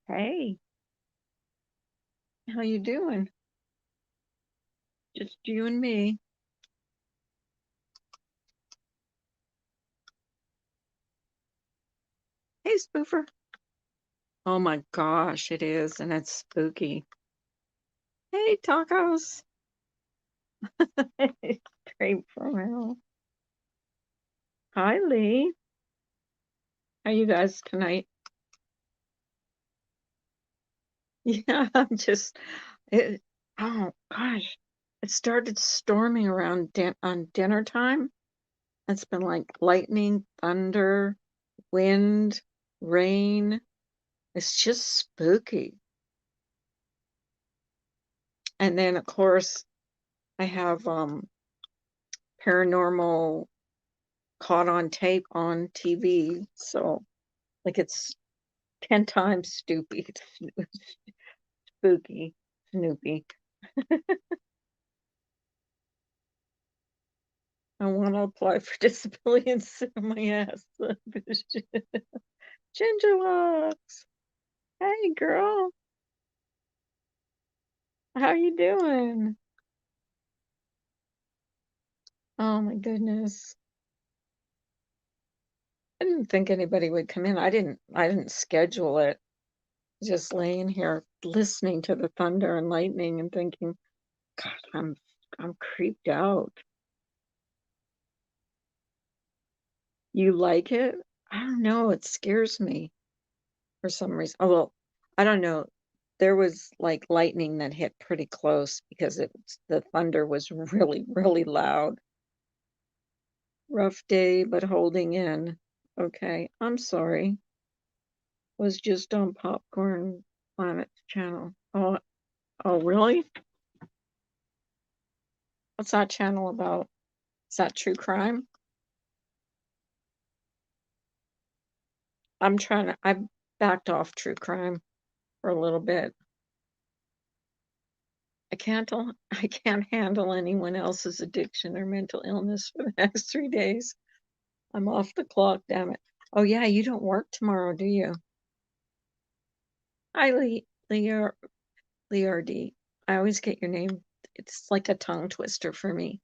Hey, how you doing? Just you and me. Hey, spoofer. Oh my gosh, it is, and it's spooky. Hey, tacos. Straight from hell. Hi, Lee. How you guys tonight? Yeah, I'm just it. Oh gosh, it started storming around on dinner time. It's been like lightning, thunder, wind, rain. It's just spooky. And then of course I have paranormal caught on tape on TV. So, like, it's 10 times spooky, Snoopy. I want to apply for disability and sit on my ass. Ginger locks. Hey, girl. How you doing? Oh my goodness. I didn't think anybody would come in. I didn't schedule it. Just laying here listening to the thunder and lightning and thinking, God, I'm creeped out. You like it? I don't know, it scares me for some reason. Oh, well, I don't know. There was like lightning that hit pretty close because the thunder was really, really loud. Rough day, but holding in. Okay, I'm sorry. Was just on Popcorn Planet's channel. Oh, really? What's that channel about? Is that true crime? I backed off true crime for a little bit. I can't handle anyone else's addiction or mental illness for the next 3 days. I'm off the clock, damn it. Oh yeah, you don't work tomorrow, do you? Hi, Leardy. I always get your name. It's like a tongue twister for me.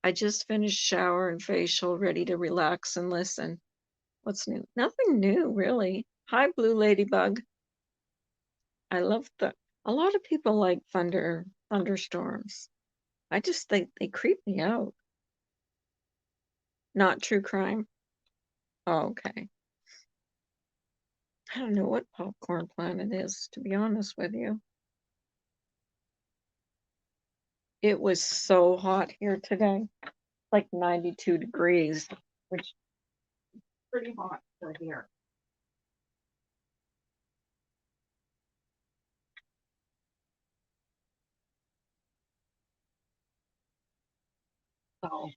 I just finished shower and facial, ready to relax and listen. What's new? Nothing new, really. Hi, Blue Ladybug. I love a lot of people like thunderstorms. I just think they creep me out. Not true crime. Oh, okay. I don't know what Popcorn Planet is, to be honest with you. It was so hot here today, like 92 degrees, which is pretty hot for here. So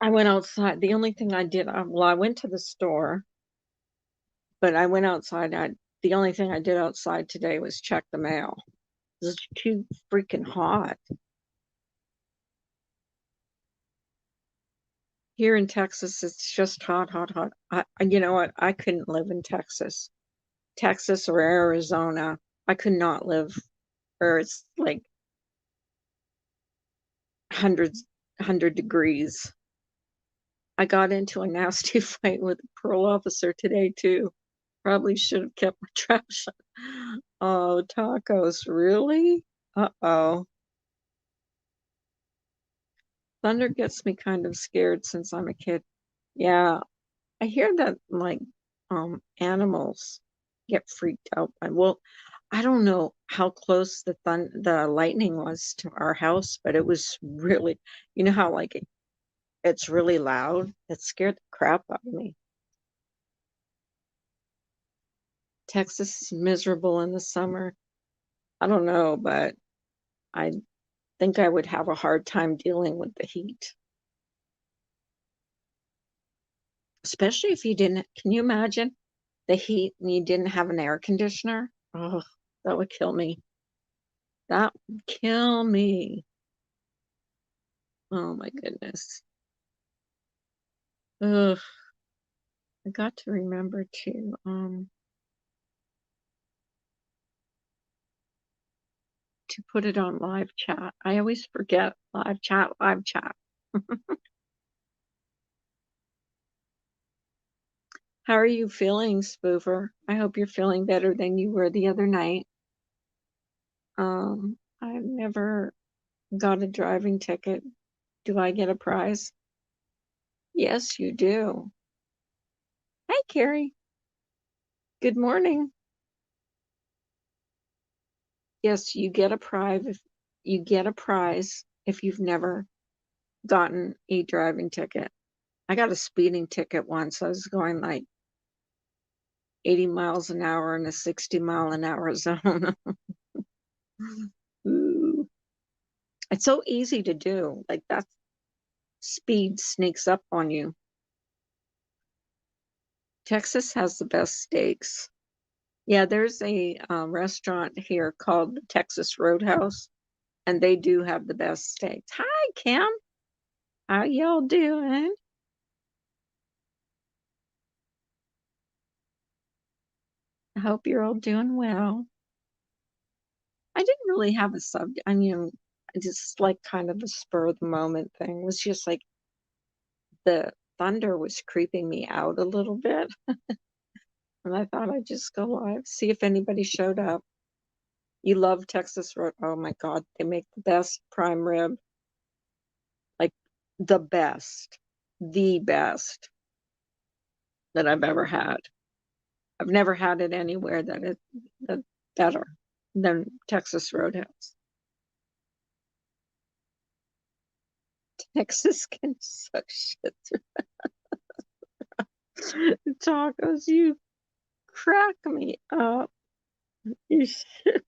I went outside. The only thing I did, well, I went to the store, but I went outside. The only thing I did outside today was check the mail. It's too freaking hot. Here in Texas, it's just hot, hot, hot. You know what? I couldn't live in Texas or Arizona. I could not live where it's like hundreds, 100 degrees. I got into a nasty fight with a parole officer today too. Probably should have kept my trap shut. Oh, tacos, really? Uh-oh. Thunder gets me kind of scared since I'm a kid. Yeah, I hear that like animals get freaked out by. Well, I don't know how close the lightning was to our house, but it was really, you know how like it's really loud. It scared the crap out of me. Texas is miserable in the summer. I don't know, but I think I would have a hard time dealing with the heat, especially if you didn't. Can you imagine the heat and you didn't have an air conditioner? Oh, that would kill me. That would kill me. Oh my goodness. Ugh. I got to remember to to put it on live chat. I always forget live chat, live chat. How are you feeling, Spoofer? I hope you're feeling better than you were the other night. I've never got a driving ticket. Do I get a prize? Yes, you do. Hi, Carrie. Good morning. Yes, you get a prize if you've never gotten a driving ticket. I got a speeding ticket once. I was going like 80 miles an hour in a 60-mile-an-hour zone. Ooh. It's so easy to do. Like that speed sneaks up on you. Texas has the best steaks. Yeah, there's a restaurant here called the Texas Roadhouse, and they do have the best steaks. Hi, Kim. How y'all doing? I hope you're all doing well. I didn't really have a subject. I mean, just like kind of a spur of the moment thing. It was just like the thunder was creeping me out a little bit. And I thought I'd just go live, see if anybody showed up. You love Texas Road. Oh my God, they make the best prime rib. Like the best that I've ever had. I've never had it anywhere that better than Texas Roadhouse. Texas can suck shit through tacos. You crack me up. You should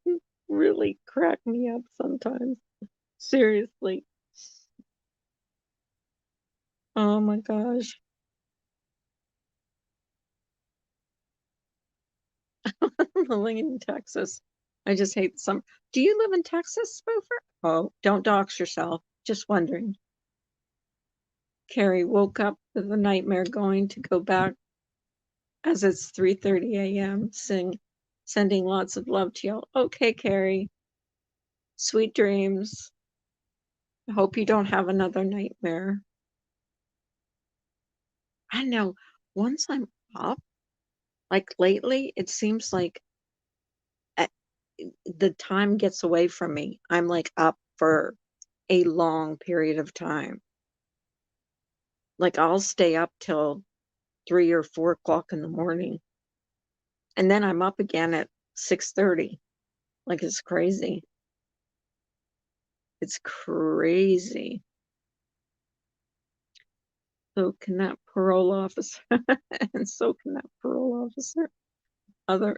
really crack me up sometimes. Seriously. Oh my gosh. Living in Texas. I just hate some. Do you live in Texas, Spoofer? Oh, don't dox yourself. Just wondering. Carrie woke up with a nightmare going to go back as it's 3:30 a.m. Sending lots of love to you. Okay, Carrie. Sweet dreams. I hope you don't have another nightmare. I know. Once I'm up, like lately, it seems like uh, the time gets away from me. I'm like up for a long period of time. Like I'll stay up till 3 or 4 o'clock in the morning, and then I'm up again at 6:30. Like it's crazy. It's crazy. So can that parole officer, and so can that parole officer. Other,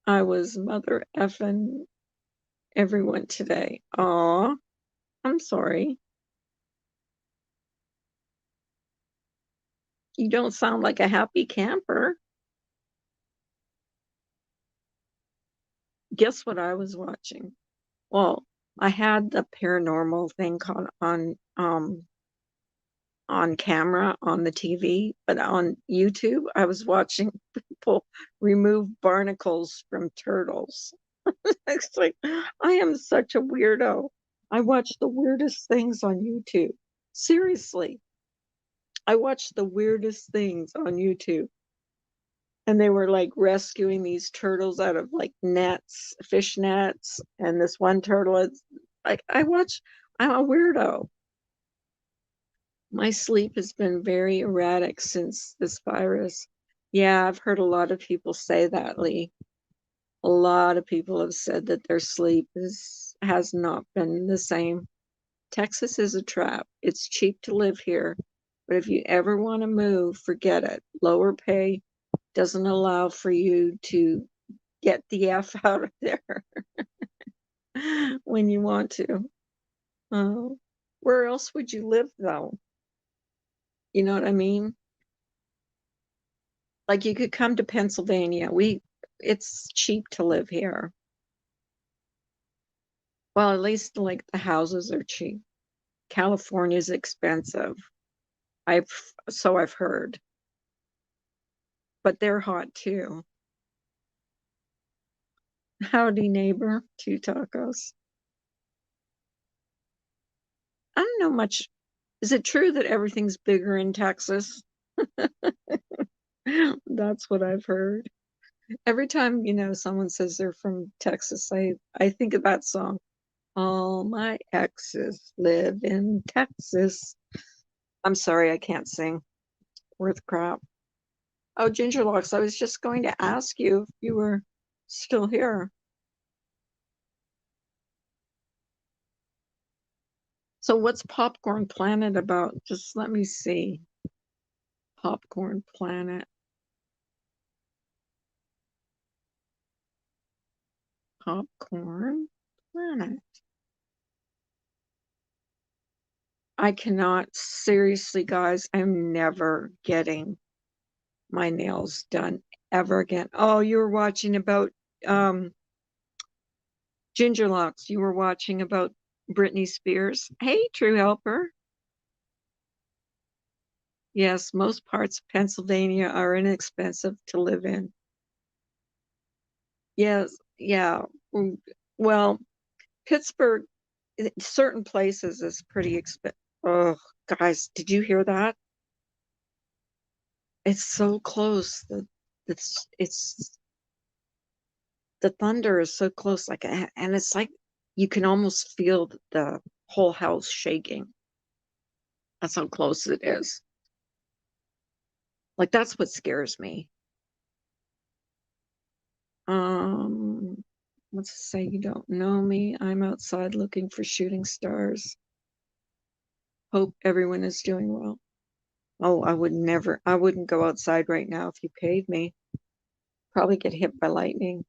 I was mother effing everyone today. Aw, I'm sorry. You don't sound like a happy camper. Guess what I was watching? Well, I had the paranormal thing caught on camera on the TV, but on YouTube, I was watching people remove barnacles from turtles. It's like, I am such a weirdo. I watch the weirdest things on YouTube. Seriously, I watch the weirdest things on YouTube. And they were like rescuing these turtles out of like nets, fish nets. And this one turtle is like, I'm a weirdo. My sleep has been very erratic since this virus. Yeah, I've heard a lot of people say that, Lee. A lot of people have said that their sleep has not been the same. Texas is a trap. It's cheap to live here, but if you ever want to move, forget it. Lower pay doesn't allow for you to get the F out of there when you want to. Where else would you live though? You know what I mean? Like you could come to Pennsylvania. It's cheap to live here. Well, at least like the houses are cheap. California's expensive. I've so I've heard. But they're hot too. Howdy, neighbor. 2 tacos. I don't know much. Is it true that everything's bigger in Texas? That's what I've heard. Every time, someone says they're from Texas, I think of that song. All my exes live in Texas. I'm sorry, I can't sing. Worth crap. Oh, Gingerlocks, I was just going to ask you if you were still here. So what's Popcorn Planet about? Just let me see. Popcorn Planet. Popcorn Planet. I cannot, seriously, guys, I'm never getting my nails done ever again. Oh, you were watching about um Gingerlocks. You were watching about Britney Spears. Hey, True Helper. Yes, most parts of Pennsylvania are inexpensive to live in. Yes, yeah. Well, Pittsburgh, certain places is pretty expensive. Oh, guys, did you hear that? It's so close. It's the thunder is so close, like, and it's like you can almost feel the whole house shaking. That's how close it is. Like that's what scares me. Um, let's say you don't know me. I'm outside looking for shooting stars. Hope everyone is doing well. Oh, I wouldn't go outside right now if you paid me. Probably get hit by lightning.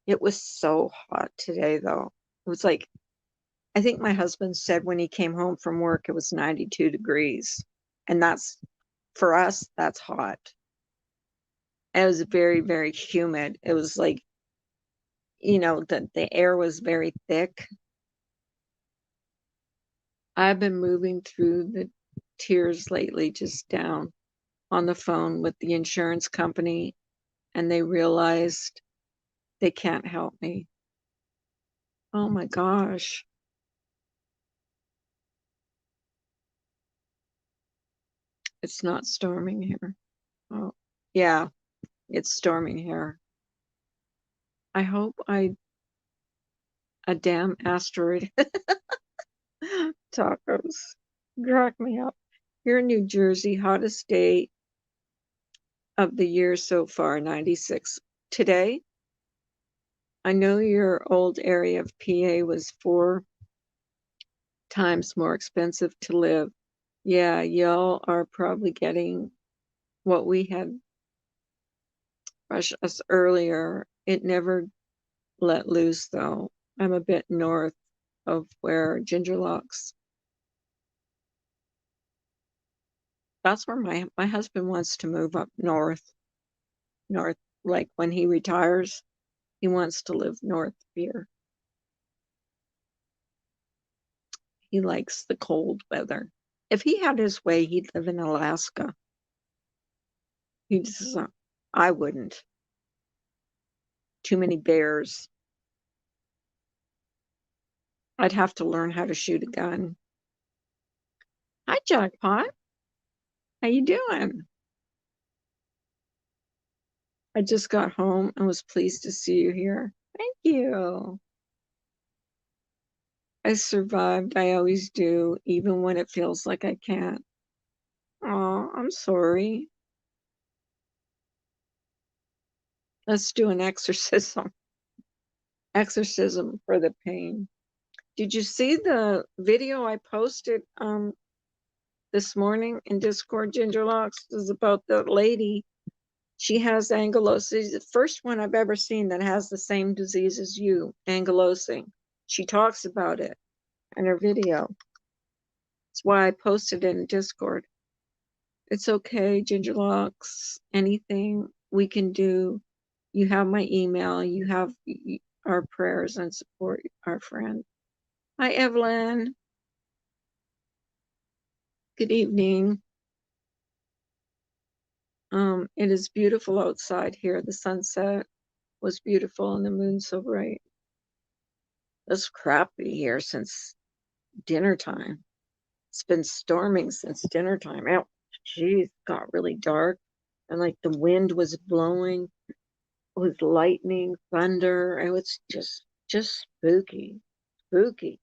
It was so hot today, though. It was like, I think my husband said when he came home from work, it was 92 degrees. And for us, that's hot. And it was very, very humid. It was like, the air was very thick. I've been moving through the tears lately, just down on the phone with the insurance company, and they realized they can't help me. Oh my gosh. It's not storming here. Oh, yeah, it's storming here. I hope a damn asteroid tacos crack me up. Here in New Jersey, hottest day of the year so far, 96. Today, I know your old area of PA was 4 times more expensive to live. Yeah, y'all are probably getting what we had rushed us earlier. It never let loose though. I'm a bit north of where Gingerlocks. That's where my husband wants to move up north. Like when he retires, he wants to live north here. He likes the cold weather. If he had his way, he'd live in Alaska. He just, I wouldn't. Too many bears. I'd have to learn how to shoot a gun. Hi, Jackpot. How you doing? I just got home and was pleased to see you here. Thank you. I survived. I always do, even when it feels like I can't. Oh, I'm sorry. Let's do an exorcism. Exorcism for the pain. Did you see the video I posted this morning in Discord, Gingerlocks? It was about the lady. She has ankylosing. The first one I've ever seen that has the same disease as you, ankylosing. She talks about it in her video. That's why I posted it in Discord. It's okay, Gingerlocks. Anything we can do. You have my email. You have our prayers and support, our friend. Hi, Evelyn. Good evening. It is beautiful outside here. The sunset was beautiful and the moon so bright. It's crappy here since dinner time. It's been storming since dinner time. Oh, geez, it got really dark and like the wind was blowing. It was lightning, thunder. It was just spooky. Spooky.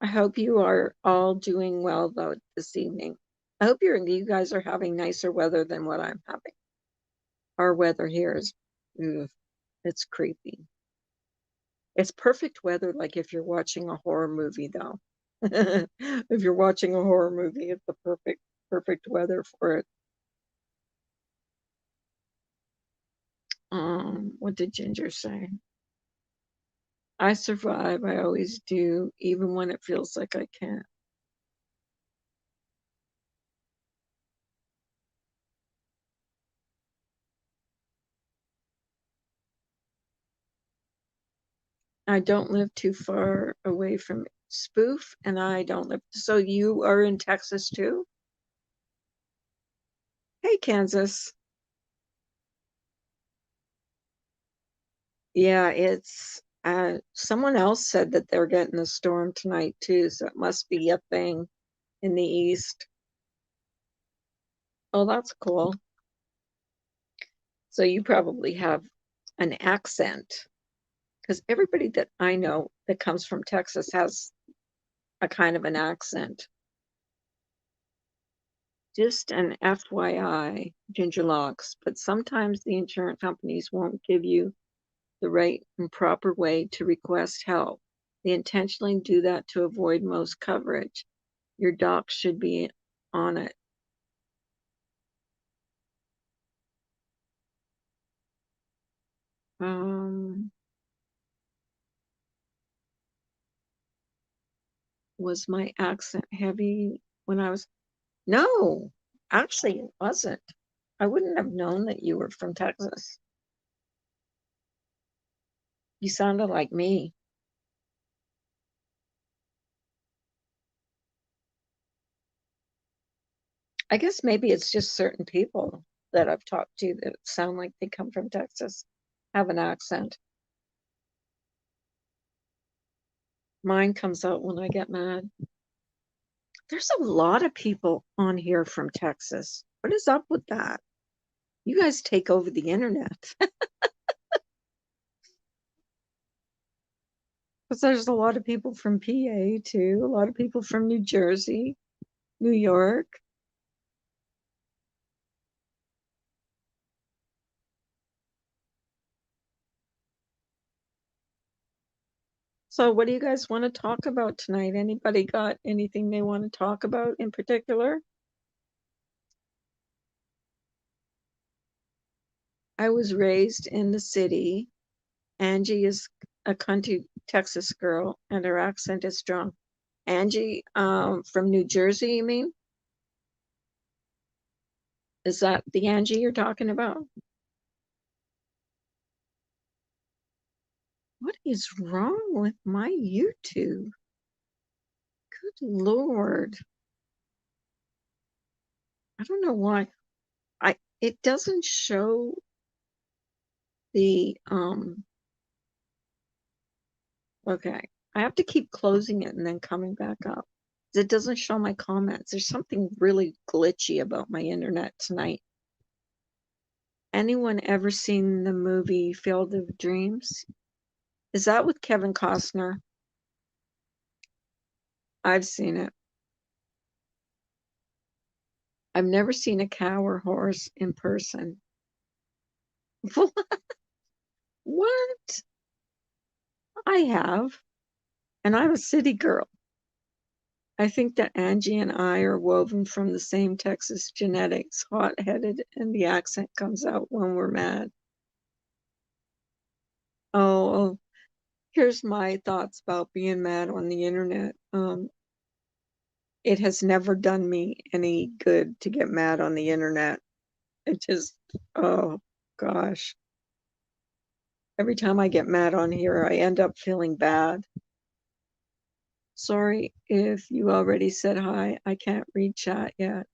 I hope you are all doing well though this evening. I hope you guys are having nicer weather than what I'm having. Our weather here is, ugh, it's creepy. It's perfect weather, like if you're watching a horror movie, though. If you're watching a horror movie, it's the perfect weather for it. What did Ginger say? I survive. I always do, even when it feels like I can't. I don't live too far away from Spoof, and I don't live. So you are in Texas too? Hey, Kansas. Yeah, it's someone else said that they're getting a storm tonight too, so it must be a thing in the east. Oh, that's cool. So you probably have an accent because everybody that I know that comes from Texas has a kind of an accent. Just an FYI, Ginger Locks, but sometimes the insurance companies won't give you the right and proper way to request help. They intentionally do that to avoid most coverage. Your doc should be on it. Um, was my accent heavy when I was? No, actually, it wasn't. I wouldn't have known that you were from Texas. You sounded like me. I guess maybe it's just certain people that I've talked to that sound like they come from Texas, have an accent. Mine comes out when I get mad. There's a lot of people on here from Texas. What is up with that? You guys take over the internet. Because there's a lot of people from PA too, a lot of people from New Jersey, New York. So, what do you guys want to talk about tonight? Anybody got anything they want to talk about in particular? I was raised in the city. Angie is a country Texas girl, and her accent is strong. Angie, from New Jersey, you mean? Is that the Angie you're talking about? What is wrong with my YouTube? Good Lord. I don't know why. It doesn't show the okay. I have to keep closing it and then coming back up. It doesn't show my comments. There's something really glitchy about my internet tonight. Anyone ever seen the movie Field of Dreams? Is that with Kevin Costner? I've seen it. I've never seen a cow or horse in person. What? I have. And I'm a city girl. I think that Angie and I are woven from the same Texas genetics, hot-headed, and the accent comes out when we're mad. Oh, here's my thoughts about being mad on the internet. It has never done me any good to get mad on the internet. It just, oh gosh. Every time I get mad on here, I end up feeling bad. Sorry if you already said hi. I can't read chat yet.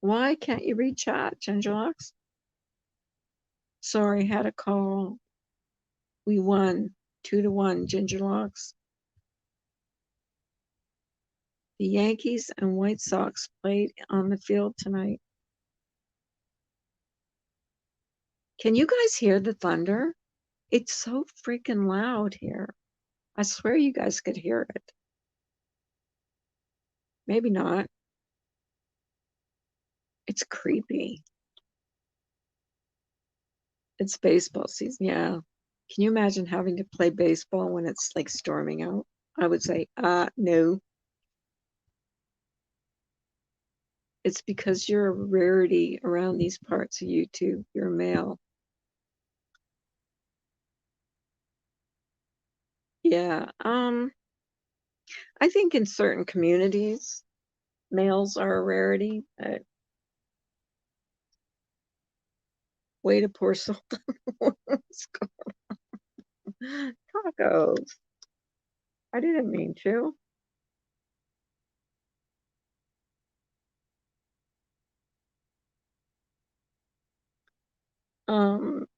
Why can't you read chat, Gingerlocks? Sorry, had a call. We won 2-1, Gingerlocks. The Yankees and White Sox played on the field tonight. Can you guys hear the thunder? It's so freaking loud here. I swear you guys could hear it. Maybe not. It's creepy. It's baseball season, yeah. Can you imagine having to play baseball when it's like storming out? I would say, no. It's because you're a rarity around these parts of YouTube. You're a male. Yeah. I think in certain communities, males are a rarity. Way to pour salt on tacos. I didn't mean to.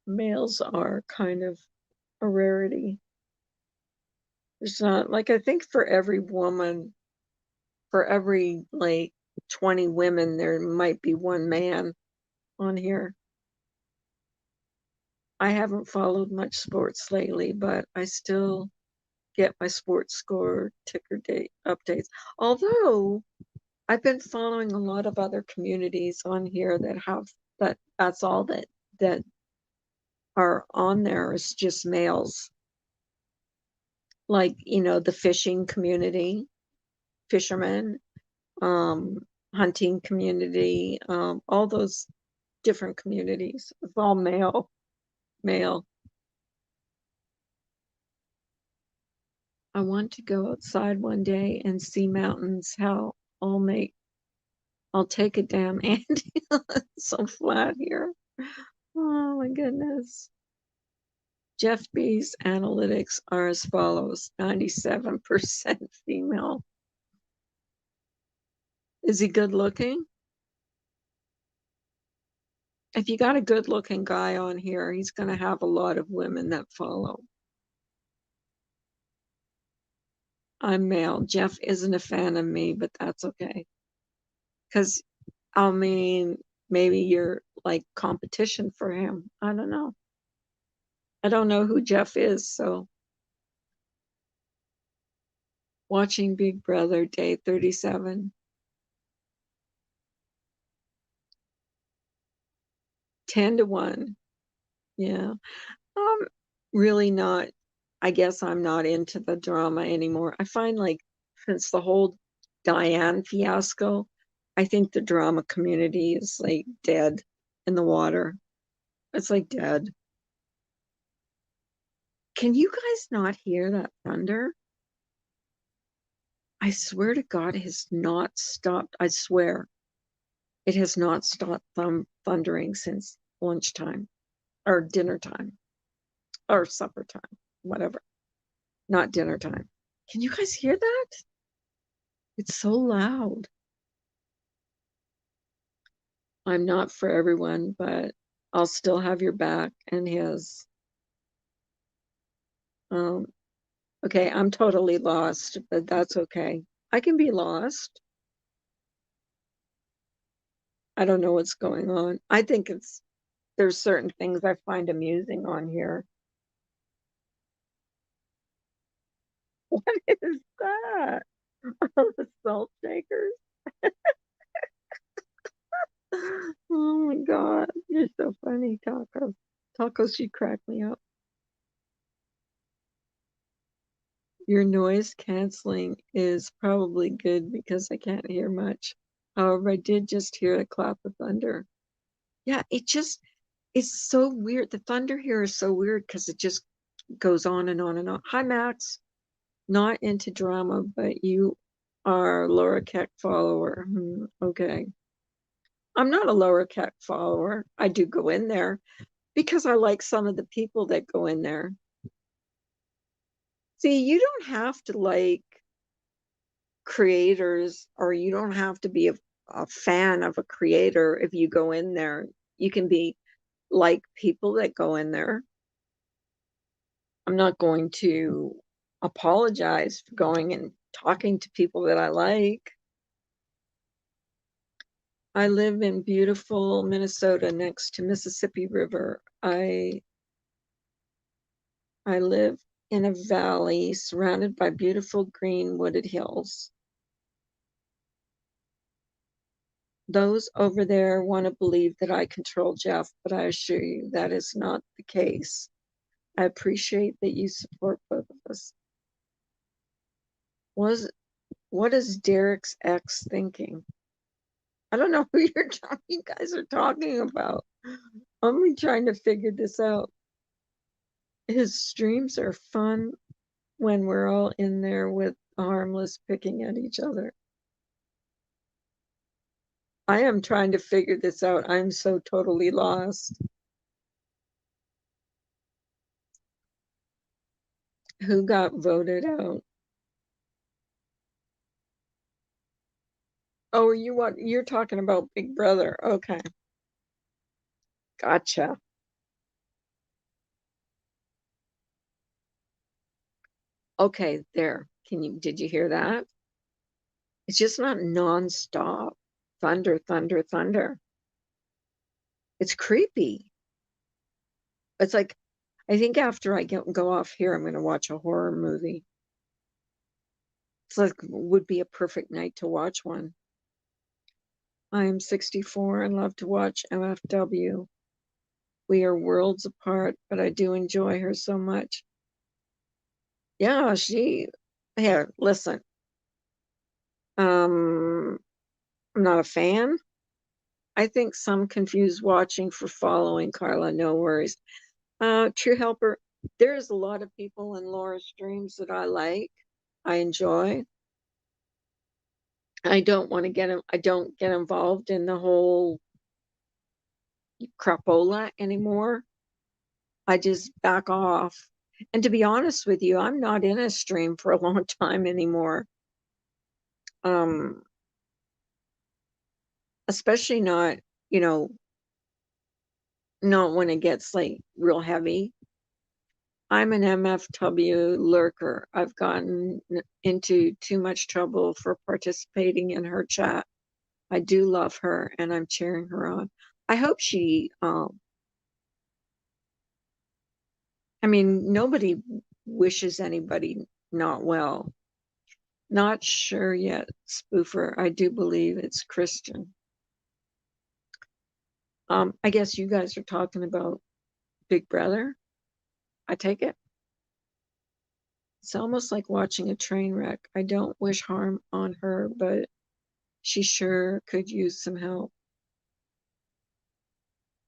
Males are kind of a rarity. There's not like I think for every woman, for every like 20 women, there might be one man on here. I haven't followed much sports lately, but I still get my sports score ticker date updates. Although I've been following a lot of other communities on here that have that's all that are on there is just males. Like, the fishing community, fishermen, um, hunting community, all those different communities. It's all male, male. I want to go outside one day and see mountains. How I'll take a damn Andy. It's so flat here. Oh my goodness. Jeff B's analytics are as follows: 97% female. Is he good looking? If you got a good looking guy on here, he's going to have a lot of women that follow. I'm male. Jeff isn't a fan of me, but that's okay. Because, I mean, maybe you're like competition for him. I don't know. I don't know who Jeff is, so watching Big Brother day 37. 10-1. Yeah. Um, really not. I guess I'm not into the drama anymore. I find like since the whole Diane fiasco, I think the drama community is like dead in the water. It's like dead. Can you guys not hear that thunder? I swear to God, it has not stopped. I swear it has not stopped thundering since lunchtime or dinner time or supper time, whatever. Not dinner time. Can you guys hear that? It's so loud. I'm not for everyone, but I'll still have your back and his. Um, okay, I'm totally lost, but that's okay. I can be lost. I don't know what's going on. I think there's certain things I find amusing on here. What is that? The salt shakers. Oh my God, you're so funny, Tacos. Tacos, you crack me up. Your noise canceling is probably good because I can't hear much. However, I did just hear a clap of thunder. Yeah, it's so weird. The thunder here is so weird because it just goes on and on and on. Hi, Max. Not into drama, but you are Laura Keck follower. Okay. I'm not a Laura Keck follower. I do go in there because I like some of the people that go in there. See, you don't have to like creators, or you don't have to be a fan of a creator if you go in there. You can be like people that go in there. I'm not going to apologize for going and talking to people that I like. I live in beautiful Minnesota next to Mississippi River. I live in a valley surrounded by beautiful green wooded hills. Those over there want to believe that I control Jeff, but I assure you that is not the case. I appreciate that you support both of us. What is Derek's ex thinking? I don't know who you guys are talking about. I'm trying to figure this out. His streams are fun when we're all in there with harmless picking at each other. I am trying to figure this out. I'm so totally lost. Who got voted out? Oh, you're talking about Big Brother. Okay. Gotcha. Okay, there. Did you hear that? It's just not nonstop. Thunder, thunder, thunder. It's creepy. It's like, I think after I go off here, I'm going to watch a horror movie. It's like, would be a perfect night to watch one. I am 64 and love to watch MFW. We are worlds apart, but I do enjoy her so much. Yeah, here, listen. I'm not a fan. I think some confuse watching for following. Carla, no worries. True Helper, there's a lot of people in Laura's streams that I like, I enjoy. I don't get involved in the whole crapola anymore. I just back off. And to be honest with you, I'm not in a stream for a long time anymore. Especially not, you know, not when it gets like real heavy. I'm an MFW lurker. I've gotten into too much trouble for participating in her chat. I do love her and I'm cheering her on. I hope I mean, nobody wishes anybody not well. Not sure yet, spoofer. I do believe it's Christian. I guess you guys are talking about Big Brother. I take it. It's almost like watching a train wreck. I don't wish harm on her, but she sure could use some help.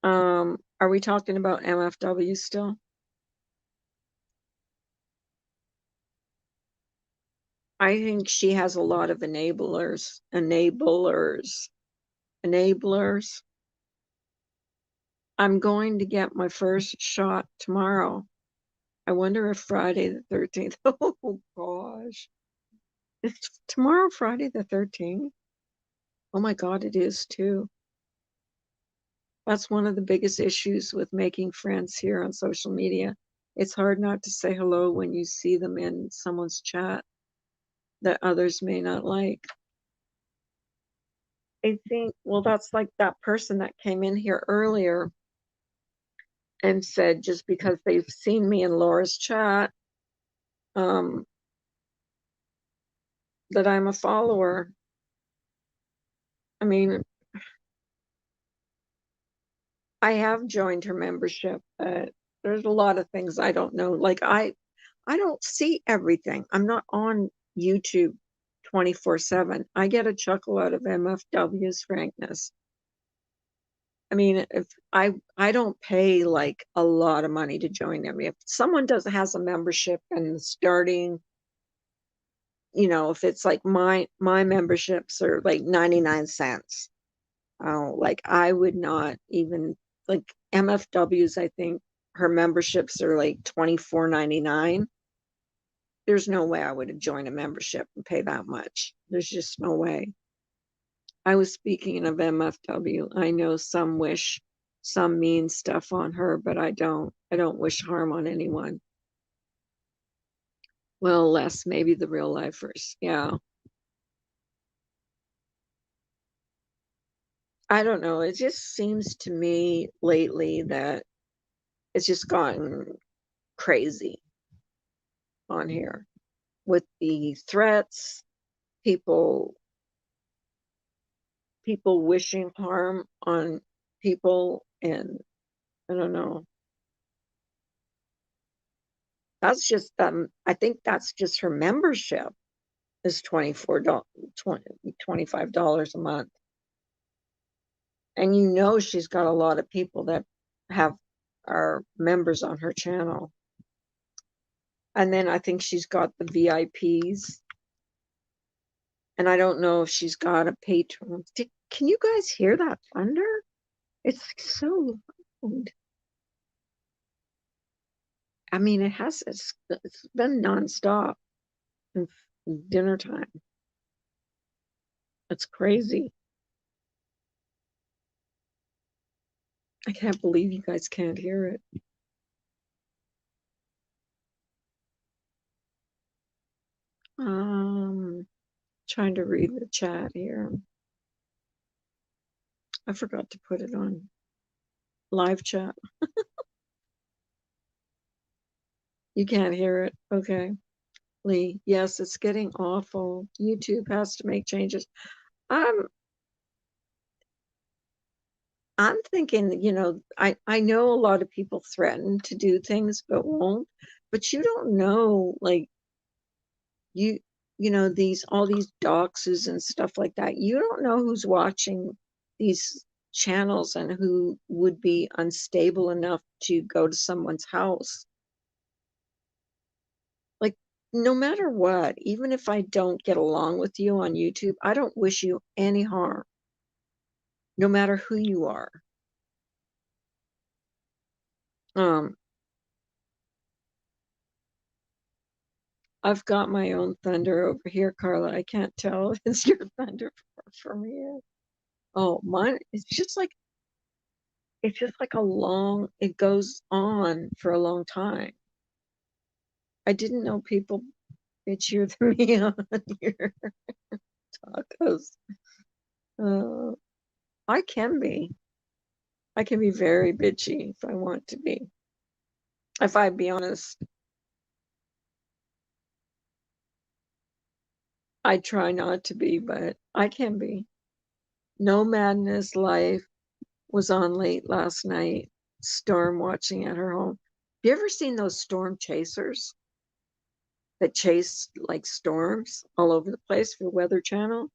Are we talking about MFW still? I think she has a lot of enablers. I'm going to get my first shot tomorrow. I wonder if Friday the 13th. Oh gosh. It's tomorrow, Friday the 13th. Oh my God, it is too. That's one of the biggest issues with making friends here on social media. It's hard not to say hello when you see them in someone's chat that others may not like. I think, well, that's like that person that came in here earlier and said just because they've seen me in Laura's chat, um, that I'm a follower. I mean, I have joined her membership, but there's a lot of things I don't know. Like I don't see everything. I'm not on YouTube 24/7. I get a chuckle out of MFW's frankness. I mean, if I don't pay like a lot of money to join them. If someone has a membership and starting, if it's like my memberships are like 99 cents. Oh, like I would not even like MFW's, I think her memberships are like 24.99. there's no way I would join a membership and pay that much. There's just no way. I was speaking of MFW. I know some wish some mean stuff on her, but I don't. I don't wish harm on anyone. Well, less maybe the real lifers. Yeah. I don't know. It just seems to me lately that it's just gotten crazy on here with the threats, people people wishing harm on people, and I don't know. That's just I think that's just her membership is $24 $25 a month. And you know she's got a lot of people that have are members on her channel. And then I think she's got the VIPs. And I don't know if she's got a patron. Can you guys hear that thunder? It's so loud. I mean, it's been nonstop since dinner time. It's crazy. I can't believe you guys can't hear it. Trying to read the chat here. I forgot to put it on live chat. You can't hear it. Okay. Lee, yes, it's getting awful. YouTube has to make changes. Um, I'm thinking, I know a lot of people threaten to do things but won't. But you don't know, like you these all these doxes and stuff like that. You don't know who's watching these channels and who would be unstable enough to go to someone's house. Like, no matter what, even if I don't get along with you on YouTube, I don't wish you any harm, no matter who you are. Um, I've got my own thunder over here, Carla. I can't tell if it's your thunder from here. Oh, mine, it's just like it goes on for a long time. I didn't know people bitchier than me on your tacos. Uh, I can be. I can be very bitchy if I want to be. If I be honest, I try not to be, but I can be. No Madness Life was on late last night. Storm watching at her home. Have you ever seen those storm chasers that chase like storms all over the place for Weather Channel?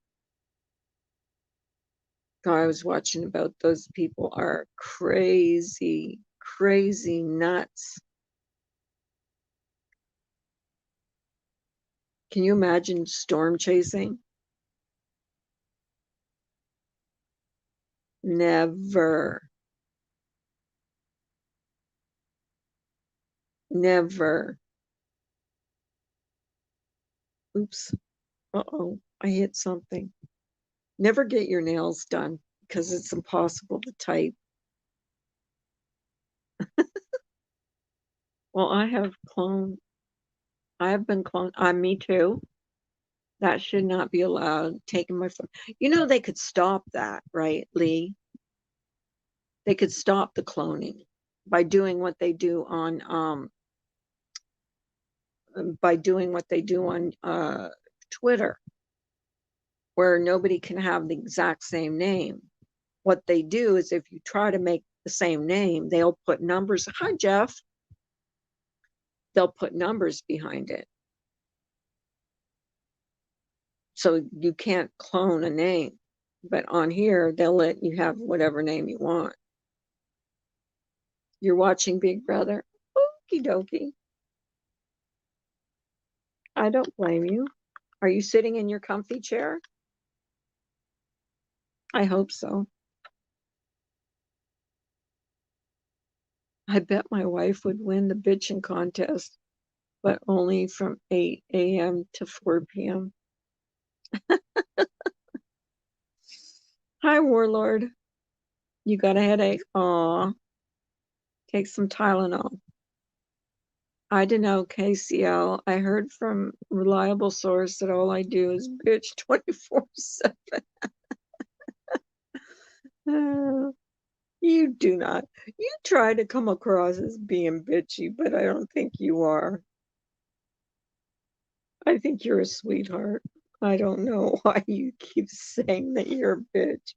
I was watching about those people are crazy, crazy nuts. Can you imagine storm chasing? Never, never. Oops. Uh-oh, I hit something. Never get your nails done because it's impossible to type. Well, I have been cloned. Me too. That should not be allowed. Taking my phone. They could stop that, right, Lee? They could stop the cloning by doing what they do on Twitter, where nobody can have the exact same name. What they do is if you try to make the same name, they'll put numbers. Hi, Jeff. They'll put numbers behind it. So you can't clone a name. But on here, they'll let you have whatever name you want. You're watching Big Brother? Okie dokie. I don't blame you. Are you sitting in your comfy chair? I hope so. I bet my wife would win the bitching contest. but only from 8 a.m. to 4 p.m. Hi, Warlord. You got a headache? Aw, take some Tylenol. I don't know, KCL. I heard from reliable source that all I do is bitch 24/7. You do not. You try to come across as being bitchy, but I don't think you are. I think you're a sweetheart. I don't know why you keep saying that you're a bitch.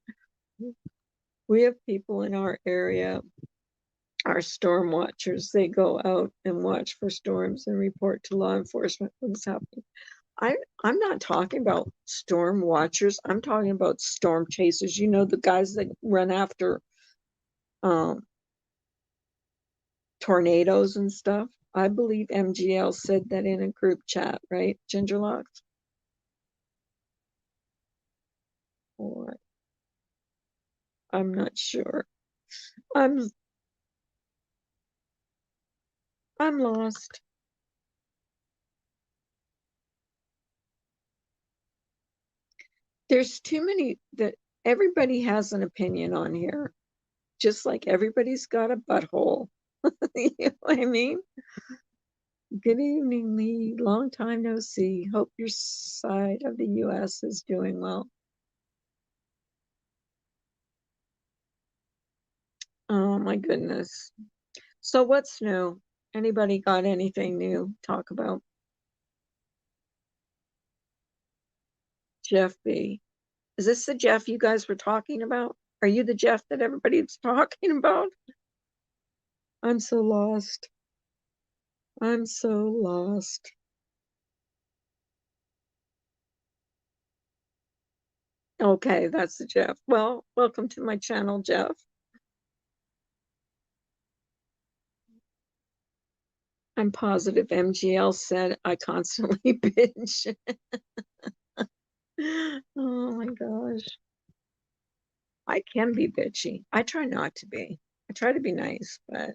We have people in our area, our storm watchers. They go out and watch for storms and report to law enforcement what's happening. I'm not talking about storm watchers. I'm talking about storm chasers. You know, the guys that run after um, tornadoes and stuff. I believe MGL said that in a group chat, right, Gingerlocks? Or I'm not sure. I'm I'm lost. There's too many that everybody has an opinion on here, just like everybody's got a butthole. You know what I mean? Good evening, Lee. Long time no see. Hope your side of the US is doing well. Oh my goodness. So what's new? Anybody got anything new to talk about? Jeff B. Is this the Jeff you guys were talking about? Are you the Jeff that everybody's talking about? I'm so lost. I'm so lost. Okay, that's the Jeff. Well, welcome to my channel, Jeff. I'm positive MGL said I constantly binge. Oh my gosh. I can be bitchy. I try not to be. I try to be nice, but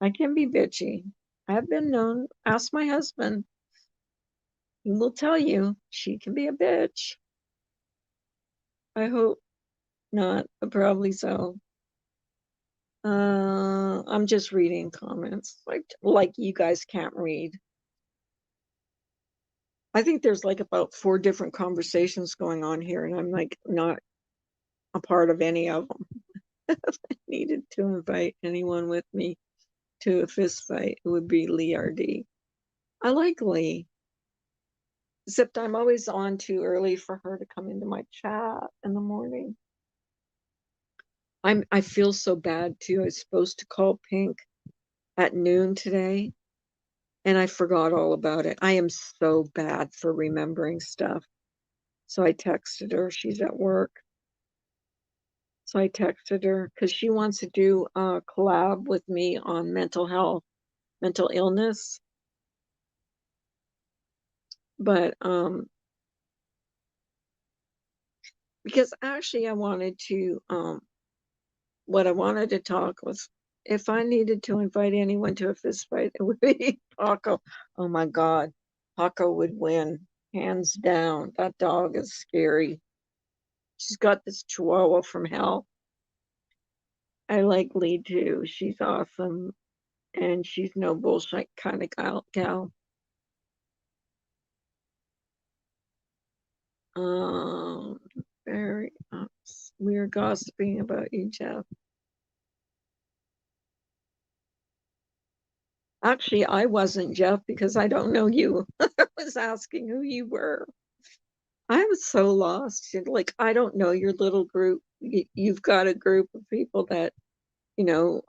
I can be bitchy. I've been known. Ask my husband. He will tell you she can be a bitch. I hope not, but probably so. I'm just reading comments like you guys can't read. I think there's like about 4 different conversations going on here, and I'm like not a part of any of them. If I needed to invite anyone with me to a fist fight, it would be Lee RD. I like Lee, except I'm always on too early for her to come into my chat in the morning. I feel so bad too. I was supposed to call Pink at noon today, and I forgot all about it. I am so bad for remembering stuff. So I texted her. She's at work. So I texted her because she wants to do a collab with me on mental health, mental illness. But because actually I wanted to what I wanted to talk was if I needed to invite anyone to a fist fight, it would be Paco. Oh my God. Paco would win, hands down. That dog is scary. She's got this chihuahua from hell. I like Lee too. She's awesome. And she's no bullshit kind of gal. Um, very, we were gossiping about you, Jeff. Actually, I wasn't Jeff because I don't know you. I was asking who you were. I was so lost. Like, I don't know your little group. You've got a group of people that, you know,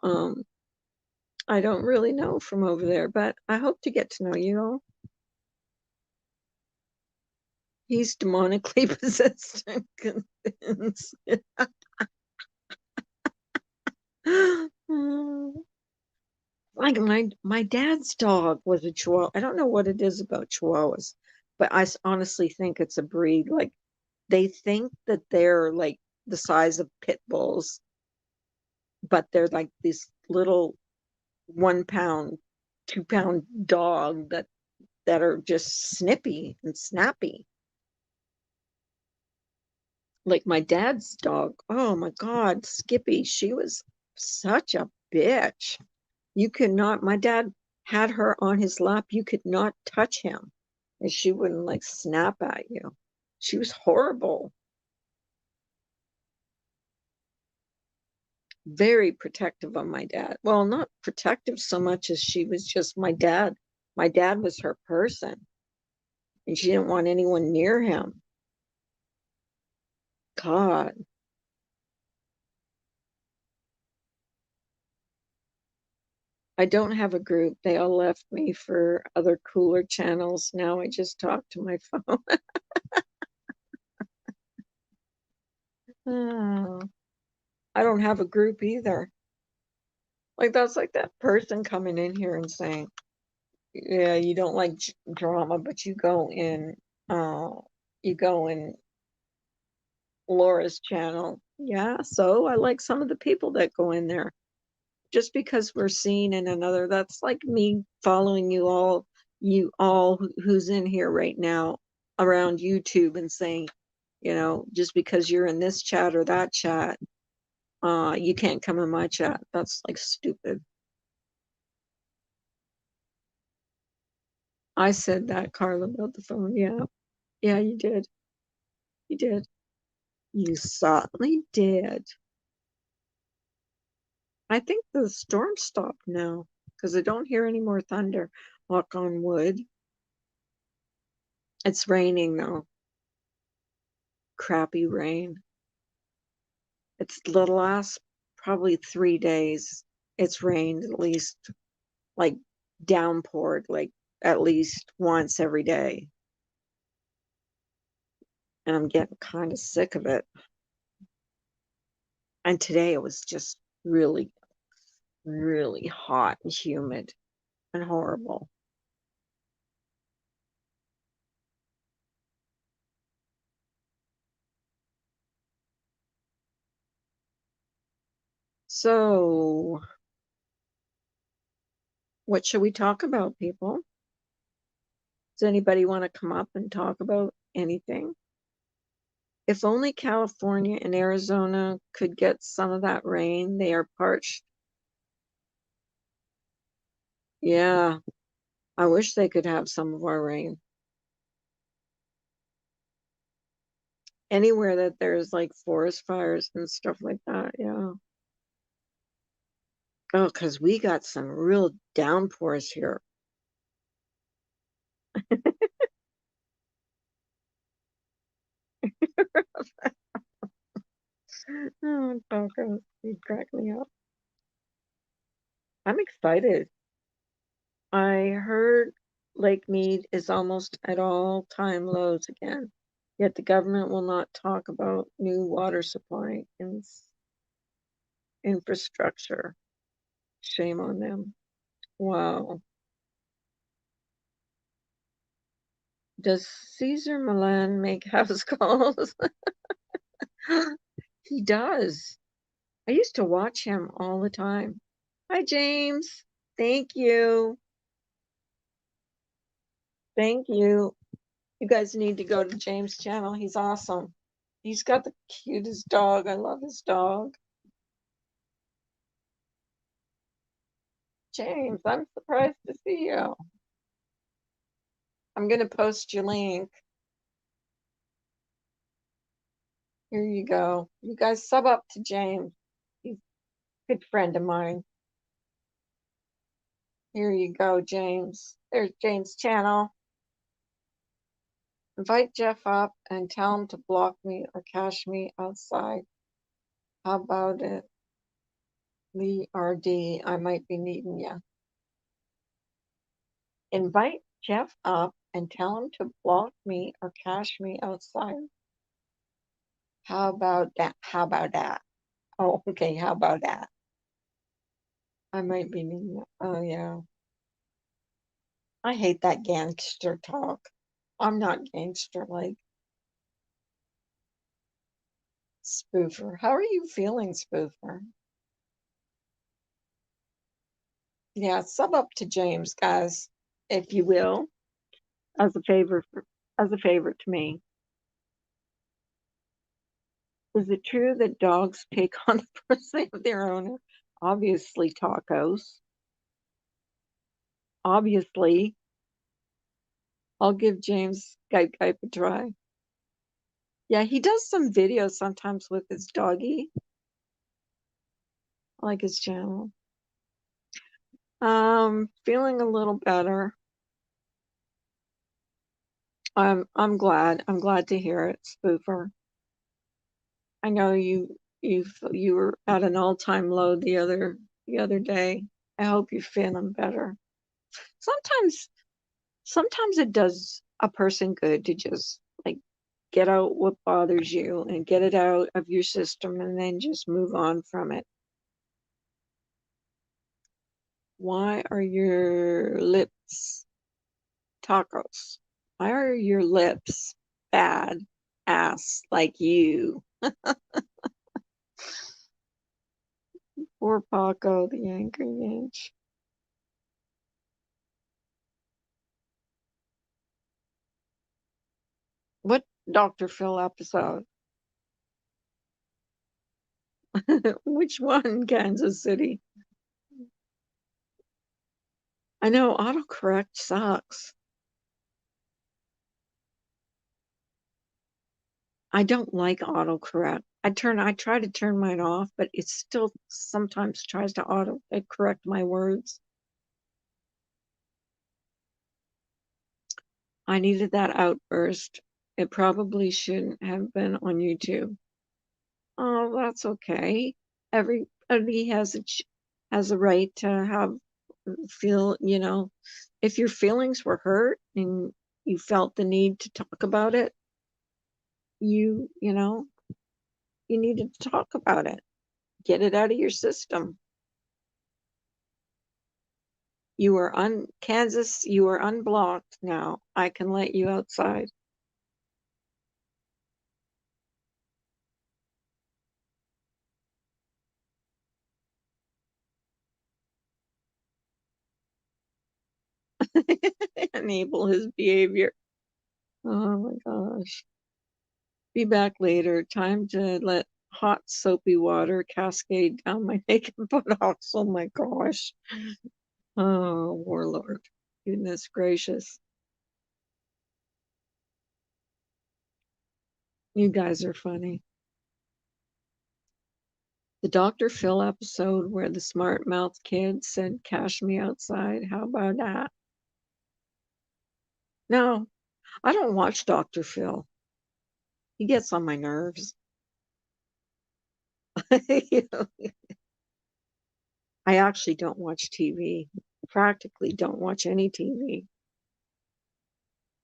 I don't really know from over there, but I hope to get to know you all. He's demonically possessed and convinced. Like my dad's dog was a chihuahua. I don't know what it is about chihuahuas, but I honestly think it's a breed. Like they think that they're like the size of pit bulls, but they're like this little 1 pound, 2 pound dog that that are just snippy and snappy. Like my dad's dog. Oh my God, Skippy. She was such a bitch. You could not, my dad had her on his lap. You could not touch him. And she wouldn't like snap at you. She was horrible. Very protective of my dad. Well, not protective so much as she was just my dad. My dad was her person, and she didn't want anyone near him. God. I don't have a group. They all left me for other cooler channels. Now I just talk to my phone. Oh, I don't have a group either. Like that's like that person coming in here and saying, "Yeah, you don't like drama, but uh, you go in Laura's channel." Yeah, so I like some of the people that go in there. Just because we're seen in another, that's like me following you all who's in here right now around YouTube and saying, just because you're in this chat or that chat, you can't come in my chat. That's like stupid. I said that, Carla, about the phone. Yeah. Yeah, you did. You did. You certainly did. I think the storm stopped now because I don't hear any more thunder. Knock on wood. It's raining though. Crappy rain. It's the last probably 3 days. It's rained at least, like downpoured, like at least once every day. And I'm getting kind of sick of it. And today it was just really, really hot and humid and horrible. So, what should we talk about, people? Does anybody want to come up and talk about anything? If only California and Arizona could get some of that rain. They are parched. Yeah, I wish they could have some of our rain. Anywhere that there's like forest fires and stuff like that, yeah. Oh, because we got some real downpours here. Oh, Falco, you crack me up. I'm excited. I heard Lake Mead is almost at all-time lows again, yet the government will not talk about new water supply infrastructure. Shame on them. Wow. Does Caesar Milan make house calls? He does. I used to watch him all the time. Hi, James. Thank you. Thank you. You guys need to go to James' channel. He's awesome. He's got the cutest dog. I love his dog. James, I'm surprised to see you. I'm going to post your link. Here you go. You guys sub up to James. He's a good friend of mine. Here you go, James. There's James' channel. Invite Jeff up and tell him to block me or cash me outside. How about it? Lee RD, I might be needing you. Invite Jeff up and tell him to block me or cash me outside. How about that? How about that? Oh, okay. How about that? I might be needing you. Oh, yeah. I hate that gangster talk. I'm not gangster like Spoofer. How are you feeling, Spoofer? Yeah, sub up to James, guys, if you will. as a favor as a favor to me. Is it true that dogs take on the personality of their owner? Obviously, tacos. Obviously, I'll give James Skype a try. Yeah, he does some videos sometimes with his doggy. I like his channel. Feeling a little better. I'm glad. I'm glad to hear it, Spoofer. I know you were at an all-time low the other day. I hope you're feeling better. Sometimes sometimes it does a person good to just like get out what bothers you and get it out of your system and then just move on from it. Why are your lips tacos? Why are your lips bad ass like you? Poor Paco, the angry inch. What Dr. Phil episode? Which one, Kansas City? I know autocorrect sucks. I don't like autocorrect. I try to turn mine off, but it still sometimes tries to auto correct my words. I needed that outburst. It probably shouldn't have been on YouTube. Oh, that's okay. Everybody has a right to feel, if your feelings were hurt and you felt the need to talk about it, you know, you needed to talk about it. Get it out of your system. Kansas, you are unblocked now. I can let you outside. Enable his behavior. Oh my gosh. Be back later. Time to let hot soapy water cascade down my naked buttocks. Oh my gosh. Oh, warlord. Goodness gracious. You guys are funny. The Dr. Phil episode where the smart mouth kid said, "Cash me outside." How about that? No, I don't watch Dr. Phil. He gets on my nerves. You know, I actually don't watch TV. Practically don't watch any TV.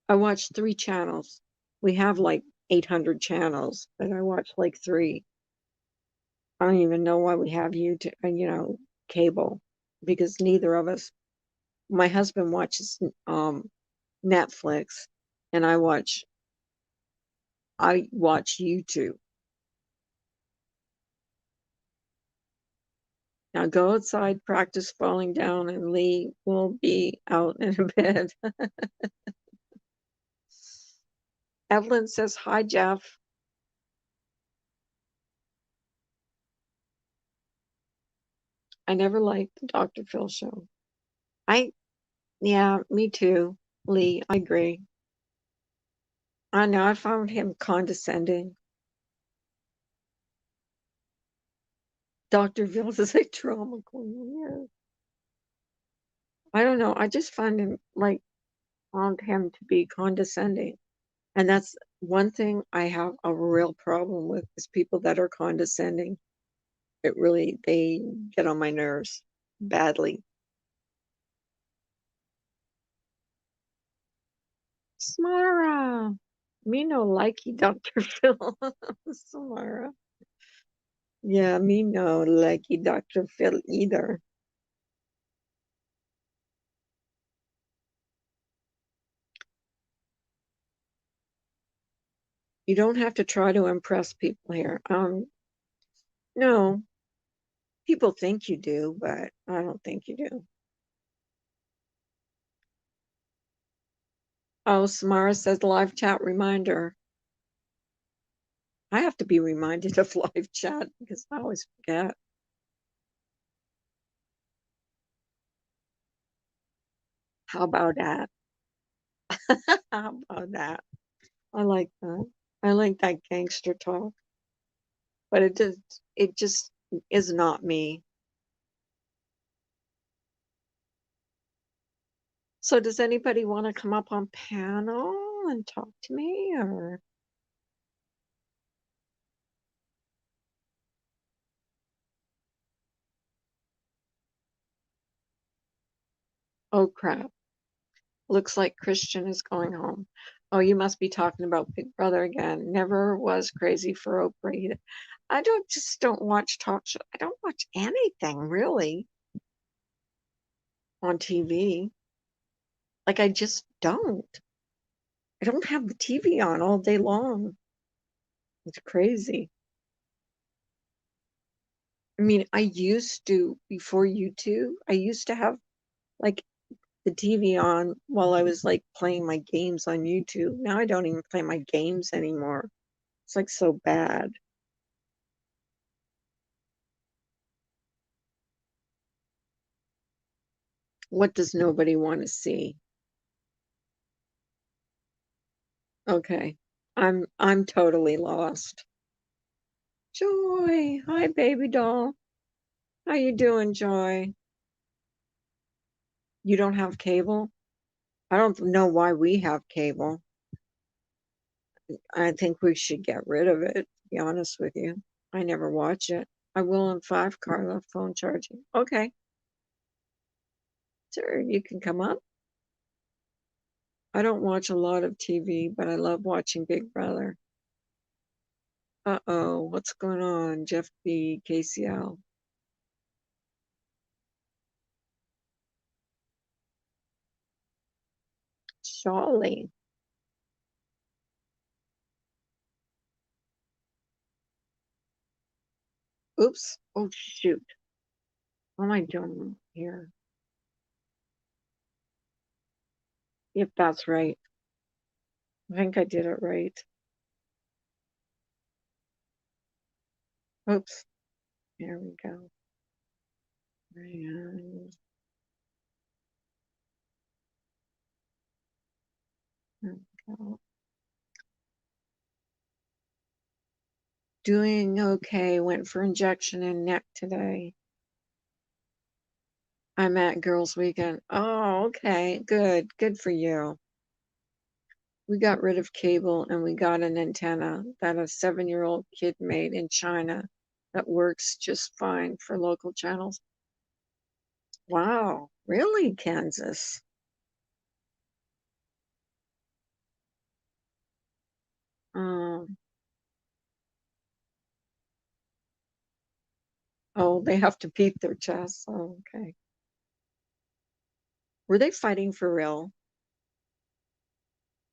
I watch 3 channels. We have like 800 channels, but I watch like 3. I don't even know why we have YouTube, cable, because neither of us. My husband watches Netflix, and I watch YouTube. Now go outside, practice falling down, and Lee will be out in a bed. Evelyn says, "Hi, Jeff." I never liked the Dr. Phil show. I, yeah, me too, Lee. I agree. I know, I found him condescending. Dr. Phil is a drama queen. Yeah. I don't know. I just found him to be condescending. And that's one thing I have a real problem with is people that are condescending. They get on my nerves badly. Samara, me no likey Dr. Phil. Samara. Yeah, me no likey Dr. Phil either. You don't have to try to impress people here. No, people think you do, but I don't think you do. Oh, Samara says live chat reminder. I have to be reminded of live chat because I always forget. How about that? How about that? I like that. I like that gangster talk, but it just is not me. So does anybody want to come up on panel and talk to me or oh crap. Looks like Christian is going home. Oh, you must be talking about Big Brother again. Never was crazy for Oprah. I don't watch talk show. I don't watch anything really on TV. Like I just don't. I don't have the TV on all day long. It's crazy. I mean, I used to before YouTube, I used to have like the TV on while I was like playing my games on YouTube. Now I don't even play my games anymore. It's like so bad. What does nobody want to see? Okay. I'm totally lost. Joy. Hi, baby doll. How you doing, Joy? You don't have cable? I don't know why we have cable. I think we should get rid of it, to be honest with you. I never watch it. I will in five, Carla, phone charging. Okay, sure, you can come up. I don't watch a lot of TV, but I love watching Big Brother. Uh-oh, what's going on, Jeff B, KCL? Shawley. Oops. Oh, shoot. What am I doing here? Yep, that's right. I think I did it right. Oops. There we go. And, there we go. Doing okay. Went for injection in neck today. I'm at Girls Weekend. Oh, okay. Good. Good for you. We got rid of cable and we got an antenna that a 7-year-old kid made in China that works just fine for local channels. Wow. Really, Kansas? Um, oh, they have to beat their chests. Oh, okay. Were they fighting for real?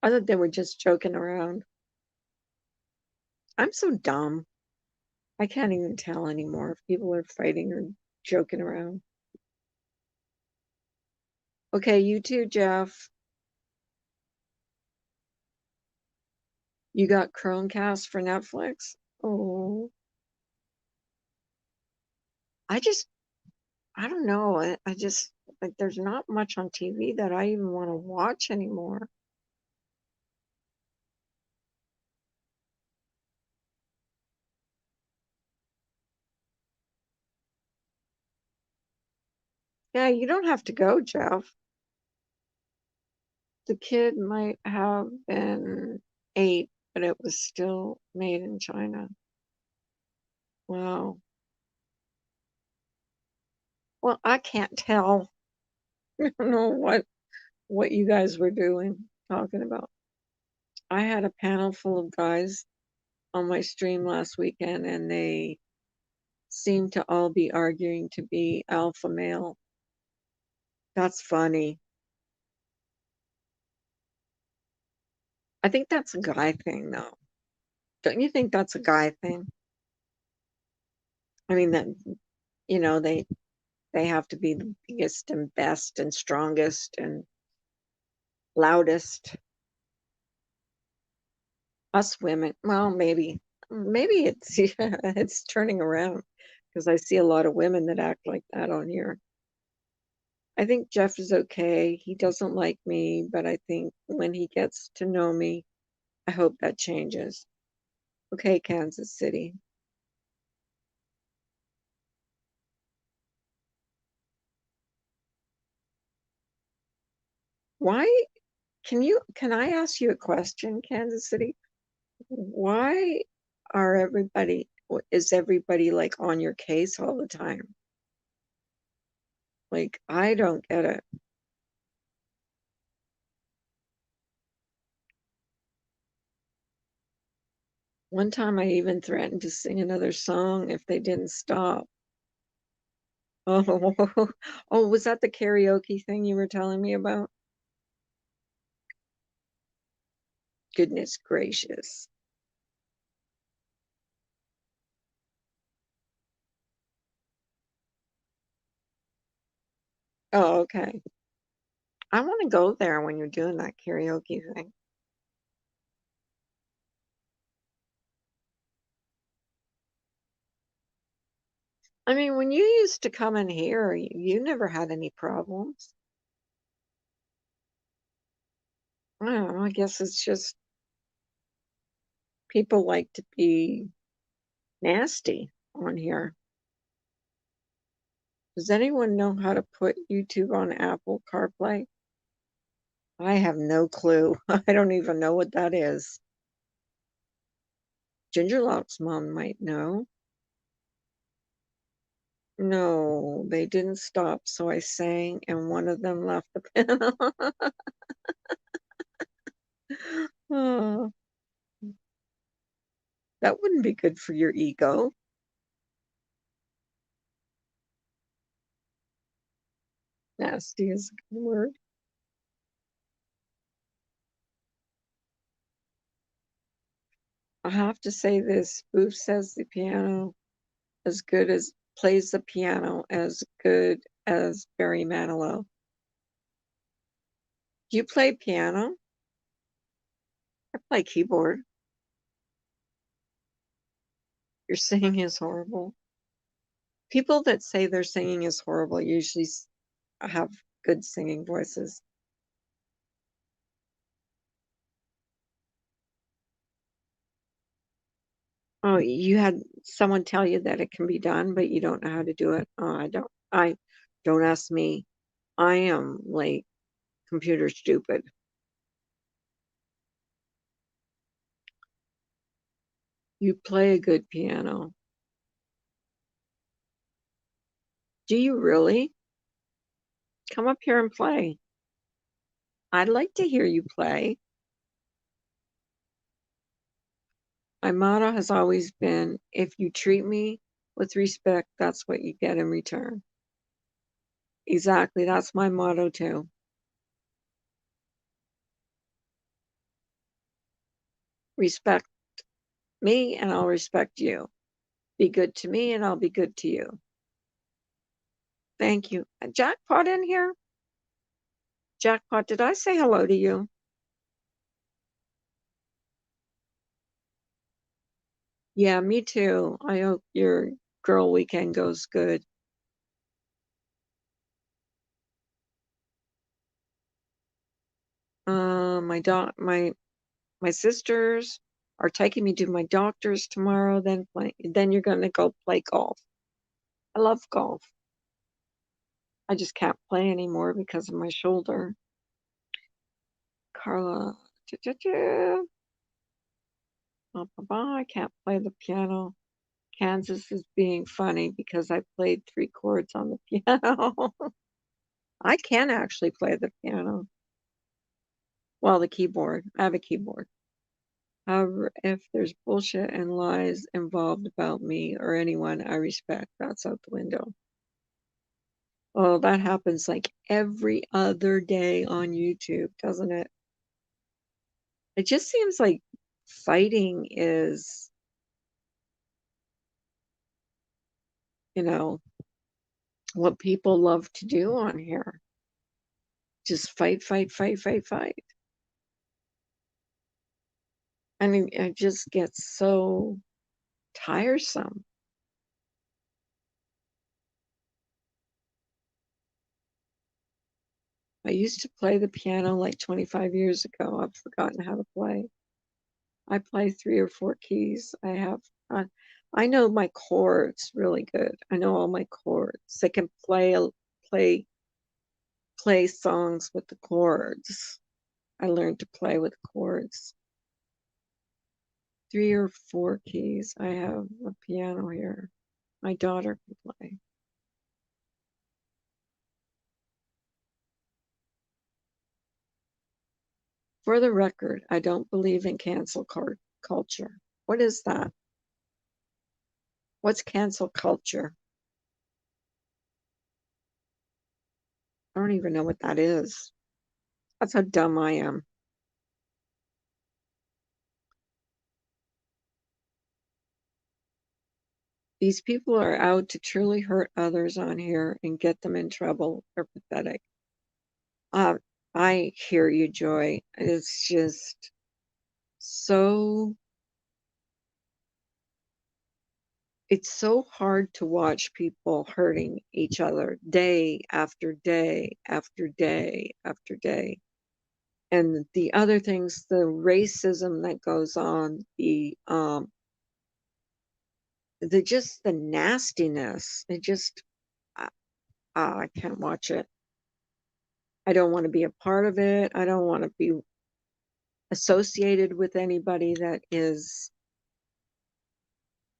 I thought they were just joking around. I'm so dumb. I can't even tell anymore if people are fighting or joking around. Okay, you too, Jeff. You got Chromecast for Netflix? Oh, I just, I don't know. I just, like, there's not much on TV that I even want to watch anymore. Yeah, you don't have to go, Jeff. The kid might have been 8, but it was still made in China. Wow. Well, I can't tell. I don't know what you guys were doing, talking about. I had a panel full of guys on my stream last weekend, and they seemed to all be arguing to be alpha male. That's funny. I think that's a guy thing, though. Don't you think that's a guy thing? I mean that they have to be the biggest and best and strongest and loudest. Us women, well, maybe it's yeah, it's turning around because I see a lot of women that act like that on here. I think Jeff is okay. He doesn't like me, but I think when he gets to know me, I hope that changes. Okay, Kansas City. Why can I ask you a question, Kansas City? Why is everybody like on your case all the time? Like, I don't get it. One time I even threatened to sing another song if they didn't stop. Oh, oh, was that the karaoke thing you were telling me about? Goodness gracious. Oh, okay. I want to go there when you're doing that karaoke thing. I mean, when you used to come in here, you never had any problems. I don't know, I guess it's just people like to be nasty on here. Does anyone know how to put YouTube on Apple CarPlay? I have no clue. I don't even know what that is. Gingerlock's mom might know. No, they didn't stop, so I sang, and one of them left the piano. Oh, that wouldn't be good for your ego. Nasty is a good word. I have to say this. Booth says the piano as good as plays the piano as good as Barry Manilow. Do you play piano? I play keyboard. Your singing is horrible. People that say their singing is horrible usually have good singing voices. Oh, you had someone tell you that it can be done, but you don't know how to do it. Oh, I don't ask me. I am like computer stupid. You play a good piano. Do you really? Come up here and play. I'd like to hear you play. My motto has always been if you treat me with respect, that's what you get in return. Exactly. That's my motto too. Respect me and I'll respect you. Be good to me and I'll be good to you. Thank you. Jackpot in here? Jackpot, did I say hello to you? Yeah, me too. I hope your girl weekend goes good. My sisters are taking me to my doctor's tomorrow. Then you're gonna go play golf. I love golf. I just can't play anymore because of my shoulder. Carla, I can't play the piano. Kansas is being funny because I played three chords on the piano. I can actually play the piano. Well, the keyboard. I have a keyboard. However, if there's bullshit and lies involved about me or anyone I respect, that's out the window. Oh, that happens like every other day on YouTube, doesn't it? It just seems like fighting is, you know, what people love to do on here. Just fight, fight, fight, fight, fight. I mean, it just gets so tiresome. I used to play the piano like 25 years ago. I've forgotten how to play. I play 3 or 4 keys. Uh, I know my chords really good. I know all my chords. I can play play songs with the chords. I learned to play with chords. 3 or 4 keys. I have a piano here. My daughter can play. For the record, I don't believe in culture. What is that? What's cancel culture? I don't even know what that is. That's how dumb I am. These people are out to truly hurt others on here and get them in trouble. They're pathetic. Uh, I hear you, Joy. It's just so, it's so hard to watch people hurting each other day after day after day after day. And the other things, the racism that goes on, the just the nastiness, it just, uh, I can't watch it. I don't want to be a part of it. I don't want to be associated with anybody that is,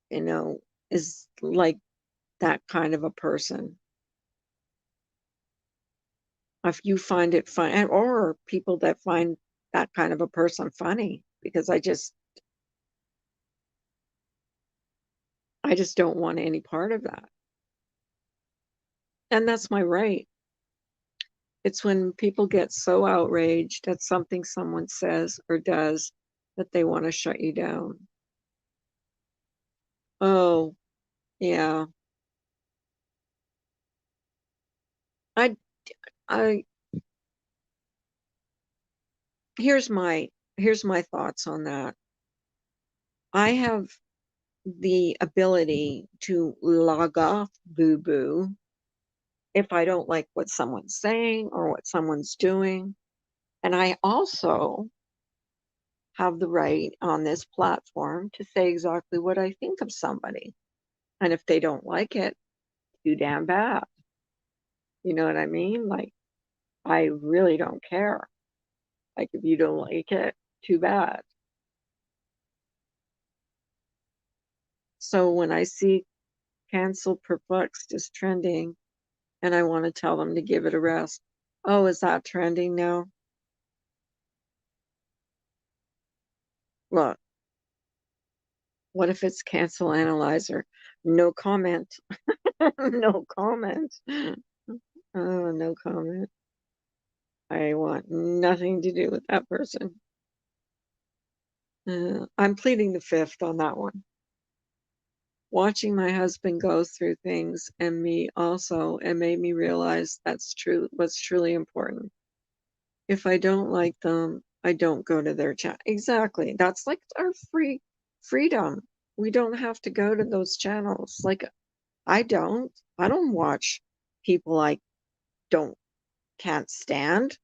you know, is like that kind of a person. If you find it fun, or people that find that kind of a person funny, because I just don't want any part of that. And that's my right. It's when people get so outraged at something someone says or does that they want to shut you down. Oh, yeah. I I here's my here's my thoughts on that. I have the ability to log off boo boo if I don't like what someone's saying or what someone's doing. And I also have the right on this platform to say exactly what I think of somebody. And if they don't like it, too damn bad. You know what I mean? Like, I really don't care. Like, if you don't like it, too bad. So when I see cancel perplexed is trending and I want to tell them to give it a rest, oh, is that trending now? Look, what if it's cancel analyzer? No comment. No comment. Oh, no comment. I want nothing to do with that person. I'm pleading the fifth on that one. Watching my husband go through things and me also, and made me realize that's true, what's truly important. If I don't like them, I don't go to their chat. Exactly. That's like our freedom. We don't have to go to those channels. Like, I don't watch people I don't can't stand.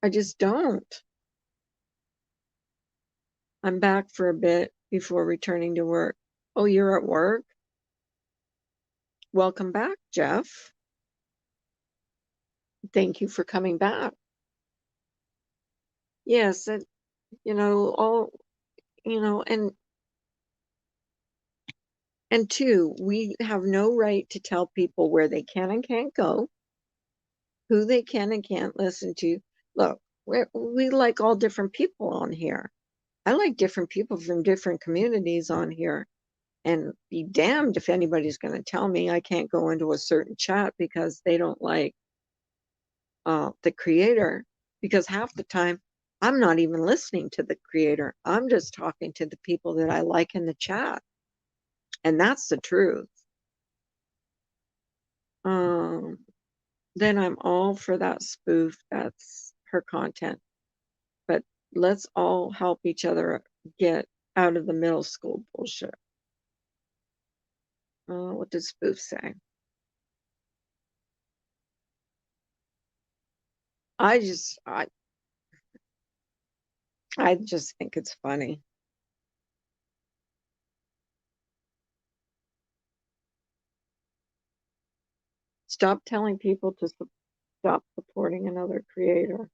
I just don't. I'm back for a bit before returning to work. Oh, you're at work? Welcome back, Jeff. Thank you for coming back. Yes, it, all, you know, and two, we have no right to tell people where they can and can't go, who they can and can't listen to. Look, we like all different people on here. I like different people from different communities on here. And be damned if anybody's going to tell me I can't go into a certain chat because they don't like the creator. Because half the time, I'm not even listening to the creator. I'm just talking to the people that I like in the chat. And that's the truth. Um, then I'm all for that spoof. That's her content. But let's all help each other get out of the middle school bullshit. What does spoof say? I just I I just think it's funny. Stop telling people to stop supporting another creator.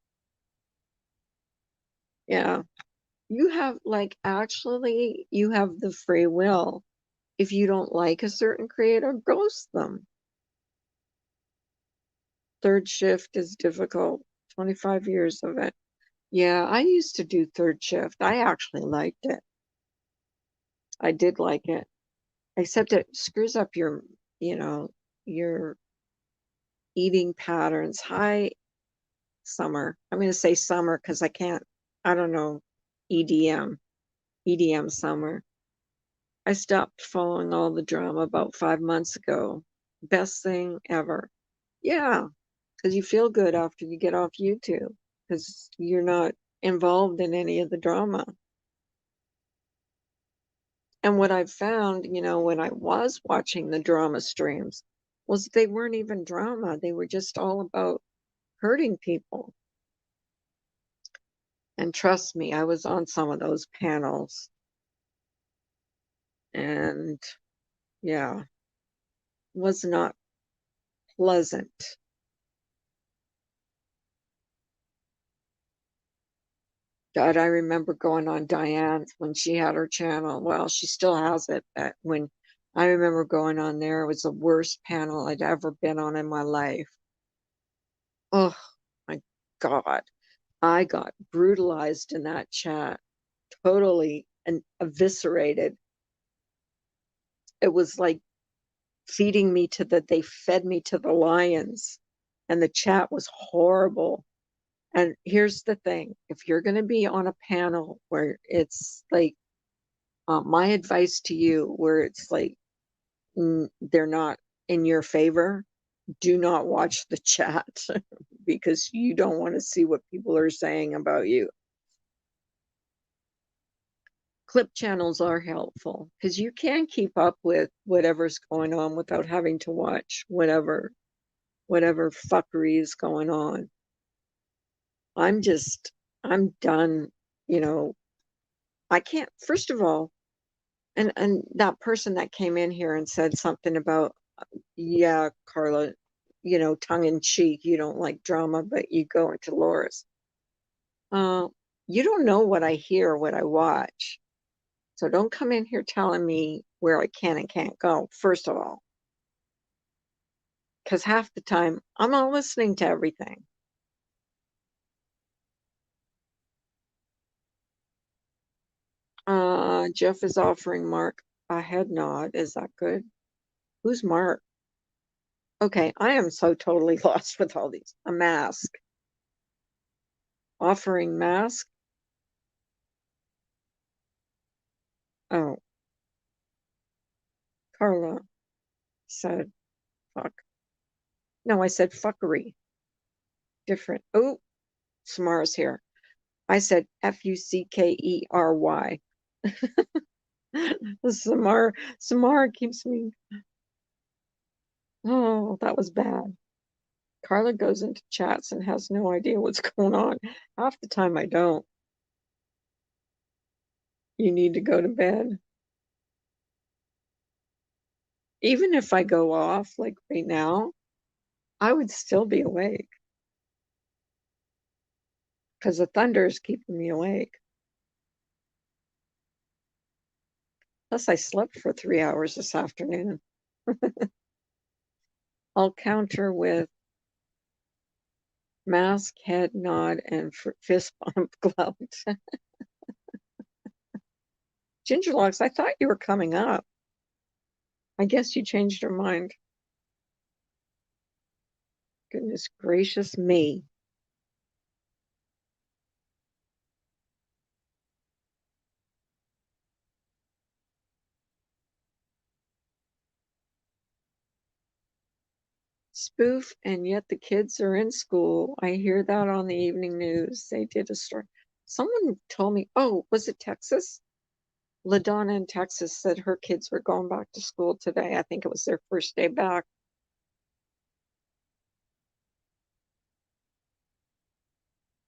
Yeah. You have like actually you have the free will. If you don't like a certain creator, ghost them. Third shift is difficult. 25 years of it. Yeah, I used to do third shift. I actually liked it. I did like it. Except it screws up you know, your eating patterns. Hi, Summer. I'm going to say Summer because I don't know, EDM, EDM Summer. I stopped following all the drama about 5 months ago. Best thing ever. Yeah, because you feel good after you get off YouTube because you're not involved in any of the drama. And what I've found, when I was watching the drama streams, was they weren't even drama. They were just all about hurting people. And trust me, I was on some of those panels. And yeah, was not pleasant. God, I remember going on Diane's when she had her channel. Well, she still has it, but when I remember going on there, it was the worst panel I'd ever been on in my life. Oh my God. I got brutalized in that chat, totally and eviscerated. It was like they fed me to the lions, and the chat was horrible. And here's the thing, if you're going to be on a panel where it's like, my advice to you, where it's like they're not in your favor, do not watch the chat because you don't want to see what people are saying about you. Clip channels are helpful because you can keep up with whatever's going on without having to watch whatever fuckery is going on. I'm done, you know. I can't, first of all, and that person that came in here and said something about, yeah, Carla, tongue in cheek, you don't like drama, but you go into Laura's. Uh, you don't know what I hear, what I watch. So don't come in here telling me where I can and can't go, first of all, because half the time I'm not listening to everything. Jeff is offering Mark a head nod. Is that good? Who's Mark? Okay, I am so totally lost with all these. A mask. Offering mask? Oh, Carla said fuck. No, I said fuckery. Different. Oh, Samara's here. I said Fuckery. Samara keeps me. Oh, that was bad. Carla goes into chats and has no idea what's going on. Half the time I don't. You need to go to bed. Even if I go off, like right now, I would still be awake because the thunder is keeping me awake. Plus, I slept for 3 hours this afternoon. I'll counter with mask, head nod, and fist bump glout. Gingerlocks, I thought you were coming up. I guess you changed your mind. Goodness gracious me. Spoof, and yet the kids are in school. I hear that on the evening news. They did a story. Someone told me, oh, was it Texas? LaDonna in Texas said her kids were going back to school today. I think it was their first day back.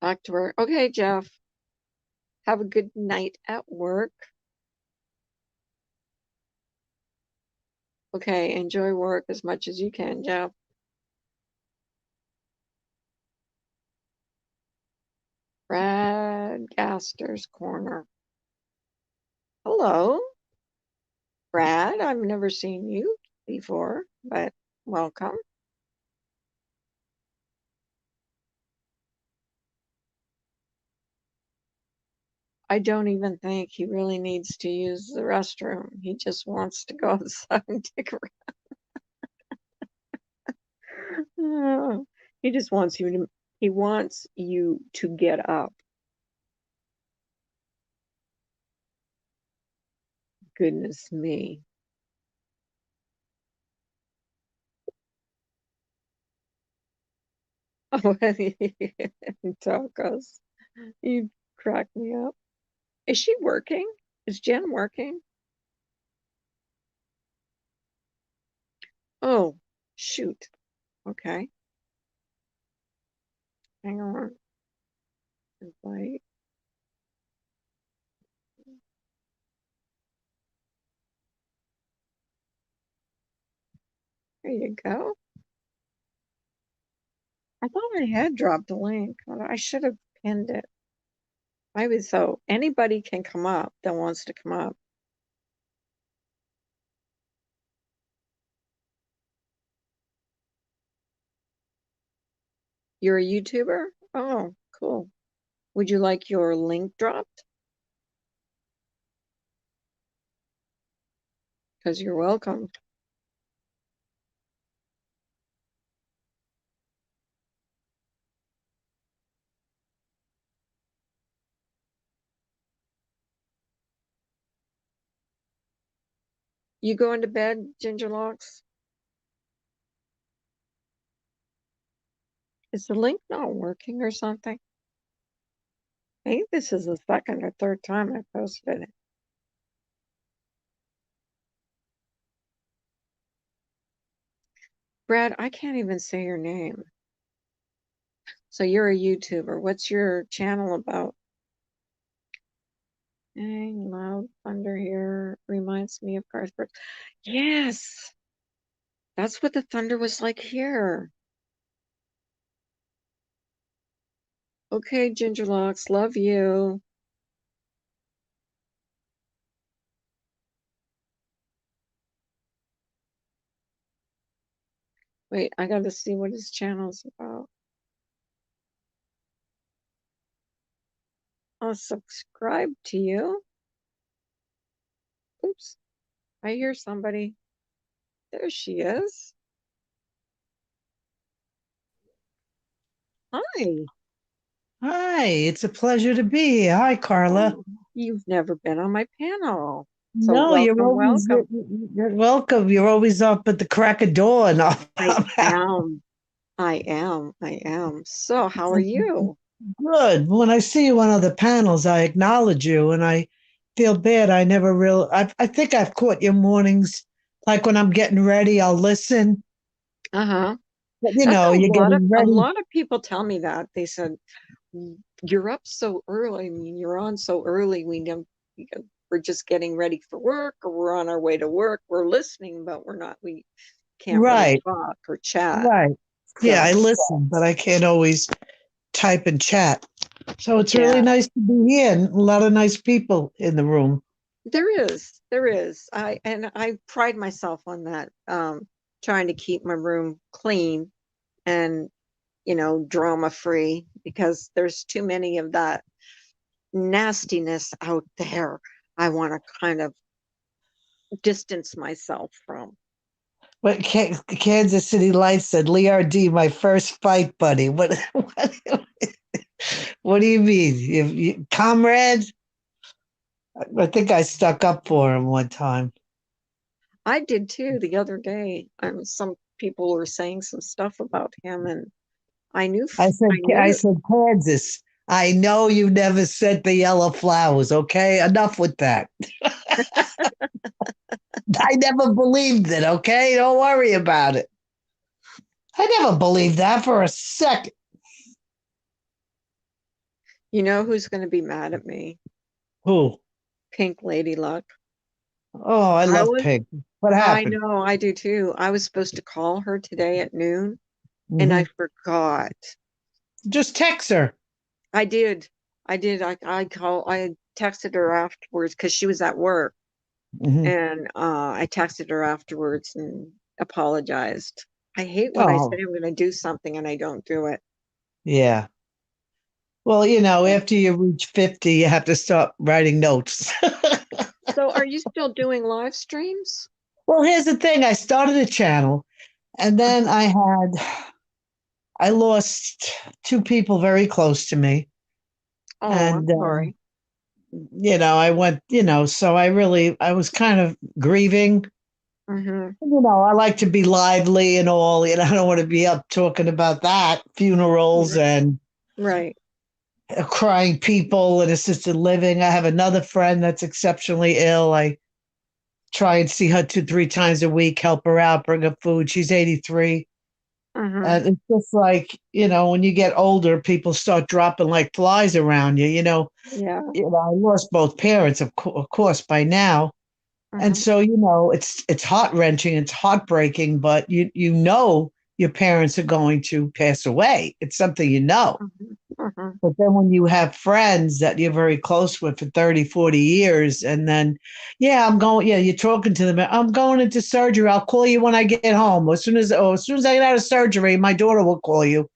Back to work. Okay, Jeff. Have a good night at work. Okay, enjoy work as much as you can, Jeff. Brad Gaster's Corner. Hello, Brad. I've never seen you before, but welcome. I don't even think he really needs to use the restroom. He just wants to go outside and take a rest. He just wants you to get up. Goodness me. Oh, tacos. You crack me up. Is she working? Is Jen working? Oh, shoot. Okay. Hang on. Invite. There you go. I thought I had dropped a link. I should have pinned it. Maybe so. Anybody can come up that wants to come up. You're a YouTuber? Oh, cool. Would you like your link dropped? Because you're welcome. You going to bed, Ginger Locks? Is the link not working or something? I think this is the second or third time I posted it. Brad, I can't even say your name. So you're a YouTuber. What's your channel about? Dang, loud thunder here reminds me of Carsburg. Yes, that's what the thunder was like here. Okay, Ginger Locks, love you. Wait, I gotta see what his channel's about. I'll subscribe to you. Oops, I hear somebody. There she is. Hi. Hi, it's a pleasure to be here. Hi, Carla. Oh, you've never been on my panel. So No, welcome, welcome. you're welcome. You're always up at the crack of dawn. I am. I am. So how are you? Good. When I see you on other panels, I acknowledge you, and I feel bad. I never real. I think I've caught your mornings. Like when I'm getting ready, I'll listen. Uh-huh. But That's you're getting a ready. lot of people tell me that. They said, you're up so early. I mean, you're on so early. We're just getting ready for work or we're on our way to work. We're listening, but we can't really Right, talk or chat. right. Yeah, I So listen, but I can't always type and chat. So it's really yeah, nice to be here and a lot of nice people in the room. there is. I pride myself on that. Trying to keep my room clean and drama free because there's too many of that nastiness out there. I want to kind of distance myself from. What Kansas City Lights said, Lee D, my first fight buddy. What do you mean? Comrades? I think I stuck up for him one time. I did too the other day. Some people were saying some stuff about him, and I I knew it. said, Kansas. I know you never sent the yellow flowers, okay? Enough with that. I never believed it, okay? Don't worry about it. I never believed that for a second. You know who's going to be mad at me? Who? Pink Lady Luck. Oh, I I love was, pink. What I happened? know, I do too. I was supposed to call her today at noon and I Hmm. forgot. Just text her. I did. I did. I texted her afterwards because she was at work Hmm. and I texted her afterwards and apologized. I hate when I say Oh, I'm going to do something and I don't do it. yeah. Well, after you reach 50, you have to start writing notes. So are you still doing live streams? Well, here's the thing. I started a channel and then I lost two people very close to me. Oh, I'm And, sorry. I went, so I was kind of grieving. Mm-hmm. I like to be lively and all, I don't want to be up talking about that, funerals and Right. crying people and assisted living. I have another friend that's exceptionally ill. I try and see her 2, 3 times a week, help her out, bring her food. She's 83. Mm-hmm. And it's just like, when you get older, people start dropping like flies around you. Yeah. I lost both parents, of course, by now. And Mm-hmm. so, it's heart wrenching, it's heartbreaking, but your parents are going to pass away. It's something you know. Mm-hmm. Mm-hmm. But then when you have friends that you're very close with for 30, 40 years, and then, you're talking to them, I'm going into surgery. I'll call you when I get home. As soon as I get out of surgery, my daughter will call you.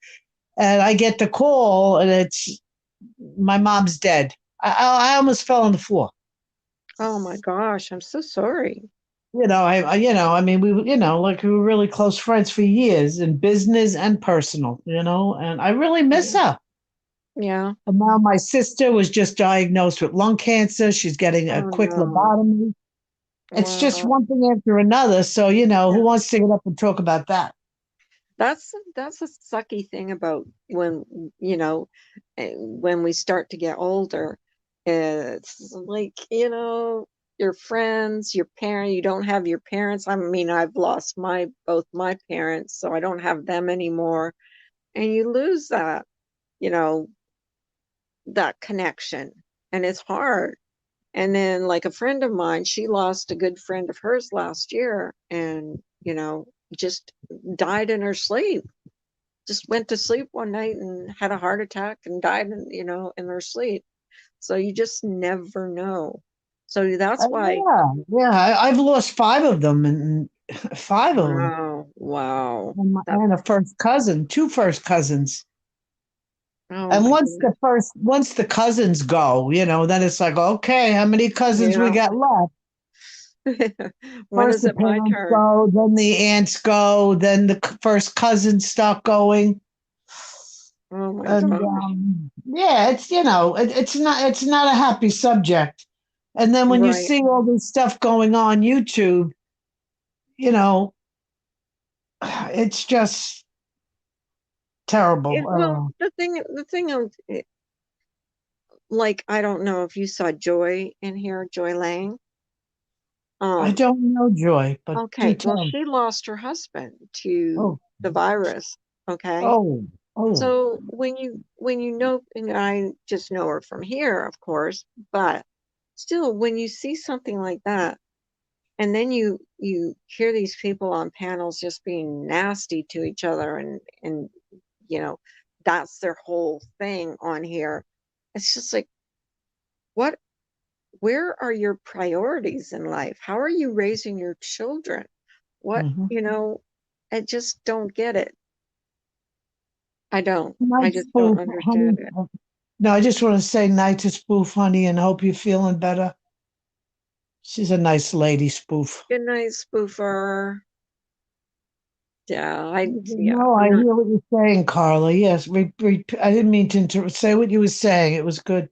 And I get the call, and it's my mom's dead. I almost fell on the floor. Oh my gosh, I'm so sorry. I mean, like we were really close friends for years in business and personal, and I really miss Yeah. her. Yeah. And now my sister was just diagnosed with lung cancer. She's getting a Oh quick no. lobotomy. It's just Wow. one thing after another. So, who Yeah. wants to get up and talk about that? That's a sucky thing about when we start to get older. It's like, your friends, your parent, you don't have your parents. I mean, I've lost my both my parents, so I don't have them anymore. And you lose you know, that connection. And it's hard. And then, like a friend of mine, she lost a good friend of hers last year and, just died in her sleep. Just went to sleep one night and had a heart attack and died in her sleep. So you just never know. So that's why, Yeah, yeah. I've lost five of them, and five of them, wow, wow. That, and a first cousin, two first cousins. oh And my once the cousins go, then it's like, okay, how many cousins we goodness. got left? Yeah. When First is the it my parents turn? go, then the aunts go, then the first cousins start going. Oh my And gosh. yeah, it's not a happy subject. And then when you Right. see all this stuff going on YouTube, you know, it's just terrible. Well, the thing of like, I don't know if you saw Joy in here, Joy Lang. I Um, don't know Joy, but do okay, well, tell. she lost her husband to Oh, the virus. Okay. oh, oh. So when you know, and I just know her from here, of course, but still, when you see something like that, and then you hear these people on panels just being nasty to each other, and you know that's their whole thing on here. It's just like, what? Where are your priorities in life? How are you raising your children? What, Mhm. I just don't get it. I don't. I Nice just don't spoof, honey. understand it. No, I just want to say night to spoof, honey, and hope you're feeling better. She's a nice lady, spoof. Good night, spoofer. Yeah, yeah, No, I I'm not. hear what you're saying, Carla. Yes, I didn't mean to say what you were saying. It was good.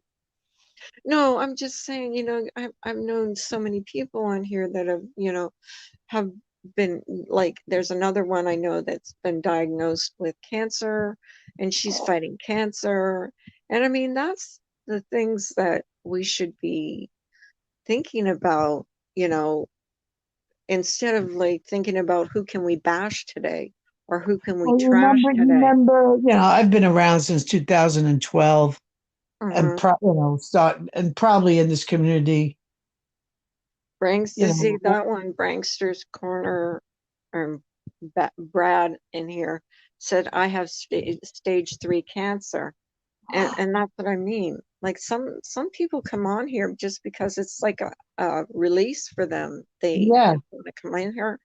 No, I'm just saying, I've known so many people on here that have been like, there's another one I know that's been diagnosed with cancer and she's fighting cancer. And I mean, that's the things that we should be thinking about, you know, instead of like thinking about who can we bash today or who can we Well, trash today. I've been around since 2012 and Hmm. probably in this community, Branks, you to see know, that one, Prankster's Corner, Brad in here said, I have stage 3 cancer. And that's what I mean. Like some people come on here just because it's like a release for them. They yeah. just want to come in here.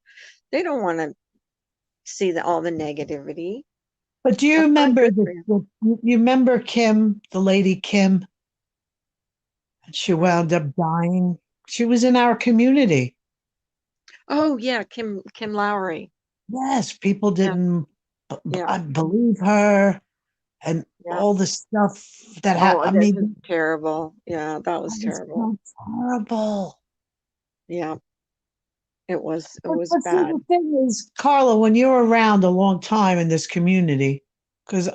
They don't want to see all the negativity. But do you That's not remember good for you. you remember Kim, the lady Kim? She Um, wound up dying. She was in our community. oh yeah, Kim Lowry. Yes, people Yeah, didn't yeah, believe her and yeah. all the stuff that Oh, I this is mean, terrible. Yeah, that that was was terrible. so terrible. Yeah, it was But see, bad. the thing is, Carla, when you're around a long time in this community, because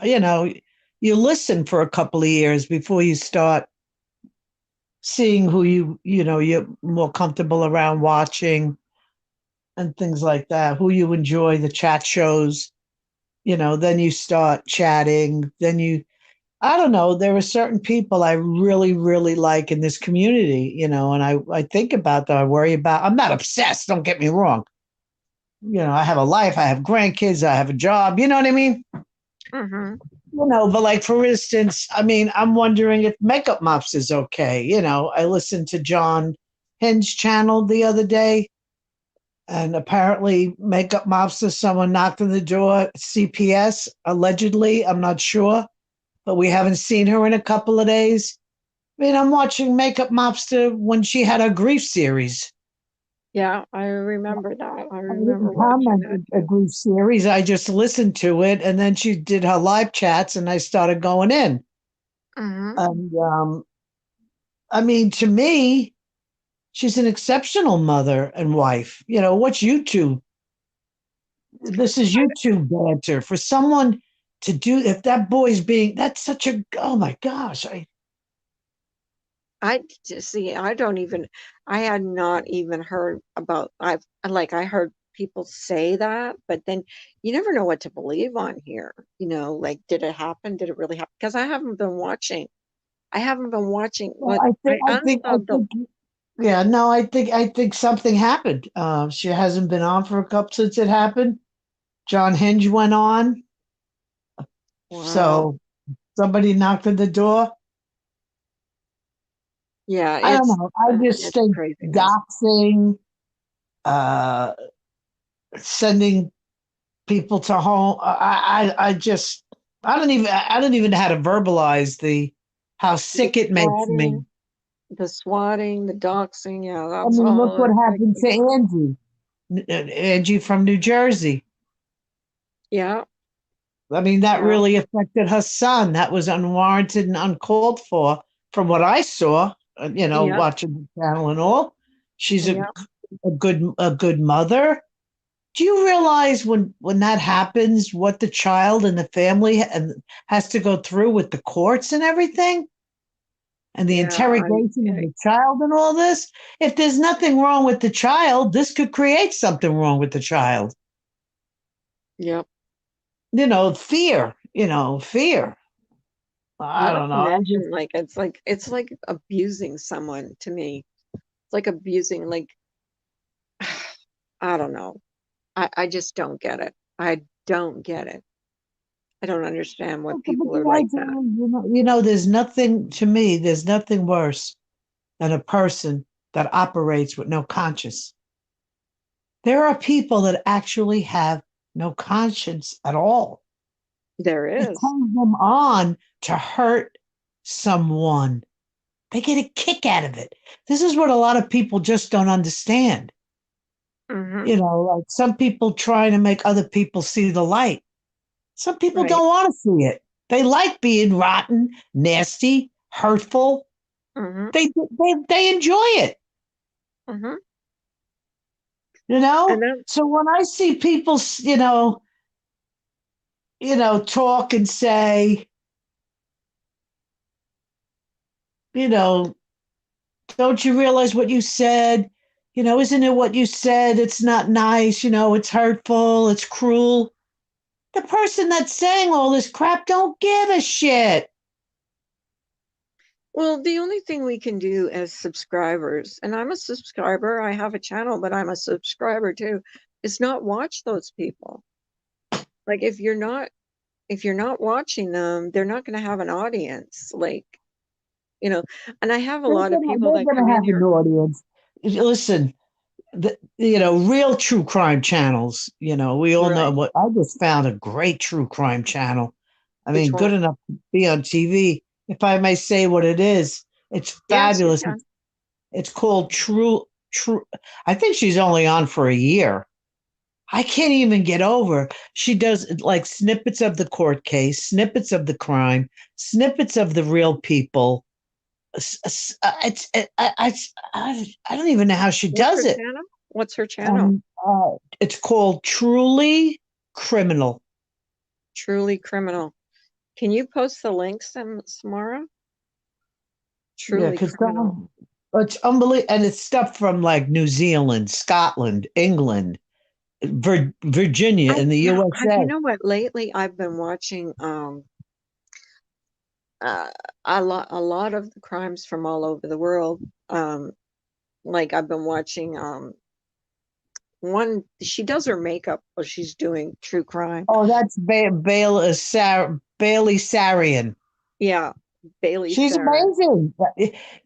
you listen for a couple of years before you start seeing who you're more comfortable around watching and things like that, who you enjoy the chat shows, then you start chatting, I don't know, there are certain people I really, really like in this community, and I think about them, I worry about, I'm not obsessed, don't get me wrong. I have a life, I have grandkids, I have a job, you know what I mean? Hmm. But like for instance, I mean, I'm wondering if Makeup Mops is okay. I listened to John Hinge channel the other day, and apparently Makeup Mobster, someone knocked on the door at CPS, allegedly. I'm not sure, but we haven't seen her in a couple of days. I mean, I'm watching Makeup Mobster when she had her grief series. Yeah, I remember that. I I remember didn't watching comment that on a too. grief series. I just listened to it, and then she did her live chats, and I started going in. Hmm. And I mean, to me, she's an exceptional mother and wife. What's YouTube? This is YouTube banter for someone to do. If that boy's being, that's such a, oh my gosh. I just see, I had not even heard about, I heard people say that, but then you never know what to believe on here. Like, did it happen? Did it really happen? Because I haven't been watching. I haven't been watching Well, what I I unsubbed the, think, yeah, no, I think something happened. She hasn't been on for a couple since it happened. John Hinge went on. wow. So somebody knocked on the door. Yeah, I don't know. I just it's think craziness. doxing, uh, sending people to home. I don't even know how to verbalize how The sick it makes me. swatting, the doxing, yeah, I that's mean, look all what it makes happened me to go. Angie from New Jersey. Yeah, I mean, that yeah, really affected her son. That was unwarranted and uncalled for, from what I saw. yeah, Watching the channel and all. She's a, yeah, a good mother. Do you realize when that happens, what the child and the family and has to go through with the courts and everything, and the yeah. interrogation of the child and all this? If there's nothing wrong with the child, this could create something wrong with the child. Yep. Fear. Fear. I Not don't to know. mention, like, it's like abusing someone to me. It's like abusing, like, I don't know. I just don't get it. I don't get it. I don't understand what But people are the like idea, that. there's nothing to me. There's nothing worse than a person that operates with no conscience. There are people that actually have no conscience at all. There They is. turn them on to hurt someone. They get a kick out of it. This is what a lot of people just don't understand. Hmm. Like some people trying to make other people see the light. Some people Right. don't want to see it. They like being rotten, nasty, hurtful. Hmm. They enjoy it, Hmm. you And know? then, So when I see people, talk and say, you know, don't you realize what you said? Isn't it what you said? It's not nice, it's hurtful, it's cruel. The person that's saying all this crap don't give a shit. Well, the only thing we can do as subscribers, and I'm a subscriber, I have a channel, but I'm a subscriber too, is not watch those people. Like if you're not watching them, they're not going to have an audience. Like, you know, and I have a lot of people that They're come gonna in have an here. audience. Listen, real true crime channels. We all know Right. what I just found a great true crime channel. I Which mean, good one? enough to be on TV. If I may say what it is, it's Yes, you fabulous. can. It's called True. I think she's only on for a year. I can't even get over. She does like snippets of the court case, snippets of the crime, snippets of the real people. I don't even know how she What's does her it. channel? What's her channel? And it's called Truly Criminal. Truly Criminal. Can you post the links, Samara? Yeah, Truly because Criminal. it's unbelievable, and it's stuff from like New Zealand, Scotland, England, Virginia, I in the yeah, you USA. know what? Lately, I've been watching uh a lot of the crimes from all over the world. Like I've been watching one. She does her makeup while she's doing true crime. Oh, that's Bailey Sarian. Yeah, Bailey She's Saren. amazing.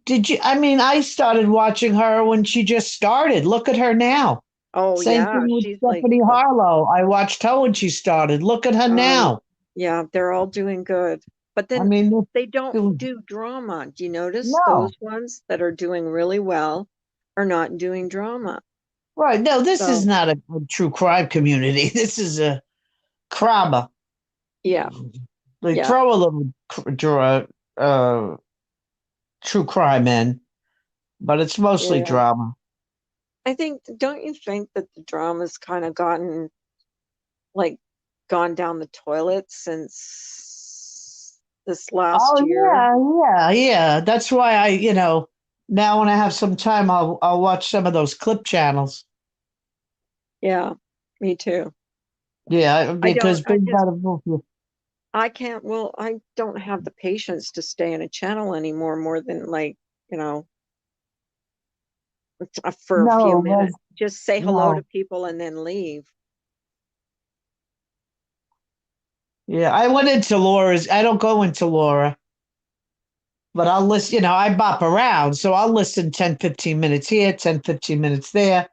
Did you? I mean, I started watching her when she just started. Look at her now. Oh Same yeah, thing with she's like Stephanie Harlow. I watched her when she started. Look at her um now. yeah, they're all doing good. But I then mean, they don't this- do drama. Do you notice those no, ones that are doing really well are not doing drama? right? No, this is So not a true crime community. This is a crime. yeah, They yeah, throw a little uh, true crime in, but it's mostly yeah. drama. Don't you think that the drama's kind of like gone down the toilet since this last Oh year? yeah. That's why now when I have some time, I'll watch some of those clip channels. Yeah, me too. Yeah, I don't, because big bad movie. I can't, well, I don't have the patience to stay in a channel anymore more than like, you know, for a few No, minutes. Just say hello to no. people and then leave. Yeah, I went into Laura's. I don't go into Laura, but I'll listen. I bop around, so I'll listen 10, 15 minutes here, 10, 15 minutes there.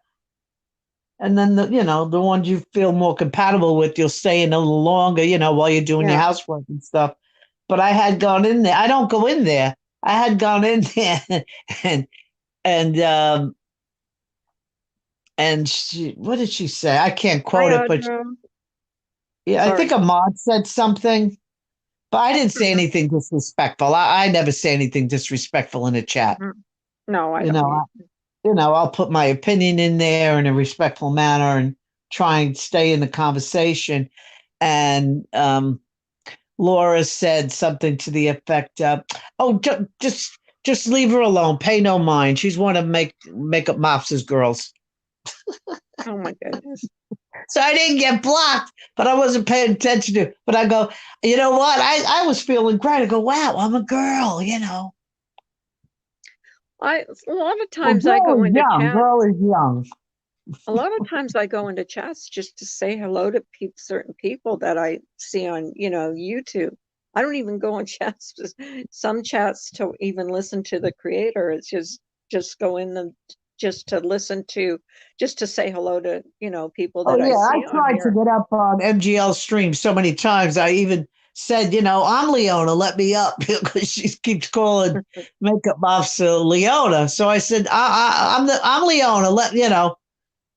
And then the ones you feel more compatible with, you'll stay in a little longer, while you're doing your Yeah. housework and stuff. But I had gone in there. I don't go in there. I had gone in there and and um and what did she say? I can't Hi, quote it, but Audra. yeah, I think Sorry. Ahmad said something, but I didn't say Mhm, anything disrespectful. I never say anything disrespectful in a chat. mhm. No, I You don't know, need. I'll put my opinion in there in a respectful manner and try and stay in the conversation. And Laura said something to the effect of, "Oh, just leave her alone. Pay no mind. She's one of makeup mobsters girls." Oh my goodness. So I didn't get blocked, but I wasn't paying attention to it. But I go, you know what? I was feeling great. I go, wow, I'm a girl. A lot of Well, times I go into chats. Girl is young. A lot of times I go into chats just to say hello to certain people that I see on, YouTube. I don't even go on chats, some chats to even listen to the creator. It's just go in them just to listen to, just to say hello to, people Oh that I yeah, I see on tried to here. get up on MGL stream so many times. I even said, I'm Leona, let me up because she keeps calling makeup officer Leona. So I said, I'm Leona.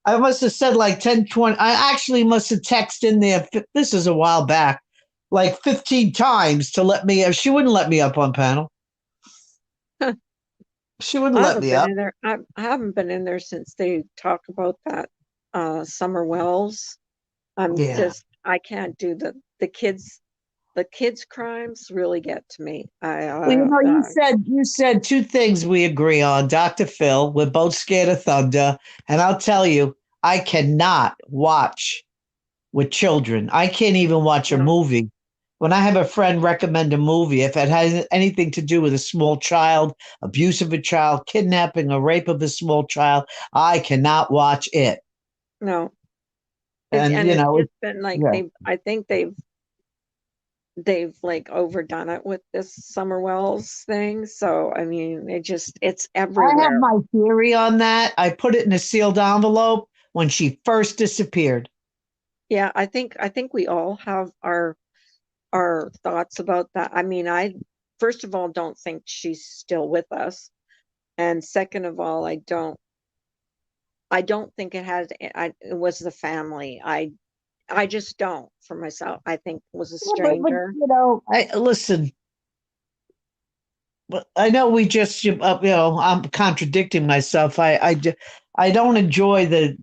I must have said like 10, 20. I actually must have texted in there. This is a while back, like 15 times to let me. She wouldn't let me up on panel. She wouldn't I let haven't me been up. in there. I haven't been in there since they talk about that Summer Wells. Yeah. I can't do the kids. The kids' crimes really get to me. Well, you Uh, said two things we agree on, Dr. Phil. We're both scared of thunder, and I'll tell you, I cannot watch with children. I can't even watch a no, movie. When I have a friend recommend a movie, if it has anything to do with a small child, abuse of a child, kidnapping or rape of a small child, I cannot watch it. no. And And it's just been like yeah. I think they've like overdone it with this Summer Wells thing. So I mean, it's I have everywhere. my theory on that. I put it in a sealed envelope when she first disappeared. Yeah, I think we all have our thoughts about that. I mean, I first of all don't think she's still with us, and second of all, I don't think it was the family. I just don't for myself. I think it was a Yeah, but stranger. I listen. But I know we just I'm contradicting myself. I don't enjoy the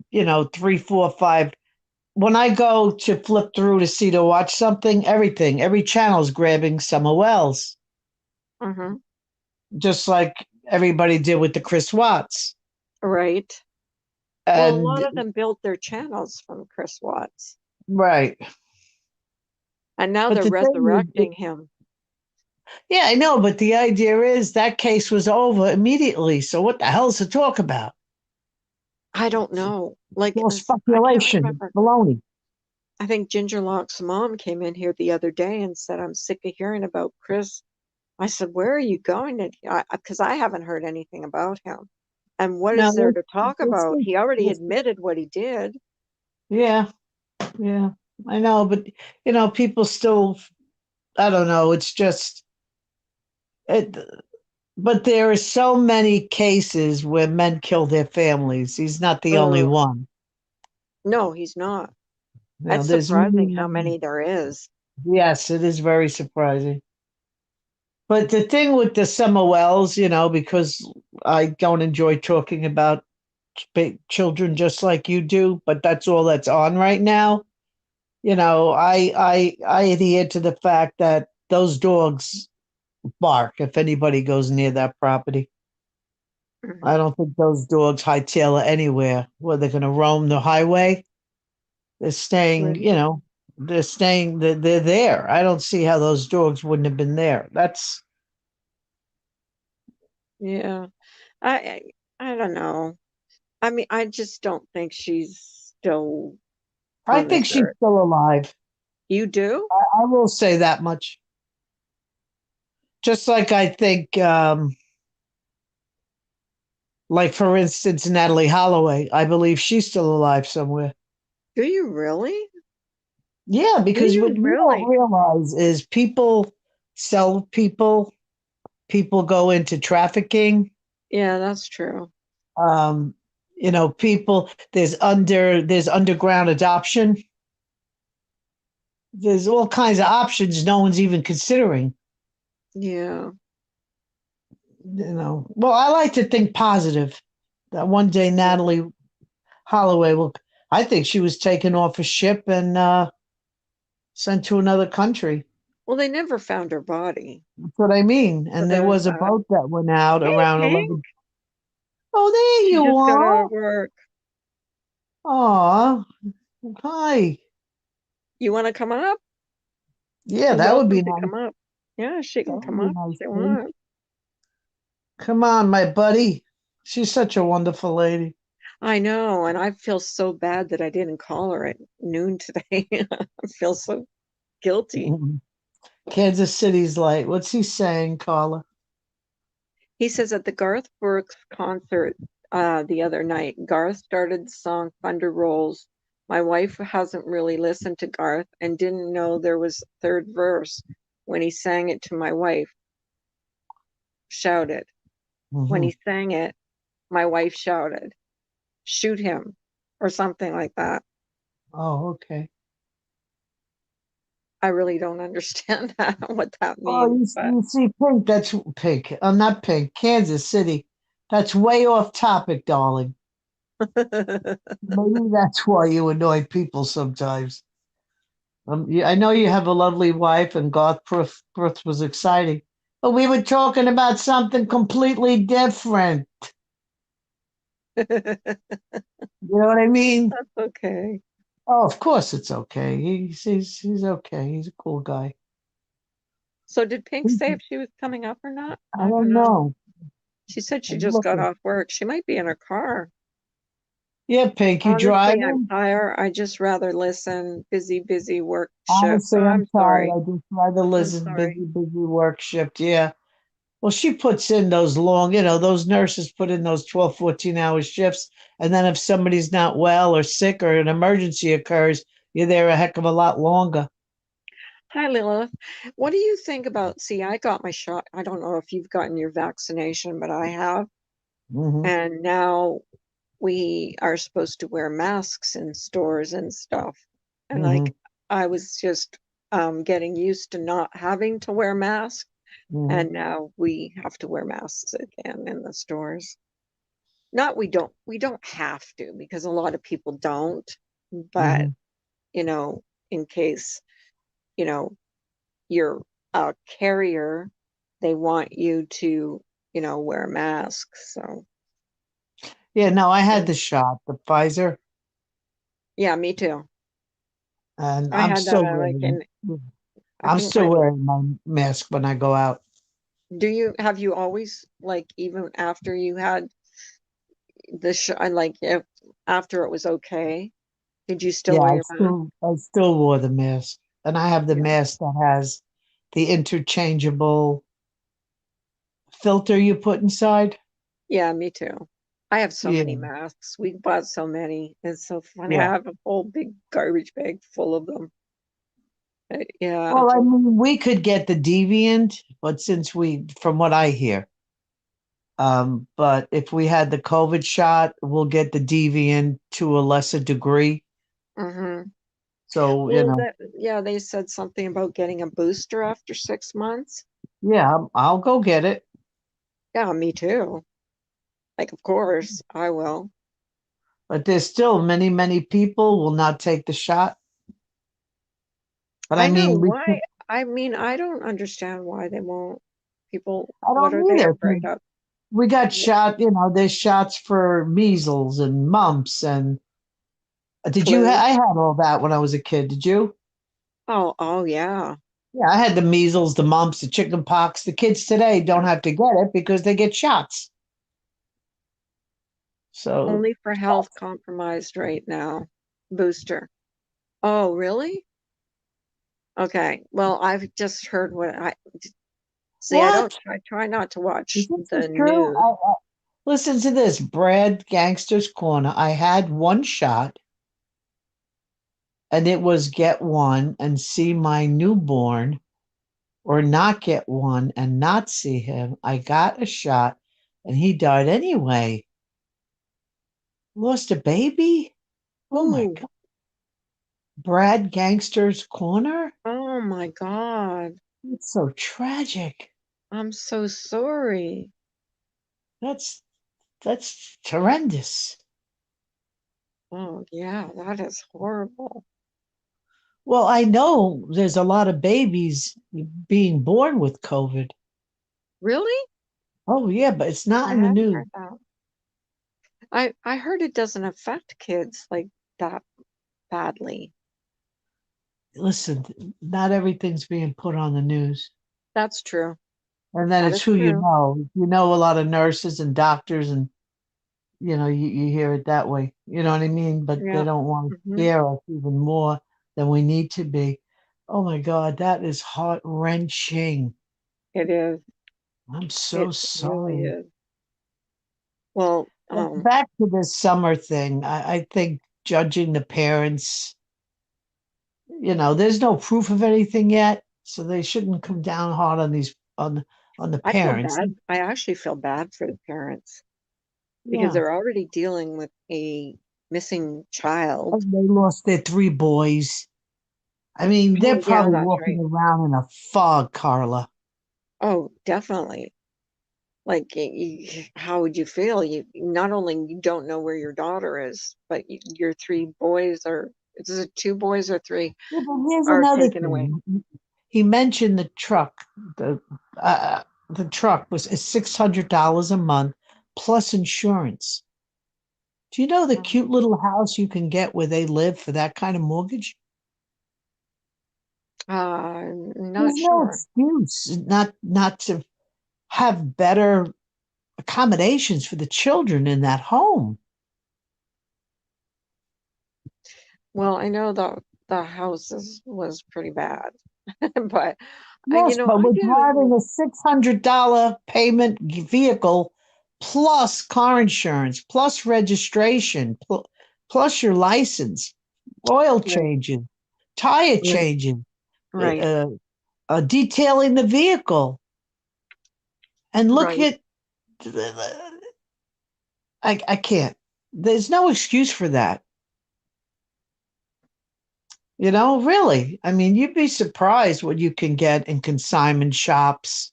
three, four, five. When I go to flip through to see to watch something, every channel's grabbing Summer Wells, Hmm. just like everybody did with the Chris Watts. Right. Well, a lot And of them built their channels from Chris Watts, right, and now but they're the thing is, resurrecting him. yeah, I know, but the idea is that case was over immediately. So what the hell's to talk about? I don't know. Like, More I can't speculation. It's remember. baloney. I think Ginger Locke's mom came in here the other day and said, "I'm sick of hearing about Chris." I said, "Where are you going?" Because I haven't heard anything about him. And what is there No, to talk this about? is He already this, admitted what he did. yeah, yeah, I know, but people still, I don't know, it's just it, but there are so many cases where men kill their families. He's not the only Ugh. one. No, he's not. That's There's many, surprising how many. many there is. Yes, it is very surprising. But the thing with the Summer Wells, because I don't enjoy talking about children just like you do, but that's all that's on right now. I adhere to the fact that those dogs bark if anybody goes near that property. I Mhm. don't think those dogs hightail it anywhere. Where they're going to roam the highway, they're staying. Right. They're staying. They're there. I don't see how those dogs wouldn't have been there. That's. Yeah. I, I don't know. I mean, I just don't think she's still I on think this she's earth. still alive. You do? I will say that much. Just like I think, like for instance, Natalie Holloway. I believe she's still alive somewhere. Do you really? Yeah, Do because what you you don't really? realize is people sell people, people go into trafficking. Yeah, that's true. Um, people there's underground adoption. There's all kinds of options no one's even considering. Yeah. Well, I like to think positive that one day Yeah. Natalie Holloway will. I think she was taken off a ship and sent to another country. Well, they never found her body. That's what I mean. So And there there's was a that. boat that went out Hey, around Pink. 11. Oh, there She you just got out are. of work. Aw, hi. You want to come up? Yeah, You're that would welcome be to nice. come up. Yeah, she That can would come be up if nice, she Pink. wants. Come on, my buddy. She's such a wonderful lady. I know, and I feel so bad that I didn't call her at noon today. I feel so guilty. Kansas City's light. What's he saying, Carla? He says at the Garth Brooks concert the other night, Garth started the song Thunder Rolls. My wife hasn't really listened to Garth and didn't know there was a third verse. When he sang it to my wife, shouted. When Hmm. he sang it, my wife shouted, shoot him, or something like that. Oh, okay. I really don't understand that, what that Oh, means, but you see, Pink, that's Pink. Not Pink, Kansas City. That's way off topic, darling. Maybe that's why you annoy people sometimes. I know you have a lovely wife, and Garth Brooks was exciting, but we were talking about something completely different. That's You know what I mean? okay. Oh, of course it's okay. He's okay. He's a cool guy. So did Pink say if she was coming up or not? I I don't don't know. know. She said she I'm just got looking. off work. She might be in her car. Yeah, Pink, you Honestly, I'm driving? tired. I just rather listen. Busy, busy work shift. So Honestly, I'm I'm tired. sorry. I just rather I'm listen. sorry. Busy work shift. Yeah. Well, she puts in those long, those nurses put in those 12, 14-hour shifts. And then if somebody's not well or sick or an emergency occurs, you're there a heck of a lot longer. Hi, Lilith. What do you think about? See, I got my shot. I don't know if you've gotten your vaccination, but I have. Hmm. And now we are supposed to wear masks in stores and stuff. And Hmm. like, I was just getting used to not having to wear masks. Hmm. And now we have to wear masks again in the stores. Not we don't have to because a lot of people don't, but Hmm. you know, in case, you know, you're a carrier, they want you to, wear a mask. So, Yeah, no, I had yeah, the shot, the Pfizer, yeah, me too. and I had that like in, I I'm think still my, wearing my mask when I go out. have you always like even after you had the like if after it was okay, did you still Yeah, wear your mask? I still wore the mask. And I have the Yeah. mask that has the interchangeable filter you put inside. Yeah, me too. I have so many Yeah, masks. We bought so many. It's so funny. I yeah. have a whole big garbage bag full of them. Yeah. Well, I mean, we could get the deviant, but from what I hear, but if we had the COVID shot, we'll get the deviant to a lesser degree. Hmm. So, Well, yeah, they said something about getting a booster after 6 months. yeah, I'll go get it. Yeah, me too. Like, of course, I will. But there's still many people will not take the shot. But I I know mean, why. I mean, I don't understand why they won't. People, I what are don't they either. afraid of? We got shot, there's shots for measles and mumps and Flu? I had all that when I was a kid. Did you? Oh, oh yeah. Yeah, I had the measles, the mumps, the chicken pox. The kids today don't have to get it because they get shots. So, Only for health compromised right now. Booster. Oh, really? Okay. Well, I've just heard what I see. what? I try not to Is watch this the true? news. Listen to this, Brad Gangster's Corner. I had one shot, and it was get one and see my newborn, or not get one and not see him. I got a shot, and he died anyway. Lost a baby? Oh my Ooh, God. Brad Gangster's Corner? oh my God. It's so tragic. I'm so sorry. That's that's horrendous. Oh, yeah, that is horrible. Well, I know there's a lot of babies being born with COVID. Really? Oh yeah, but it's not I in the hadn't news. heard that. I heard it doesn't affect kids like that badly. Listen, not everything's being put on the news. That's true. And then That it's is who you true. know. You know a lot of nurses and doctors, and you hear it that way. You know what I mean? But they Yeah. don't want to Hmm. scare us even more than we need to be. Oh my God, that is heart wrenching. It is. I'm so It really sorry. is. Well, But back to this summer thing, I think judging the parents, there's no proof of anything yet, so they shouldn't come down hard on the I feel parents. bad. I actually feel bad for the parents because Yeah. they're already dealing with a missing child. And they lost their three boys. I mean, they're Oh, yeah, probably that's walking right. around in a fog, Carla. Oh, definitely. Like, how would you feel? You not only you don't know where your daughter is, but your three boys are. Is it two boys or three Yeah, but here's are another taken away? thing. He mentioned the truck. The truck was $600 a month plus insurance. Do you know the Mhm. cute little house you can get where they live for that kind of mortgage? Not There's no sure. excuse not to have better accommodations for the children in that home. Well, I know the was pretty bad, but Yes, but I we're driving do. a $600 payment vehicle plus car insurance, plus registration, plus your license, oil Right, changes, tire right, changing, right, uh, detailing the vehicle. And look right. at, I can't. There's no excuse for that. Really. I mean, you'd be surprised what you can get in consignment shops,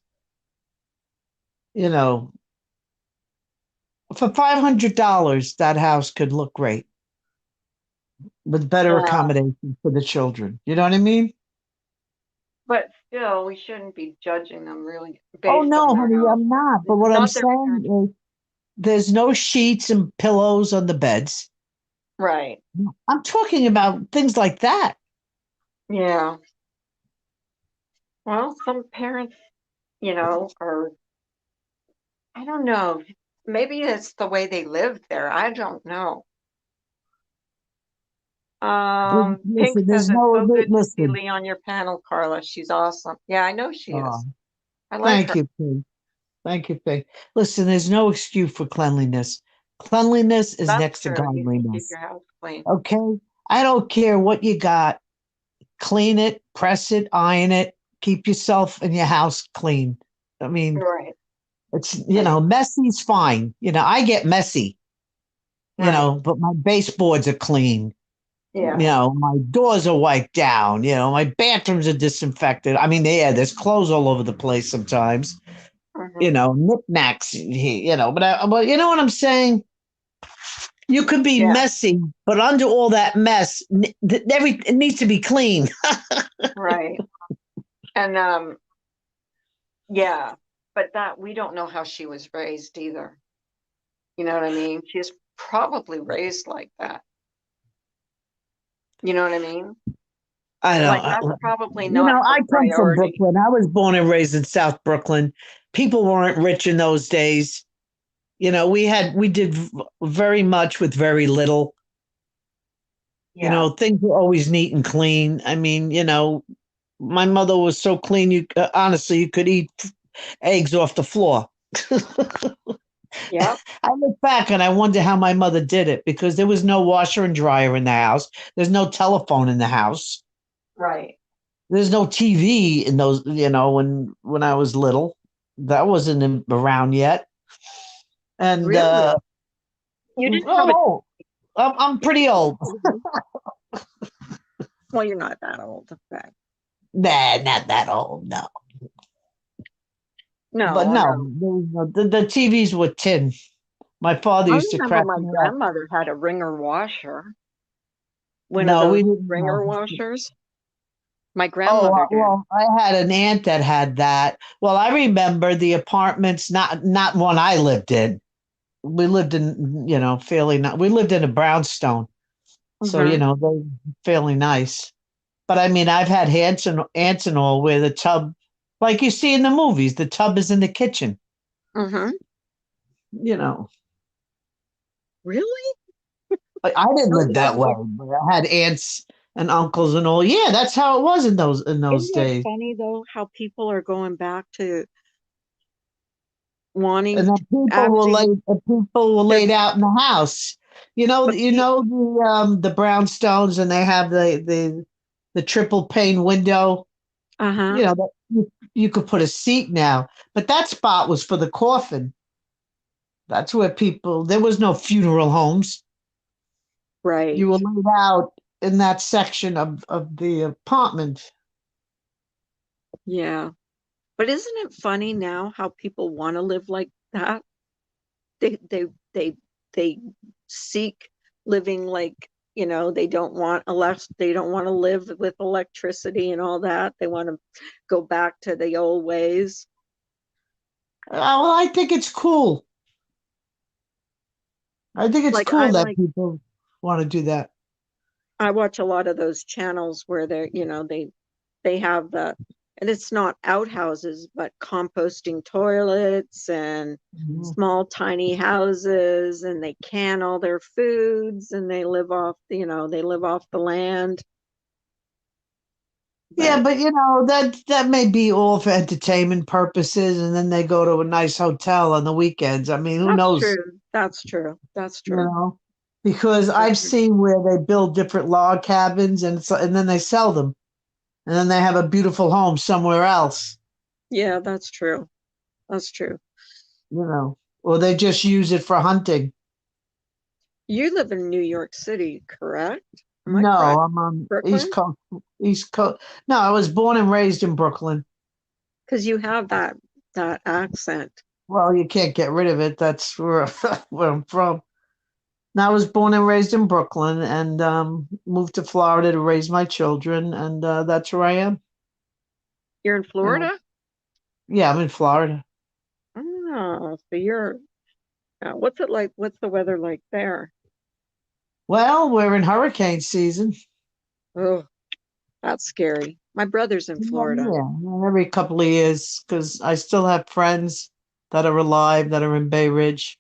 you know, for $500, that house could look great with better Yeah, accommodations for the children. You know what I mean? but still, we shouldn't be judging them really Oh based on no, their honey, house. I'm not. But It's what I'm not their saying parents. is there's no sheets and pillows on the beds. Right. I'm talking about things like that. Yeah. Well, some parents, are, I don't know. Maybe it's the way they lived there. I don't know. Pink Listen, says there's it's no so good to see listen. Lee on your panel, Carla. She's awesome. Yeah, I know she Oh, is. I like thank her. you, Pete. Thank you, Pete. Listen, there's no excuse for cleanliness. Cleanliness is That's next to true. You can keep godliness. your house clean. Okay? I don't care what you got. Clean it, press it, iron it, keep yourself and your house clean. I mean, Right. it's, Right. messy's fine. I get messy, Right. but my baseboards are clean. Yeah. My doors are wiped down. My bathrooms are disinfected. I mean, yeah, there's clothes all over the place sometimes, Hmm. knickknacks, but you know what I'm saying? You could be Yeah. messy, but under all that mess, it needs to be clean. Right. And yeah, but that we don't know how she was raised either. You know what I mean? She's probably raised like that. You know what I mean? I Like don't. that's probably not her I come from priority. Brooklyn. I was born and raised in South Brooklyn. People weren't rich in those days. We did very much with very little. Yeah. Things were always neat and clean. I mean, my mother was so clean. Honestly, you could eat eggs off the floor. Yep. I look back and I wonder how my mother did it because there was no washer and dryer in the house. There's no telephone in the house. Right. There's no TV in those, when I was little. That wasn't around yet. And Really? You didn't have a oh, I'm you didn't pretty old. have a TV? Well, you're not that old, okay. Nah, not that old, no. But No, no, no. the TVs were tin. My father I used to remember crack my me up. grandmother had a ringer washer. One of No, we those didn't ringer have. washers. My Oh, grandmother did. well, I had an aunt that had that. Well, I remember the apartments, not one I lived in. We lived in, fairly not. We lived in a brownstone, so Mm-hmm. they fairly nice. But I mean, I've had aunts and all where the tub, like you see in the movies, the tub is in the kitchen. Mm-hmm. You know, Really? I didn't Oh, live that way, but I had aunts and uncles and all. Yeah, that's how it was in those isn't it days. funny though how people are going back to And wanting then to actually people were their laid out in the house. but The brownstones, and they have the triple pane window. uh-huh. That you could put a seat now, but that spot was for the coffin. That's where people. There was no funeral homes. You Right. were laid out in that section of the apartment. Yeah. But isn't it funny now how people want to live like that? They they they they seek living like they don't want they don't want to live with electricity and all that. They want to go back to the old ways. Well, I think it's cool. I think it's Like cool that people want to do that. I watch a lot of those channels where they have and it's not outhouses, but composting toilets and Mhm. small tiny houses, and they can all their foods, and they live off, they live off the land. Yeah, But but that may be all for entertainment purposes, and then they go to a nice hotel on the weekends. I mean, who that's knows? true. That's true. That's You true. know, because That's I've true. seen where they build different log cabins and then they sell them, and then they have a beautiful home somewhere else. Yeah, that's true. That's true. Or they just use it for hunting. You live in New York City, correct? Am I No, correct? I'm on East Brooklyn? Coast. East Coast. No, I was born and raised in Brooklyn. Because you have that accent. Well, you can't get rid of it. That's where where I'm from. Now, I was born and raised in Brooklyn and moved to Florida to raise my children, and that's where I am. You're in You know, Florida? yeah, I'm in Florida. Oh, so you're, what's it like? What's the weather like there? Well, we're in hurricane season. Oh, that's scary. My brother's in Yeah, Florida. yeah, every couple of years, because I still have friends that are alive that are in Bay Ridge.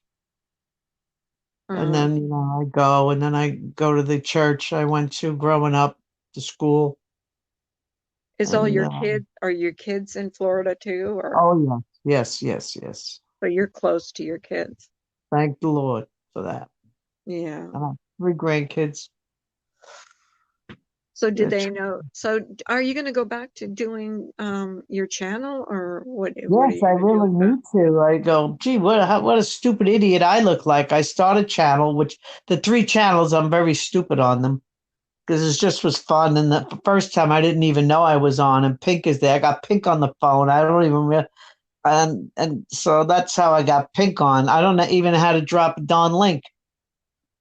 And Uh, then, I go, and then I go to the church I went to growing up, to school. is all And, your kids, are your kids in Florida too? Or oh, yeah. Yes, yes, yes. so you're close to your kids? Thank the Lord for that. Yeah. I have three grandkids. So do It's, they know? So are you going to go back to doing your channel, or what are yes, you I going to do really with that? need to. I go, gee, what a stupid idiot I look like. I start a channel, which the three channels, I'm very stupid on them because it just was fun. And the first time I didn't even know I was on, and Pink is there. I got Pink on the phone. I don't even and so that's how I got Pink on. I don't even know how to drop a Don link.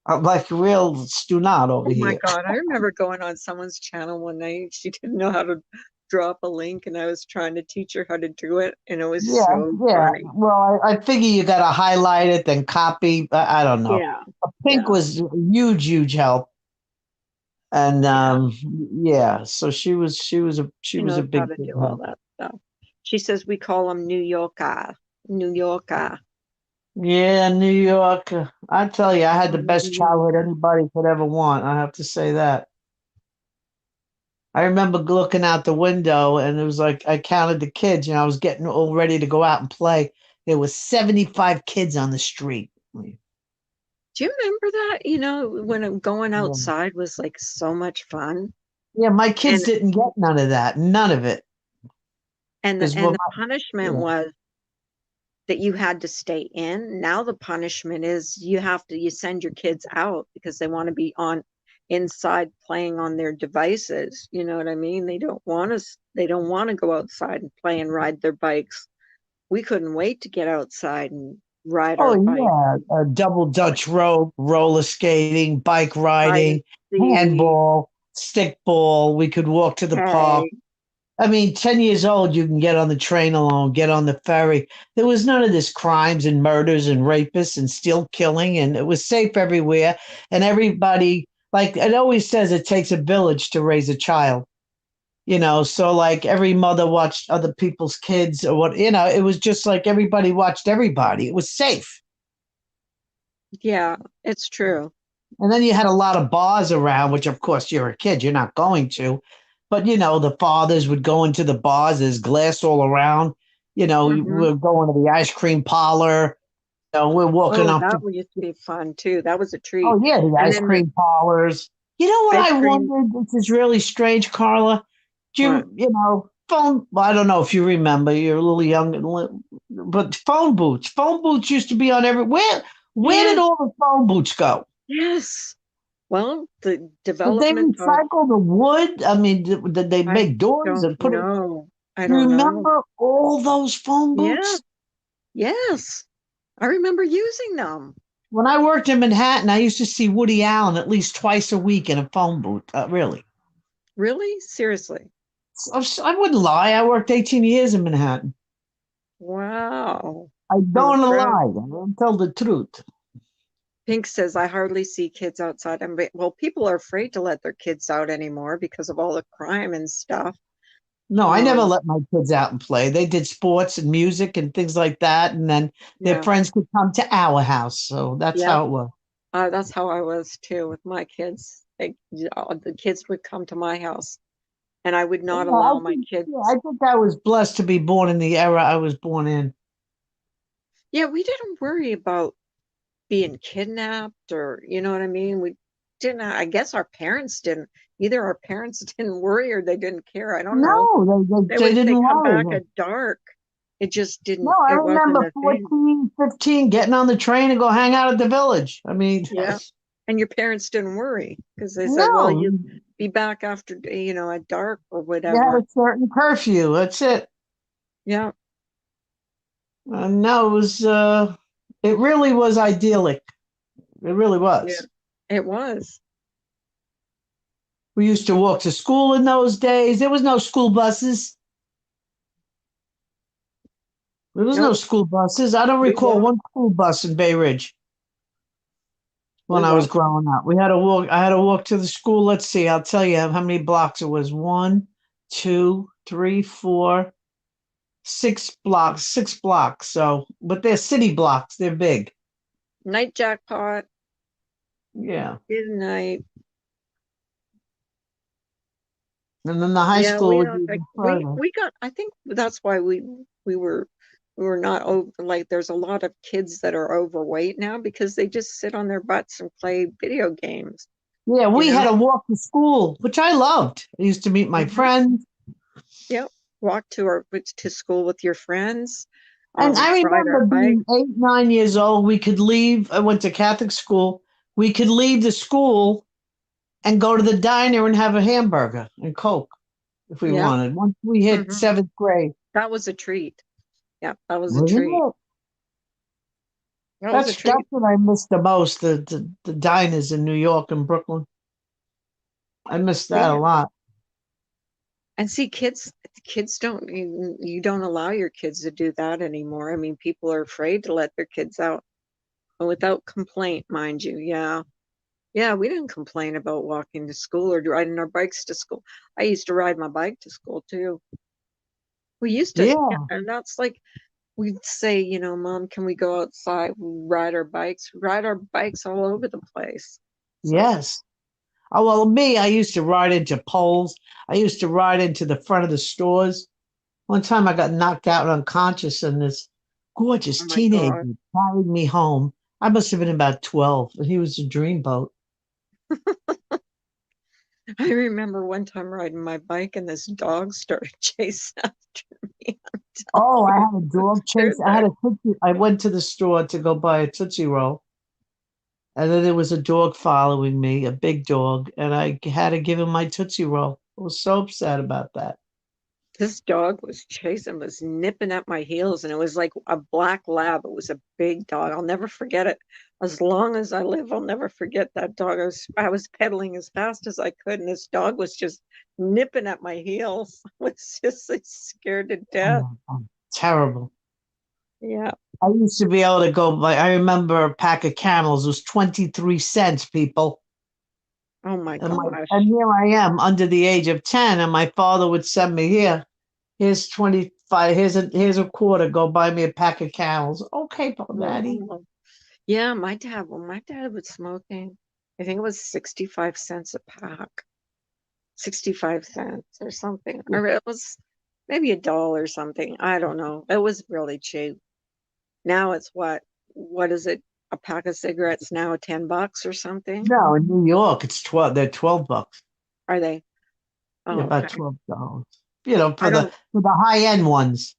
I'm like a real stunad over Oh my here. God, I remember going on someone's channel one night. She didn't know how to drop a link, and I was trying to teach her how to do it, and it was Yeah, so yeah. funny. Well, I figure you got to highlight it, then copy. I don't know. Yeah, Pink yeah. was a huge, huge help, and Yeah, yeah. So she was a knows how big, to big do all help. that stuff. She says we call them New Yorker, New Yorker, Yeah, New York. I tell you, I had the New best childhood Yorker. anybody could ever want. I have to say that. I remember looking out the window and it was like I counted the kids, I was getting all ready to go out and play. There was 75 kids on the street. Do you remember that? When going Yeah. outside was like so much fun, Yeah, my kids and didn't get none of that. None of it. and the Because and well, the punishment yeah. was that you had to stay in. Now the punishment is you send your kids out because they want to be on inside playing on their devices. You know what I mean? They don't want to go outside and play and ride their bikes. We couldn't wait to get outside and ride Oh our bike, yeah, double Dutch rope, roller skating, bike hide and riding, seek, handball, stickball. We could walk to the park. tag. I mean, 10 years old, you can get on the train alone, get on the ferry. There was none of this crimes and murders and rapists and still killing, and it was safe everywhere. And everybody, like it always says, it takes a village to raise a child. So like every mother watched other people's kids or what, it was just like everybody watched everybody. It was safe. Yeah, it's true. And then you had a lot of bars around, which of course you're a kid, you're not going to. But the fathers would go into the bars, there's glass all around. Hmm. We're going to the ice cream parlor. We're walking Oh, up that to, used to be fun too. That was a treat. oh yeah, the And ice then the cream parlors. You know what ice I cream. wondered? This is really strange, Carla. Do What? phone? Well, I don't know if you remember. You're a little young, but phone booths used to be on every. Where did Yes, all the phone booths go? yes. Well, the Did they development of recycle the wood? I mean, did they I make doors don't and put it? know. I don't know. Remember all those phone Yeah, booths? yes. I remember using them. When I worked in Manhattan, I used to see Woody Allen at least twice a week in a phone booth. Really. Really? Seriously? I wouldn't lie. I worked 18 years in Manhattan. Wow. I I'm don't impressed. lie. I don't tell the truth. Pink says, I hardly see kids outside. Well, people are afraid to let their kids out anymore because of all the crime and stuff. No, I never Um, let my kids out and play. They did sports and music and things like that. And then their yeah, friends could come to our house. So that's yeah. how it was. That's how I was too with my kids. The kids would come to my house, and I would not allow my I kids. think I was blessed to be born in the era I was born in. Yeah, we didn't worry about being kidnapped or, you know what I mean? We didn't, I guess our parents didn't. Either our parents didn't worry or they didn't care. I don't know. No, They they would didn't say come back worry. at dark. It just No, didn't, I it wasn't remember a thing. 14, 15, getting on the train and go hang out at the village. I mean, Yeah. And your parents didn't worry because they said, well, no, you be back after, at dark or you had whatever. a certain curfew. That's it. Yeah. No, it really was idyllic. It really Yeah. was. It was. We used to walk to school in those days. There was no school buses. There was no Nope. school buses. I don't We recall walked. one school bus in Bay Ridge We when I was walked. growing up. We had to walk. I had to walk to the school. Let's see. I'll tell you how many blocks it was. One, two, three, four, 6 blocks. 6 blocks. So, but they're city blocks. They're big. Night jackpot. Yeah. Good night. And then the high Yeah, school we would be don't like even further. we got I think that's why we were we were not over like there's a lot of kids that are overweight now because they just sit on their butts and play video games, Yeah, you we had know? to walk to school, which I loved. I used to meet my Hmm. friends. Yep. Walk to school with your friends, And I ride our remember bike. being 8, 9 years old. We could leave. I went to Catholic school. We could leave the school and go to the diner and have a hamburger and Coke if we Yep. wanted. Once we hit Hmm. seventh grade, That was a treat. Yep, that was a wasn't treat. it? That was a That's treat. what I missed the most. The diners in New York and Brooklyn. I missed that a Yeah. lot. And see, kids don't, you don't allow your kids to do that anymore. I mean, people are afraid to let their kids out without complaint, mind you. Yeah. Yeah, we didn't complain about walking to school or riding our bikes to school. I used to ride my bike to school too. We used to, yeah, Yeah. and that's like we'd say, Mom, can we go outside? We ride our bikes all over the place. So, Yes. Oh well, me, I used to ride into poles. I used to ride into the front of the stores. One time I got knocked out unconscious, and this oh gorgeous my teenager God. carried me home. I must have been about 12, and he was a dreamboat. I remember one time riding my bike and this dog started chasing after me. I'm telling Oh, I you, had a I was dog chase. scared there. I went to the store to go buy a Tootsie Roll, and then there was a dog following me, a big dog, and I had to give him my Tootsie Roll. I was so upset about that. This dog was nipping at my heels, and it was like a black lab. It was a big dog. I'll never forget it. As long as I live, I'll never forget that dog. I was pedaling as fast as I could, and this dog was just nipping at my heels. I was just like, scared to death. Terrible. Yeah. I used to be able to go buy, I remember a pack of camels was 23 cents, people. Oh my And gosh. here I am under the age of 10, and my father would send me here. Here's 25, here's a quarter, go buy me a pack of camels. Okay, Daddy. Oh. Yeah, my dad was smoking. I think it was 65 cents a pack. 65 cents or something. Or it was maybe a dollar or something. I don't know. It was really cheap. Now it's what? What is it? A pack of cigarettes now $10 or something? No, in New York, it's 12, they're 12 bucks. Are they? Yeah, Oh, about okay. $12. You know, I don't. for the high end ones,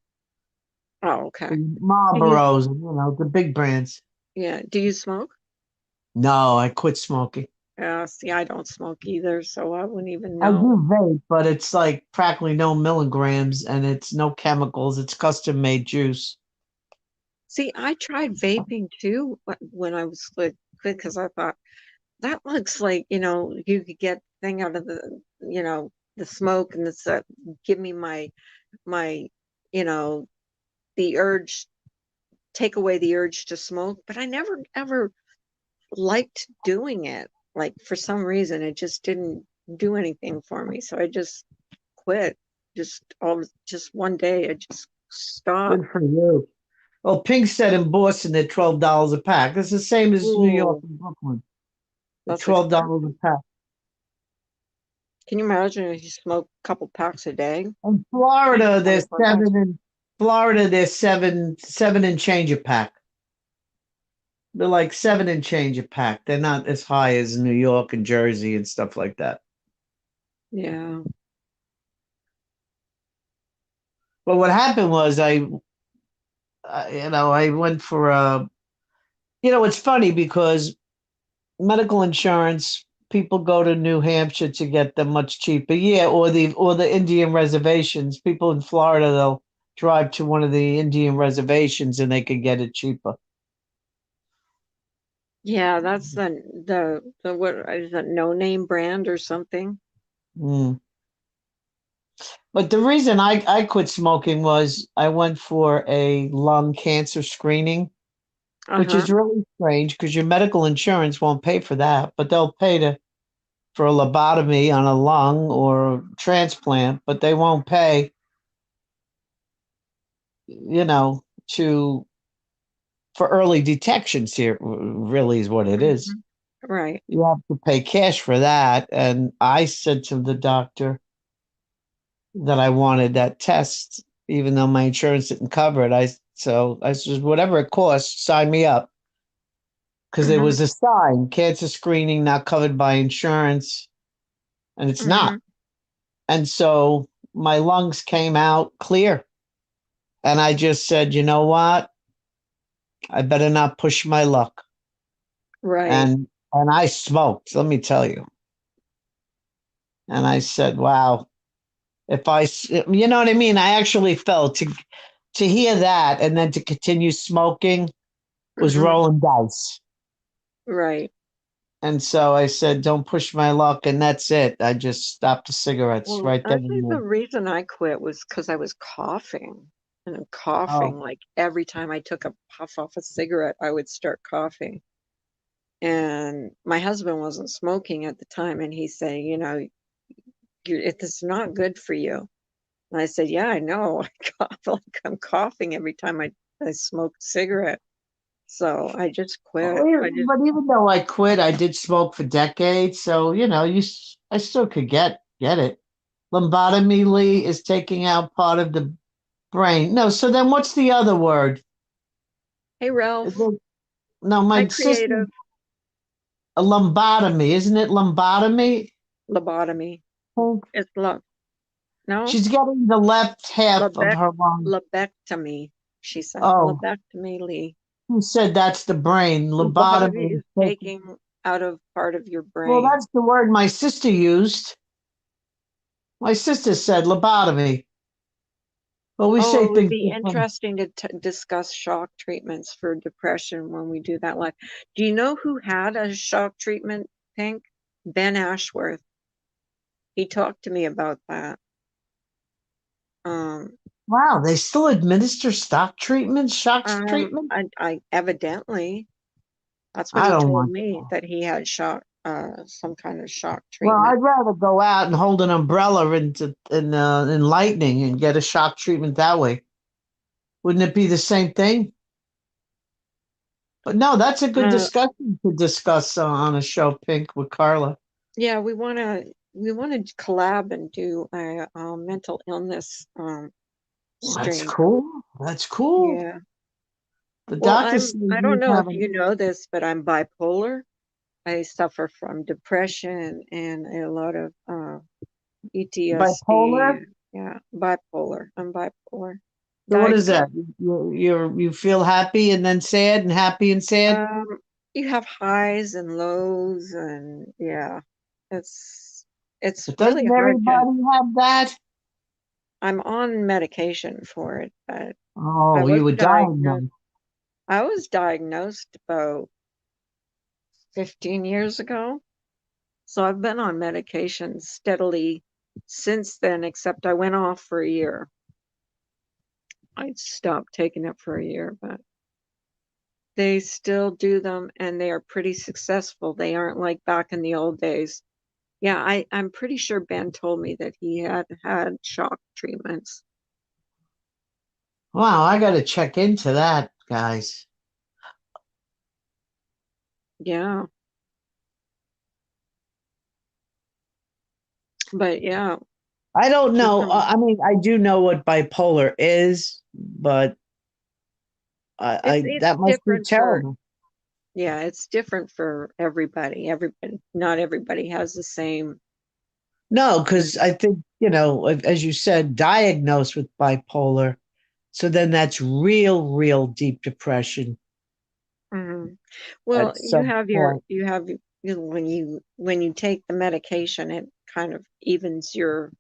Oh, okay. the And you, Marlboros, the big brands. yeah. Do you smoke? No, I quit smoking. Yeah, see, I don't smoke either, so I wouldn't even I know. do vape, but it's like practically no milligrams and it's no chemicals. It's custom made juice. See, I tried vaping too when I was like kid because I thought that looks like, you could get the thing out of the smoke and it's give me my, you know, the urge, take away the urge to smoke. But I never ever liked doing it. Like for some reason, it just didn't do anything for me. So I just quit. Just one day, I just stopped. Good for you. Well, Pink said in Boston they're $12 a pack. It's the same as New York Ooh, and Brooklyn. They're that's $12 expensive. a pack. Can you imagine if you smoke a couple packs a day? In Like Florida, there's 25 bucks. seven and change a pack. They're like seven and change a pack. They're not as high as New York and Jersey and stuff like that. Yeah. But what happened was I went for it's funny because medical insurance people go to New Hampshire to get them much cheaper. Yeah, or the Indian reservations. People in Florida they'll drive to one of the Indian reservations and they could get it cheaper. Yeah, that's the what is that no name brand or something? Mm. But the reason I quit smoking was I went for a lung cancer screening, which Uh-huh. is really strange because your medical insurance won't pay for that, but they'll pay for a lobotomy on a lung or transplant, but they won't pay, to for early detections here, really is what it is. Hmm. Right. You have to pay cash for that. And I said to the doctor that I wanted that test, even though my insurance didn't cover it. I said, whatever it costs, sign me up. Because there Hmm. was a sign, cancer screening not covered by insurance, and it's Hmm. not. And so my lungs came out clear. And I just said, you know what? I better not push my luck. Right. And I smoked, let me tell you. And I said, wow, you know what I mean? I actually felt to hear that and then to continue smoking was Hmm. rolling dice. Right. And so I said, don't push my luck. And that's it. I just stopped the cigarettes Well, right then actually, and the there. reason I quit was because I was coughing. And I'm coughing Oh, like every time I took a puff off a cigarette, I would start coughing. And my husband wasn't smoking at the time, and he's saying, it's not good for you. And I said, yeah, I know. I cough like I'm coughing every time I smoke a cigarette. So I just quit. but even though I quit, I did smoke for decades. So, I still could get it. Lobotomy is taking out part of the brain. No, so then what's the other word? Hey, Ralph, No, hi, my sister, creative. a lumbotomy, isn't it? Lumbotomy? Lobotomy. It's no, She's getting the left half of Lebec, her lung. lobectomy, she said. Oh, Lobectomy, Lee. who said that's the brain? Lobotomy Lobotomy is is taking. taking out of part of your Well, brain. that's the word my sister used. My sister said lobotomy. But we Oh, say it would things be different. interesting to discuss shock treatments for depression when we do that live. Do you know who had a shock treatment, Pink? Ben Ashworth. He talked to me about that. Um, Wow, they still administer shock treatment? I evidently that's what I he don't told want me that. that he had some kind of shock Well, treatment. I'd rather go out and hold an umbrella in lightning and get a shock treatment that way. Wouldn't it be the same thing? But no, that's a good Uh, discussion to discuss on a show, Pink, with Carla. yeah, we want to collab and do a mental illness That's stream. cool. That's cool. Yeah. The Well, doctor says I don't he's know if having you know this, but I'm bipolar. I suffer from depression and a lot of bipolar. PTSD. Yeah, bipolar. I'm bipolar. So what is Diagnosed. that? You feel happy and then sad and happy and sad? Um, you have highs and lows, and yeah, it's it's But really doesn't hard to. everybody have that? I'm on medication for it, but I Oh, was you were dying diagnosed. then. I was diagnosed about 15 years ago. So I've been on medication steadily since then, except I went off for a year. I stopped taking it for a year, but they still do them and they are pretty successful. They aren't like back in the old days. Yeah, I'm pretty sure Ben told me that he had had shock treatments. Wow, I got to check into that, guys. Yeah, but yeah, I don't keep know. them. I mean, I do know what bipolar is, but I It's that must be different for, terrible. yeah, it's different for everybody. Everybody, not everybody has the same. No, because I think, as you said, diagnosed with bipolar. So then that's real, real deep depression Mhm. Well, at some point. when you take the medication, it kind of evens your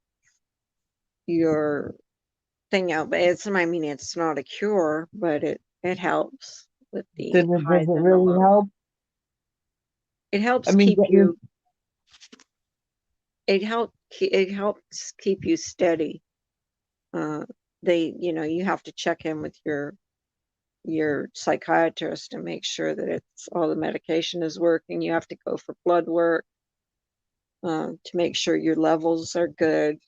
thing out. But I mean, it's not a cure, but it helps with the Does highs it and the really lows. help? It I helps mean, keep you, it helps keep you steady. Uh, you have to check in with your psychiatrist and make sure that it's all the medication is working. You have to go for blood work to make sure your levels are good.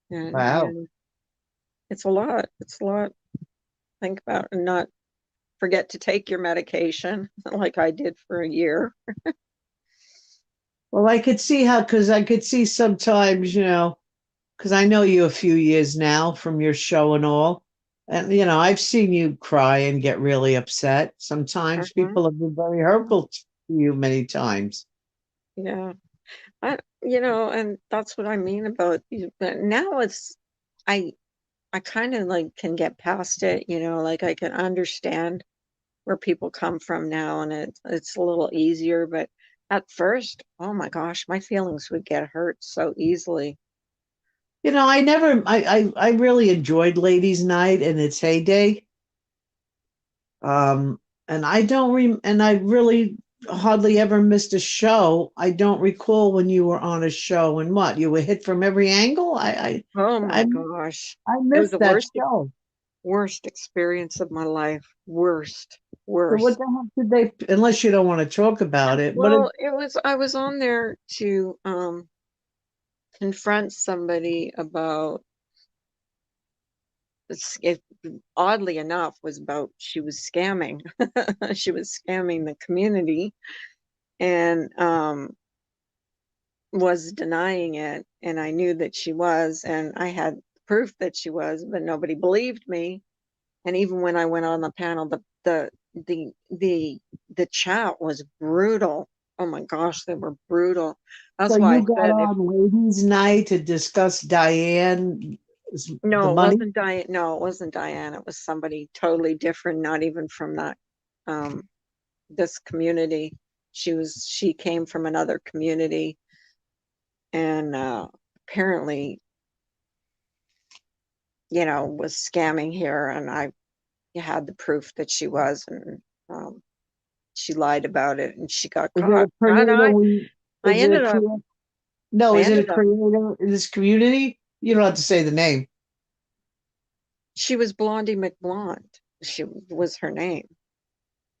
And wow. yeah, it's a lot. It's a lot to think about and not forget to take your medication like I did for a year. Well, I could see how, because I could see sometimes, because I know you a few years now from your show and all. And, I've seen you cry and get really upset. Sometimes Uh-huh. people have been very hurtful to you many times. Yeah. And that's what I mean about but now I I kind of like can get past it, like I can understand where people come from now and it's a little easier, but at first, oh my gosh, my feelings would get hurt so easily. I really enjoyed Ladies' Night in its heyday. Um, and I really hardly ever missed a show. I don't recall when you were on a show and what you were hit from every angle. Oh I, my gosh. I It was missed the that show. worst experience of my life. Worst, So what worst. the heck did they? Unless you don't want to talk about it, what did Well, I was on there to confront somebody about it, oddly enough was about she was scamming. She was scamming the community and was denying it, and I knew that she was, and I had proof that she was, but nobody believed me. And even when I went on the panel, the chat was brutal. Oh my gosh, they were brutal. so That's why I you got said if on Ladies' Night to discuss Diane's the no, it money? wasn't Diane. No, it wasn't Diane. It was somebody totally different, not even from that um this community. She came from another community and apparently, was scamming here, and I had the proof that she was, and she lied about it and she got Is it caught. a And creator? I Is it a ended up creator? No, I is it a ended up creator in this community? You don't have to say the name. she was Blondie McBlonde. She was her name.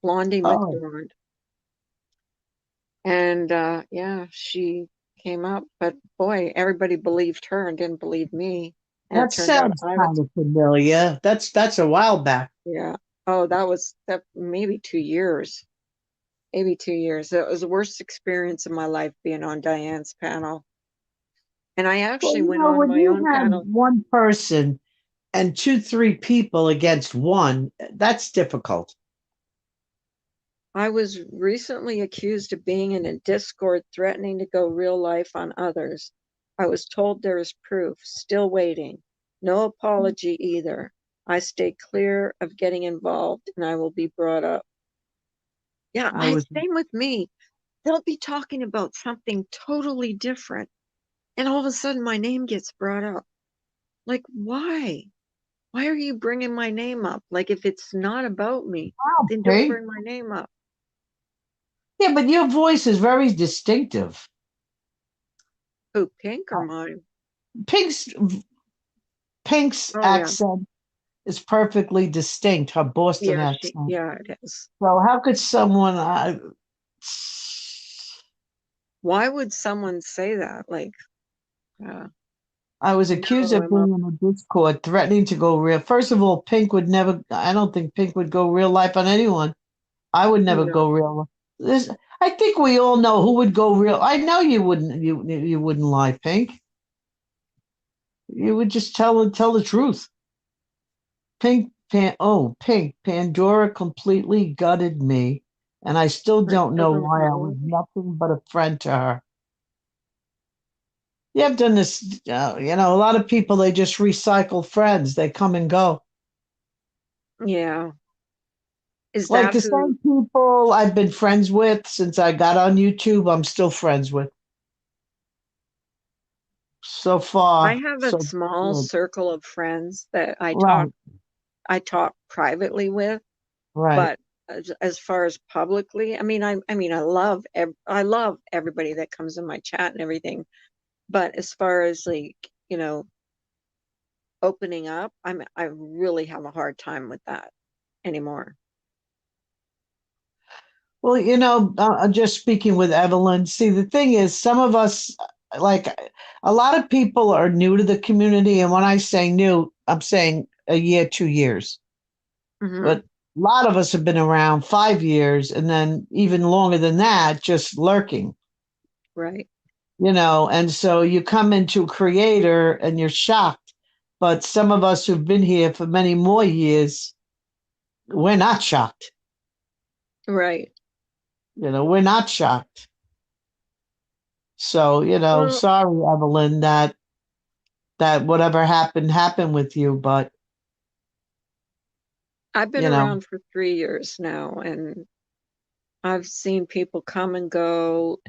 Blondie Oh, McBlonde. And yeah, she came up, but boy, everybody believed her and didn't believe me. And it that turned out sounds I kind was, of familiar. That's a while back. yeah. Oh, that maybe 2 years. Maybe 2 years. It was the worst experience of my life being on Diane's panel. And I Well, actually went on when my you own have panel. one person and two, three people against one, that's difficult. I was recently accused of being in a Discord threatening to go real life on others. I was told there is proof, still waiting. No apology either. I stay clear of getting involved and I will be brought up. Yeah, I was same with me. They'll be talking about something totally different and all of a sudden my name gets brought up. Like, why? Why are you bringing my name up? Like, if it's not about me, then don't Pink. bring my name up. Yeah, but your voice is very distinctive. Oh, Pink or Uh, mine? Pink's Pink's Oh, yeah. accent is perfectly distinct, her Boston accent. Yeah, it is. So how could someone Why would someone say that? Like, I was accused no, of Emma. being in a Discord threatening to go real. First of all, Pink would never, I don't think Pink would go real life on anyone. I would never No. go real. This, I think we all know who would go real. I know you wouldn't. You wouldn't lie, Pink. You would just tell the truth. Pink. Pandora completely gutted me, and I still I don't know don't why I was know. nothing but a friend to her. You have done this. A lot of people they just recycle friends. They come and go. Yeah. Is Like that the who? same people I've been friends with since I got on YouTube, I'm still friends with. So I far, have a so small good. circle of friends that Right, I talk privately with, right. but as far as publicly, I mean, I love everybody that comes in my chat and everything. But as far as like, you know, opening up, I really have a hard time with that anymore. Well, I'm just speaking with Evelyn. See, the thing is, some of us, like a lot of people are new to the community. And when I say new, I'm saying a year, 2 years. But Hmm. a lot of us have been around 5 years and then even longer than that, just lurking, Right. and so you come into creator and you're shocked. But some of us who've been here for many more years, we're not shocked. Right. We're not shocked. So, Well, sorry, Evelyn, that whatever happened with you, but I've been you know, around for 3 years now, and I've seen people come and go,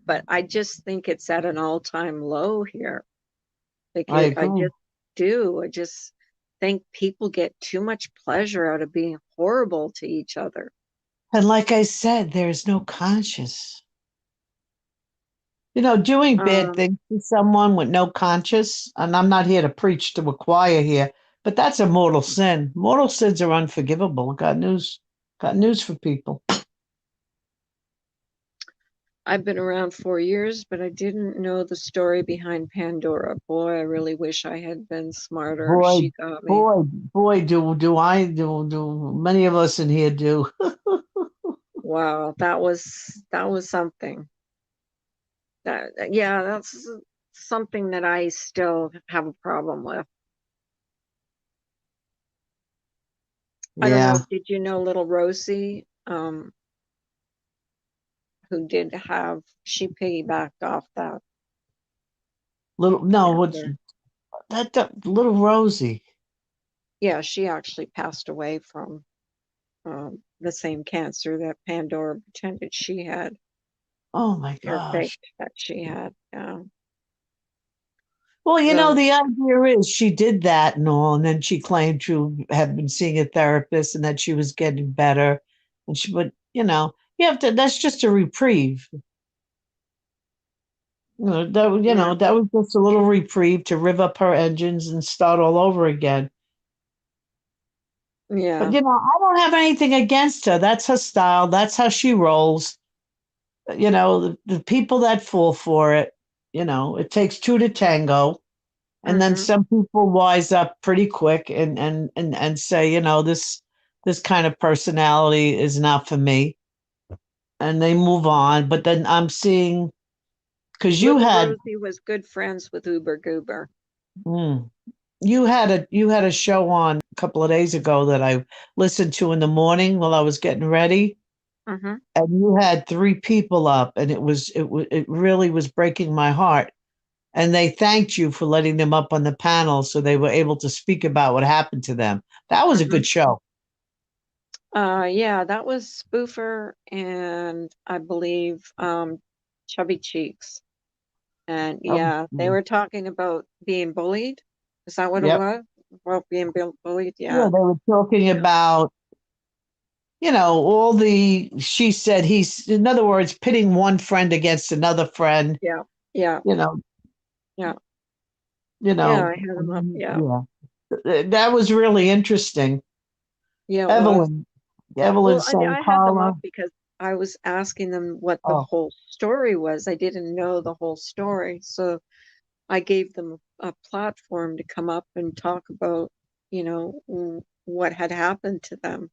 but I just think it's at an all-time low here. Like I I agree. just do. I just think people get too much pleasure out of being horrible to each other. And like I said, there's no conscience. Doing bad Um, things to someone with no conscience, and I'm not here to preach to a choir here, but that's a mortal sin. Mortal sins are unforgivable. Got news for people. I've been around 4 years, but I didn't know the story behind Pandora. Boy, I really wish I had been smarter. Boy, She got me. boy, do I do many of us in here do. Wow, that was something. Yeah, that's something that I still have a problem with. I don't know. Yeah. Did you know little Rosie, who did have she piggybacked off that Little no, what's cancer? that little Rosie? Yeah, she actually passed away from the same cancer that Pandora pretended she had Oh my or gosh. faked that she had. Yeah. Well, Well, the idea is she did that and all, and then she claimed to have been seeing a therapist and that she was getting better. But you have to, that's just a reprieve. yeah, That was just a little reprieve to rev up her engines and start all over again. But, yeah, I don't have anything against her. That's her style. That's how she rolls. The people that fall for it, it takes two to tango. And then mm-hmm, some people wise up pretty quick and say, this kind of personality is not for me, and they move on. But then I'm seeing because little Rosie was good friends with Uber Goober. mm, you had a show on a couple of days ago that I listened to in the morning while I was getting ready, Mm-hmm, and you had three people up, and it really was breaking my heart. And they thanked you for letting them up on the panel so they were able to speak about what happened to them. That was a mm-hmm. good show. Yeah, that was Spoofer and I believe Chubby Cheeks. And That was yeah, they cool. were talking about being bullied. Is that what it Yep. was? About being bullied? Yeah, Yeah. they were talking Yeah. about, all the she said he's, in other words, pitting one friend against another friend, Yeah. Yeah. you know, Yeah. you Yeah. I know, had them up. Yeah. yeah. That was really interesting. Yeah, it was. Evelyn, Evelyn Well, saying, I had them Carla, up because I was asking them what the oh, whole story was. I didn't know the whole story. So I gave them a platform to come up and talk about, what had happened to them.